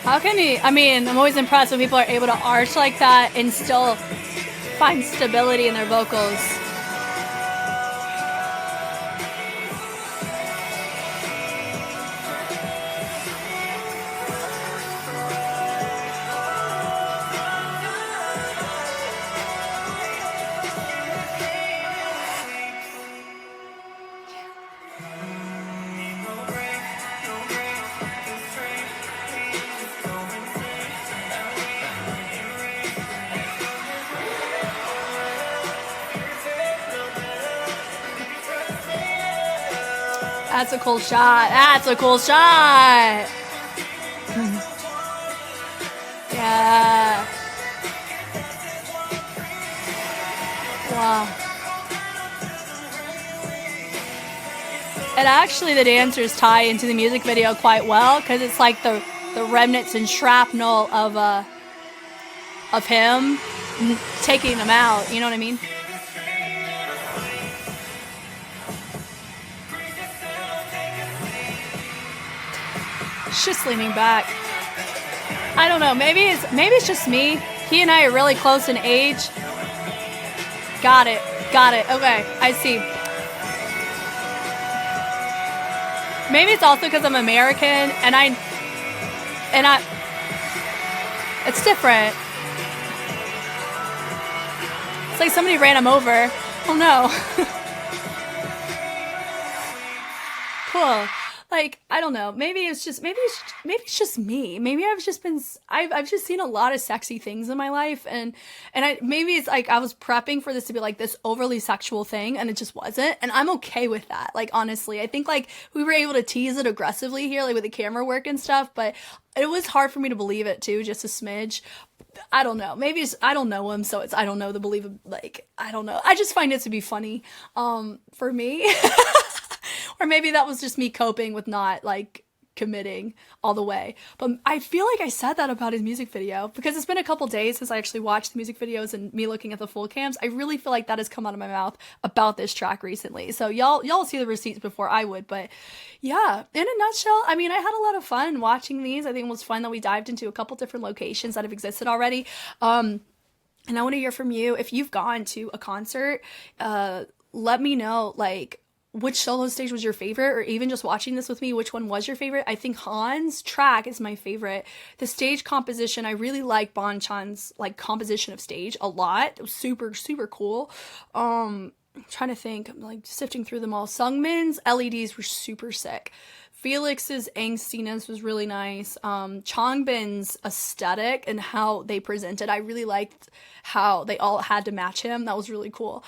How can he? I mean, I'm always impressed when people are able to arch like that and still find stability in their vocals. That's a cool shot. That's a cool shot. Yeah. Wow. And actually the dancers tie into the music video quite well because it's like the remnants and shrapnel of him taking them out. You know what I mean? Just leaning back. I don't know. Maybe it's just me. He and I are really close in age. Got it. Okay, I see. Maybe it's also because I'm American and I. It's different. It's like somebody ran him over. Oh no. Cool. Like, I don't know. Maybe it's just me. Maybe I've just seen a lot of sexy things in my life, and maybe it's like I was prepping for this to be like this overly sexual thing, and it just wasn't, and I'm okay with that. Like, honestly, I think like we were able to tease it aggressively here, like with the camera work and stuff, but it was hard for me to believe it too, just a smidge. I don't know. Maybe it's, I don't know him, so it's I don't know the believe. Like, I don't know. I just find it to be funny, for me. Or maybe that was just me coping with not, like, committing all the way. But I feel like I said that about his music video because it's been a couple days since I actually watched the music videos and me looking at the full cams. I really feel like that has come out of my mouth about this track recently. So y'all see the receipts before I would. But yeah, in a nutshell, I mean, I had a lot of fun watching these. I think it was fun that we dived into a couple different locations that have existed already. And I want to hear from you. If you've gone to a concert, let me know, like, which solo stage was your favorite, or even just watching this with me, which one was your favorite? I think Han's track is my favorite. The stage composition, I really like Bon Chan's like composition of stage a lot. It was super, super cool. I'm trying to think, I'm like sifting through them all. SEUNGMIN's LEDs were super sick. Felix's angstiness was really nice. CHANGBIN's aesthetic and how they presented, I really liked how they all had to match him. That was really cool.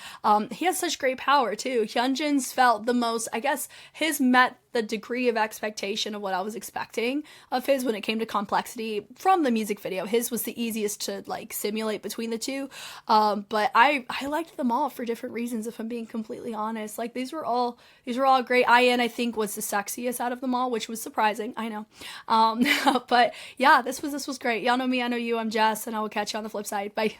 He has such great power too. HYUNJIN's felt the most, I guess his met the degree of expectation of what I was expecting of his when it came to complexity from the music video. His was the easiest to like simulate between the two. But I liked them all for different reasons, if I'm being completely honest. Like these were all great. IN, I think, was the sexiest out of them all, which was surprising. I know. But yeah, this was great. Y'all know me, I know you. I'm Jess, and I will catch you on the flip side. Bye.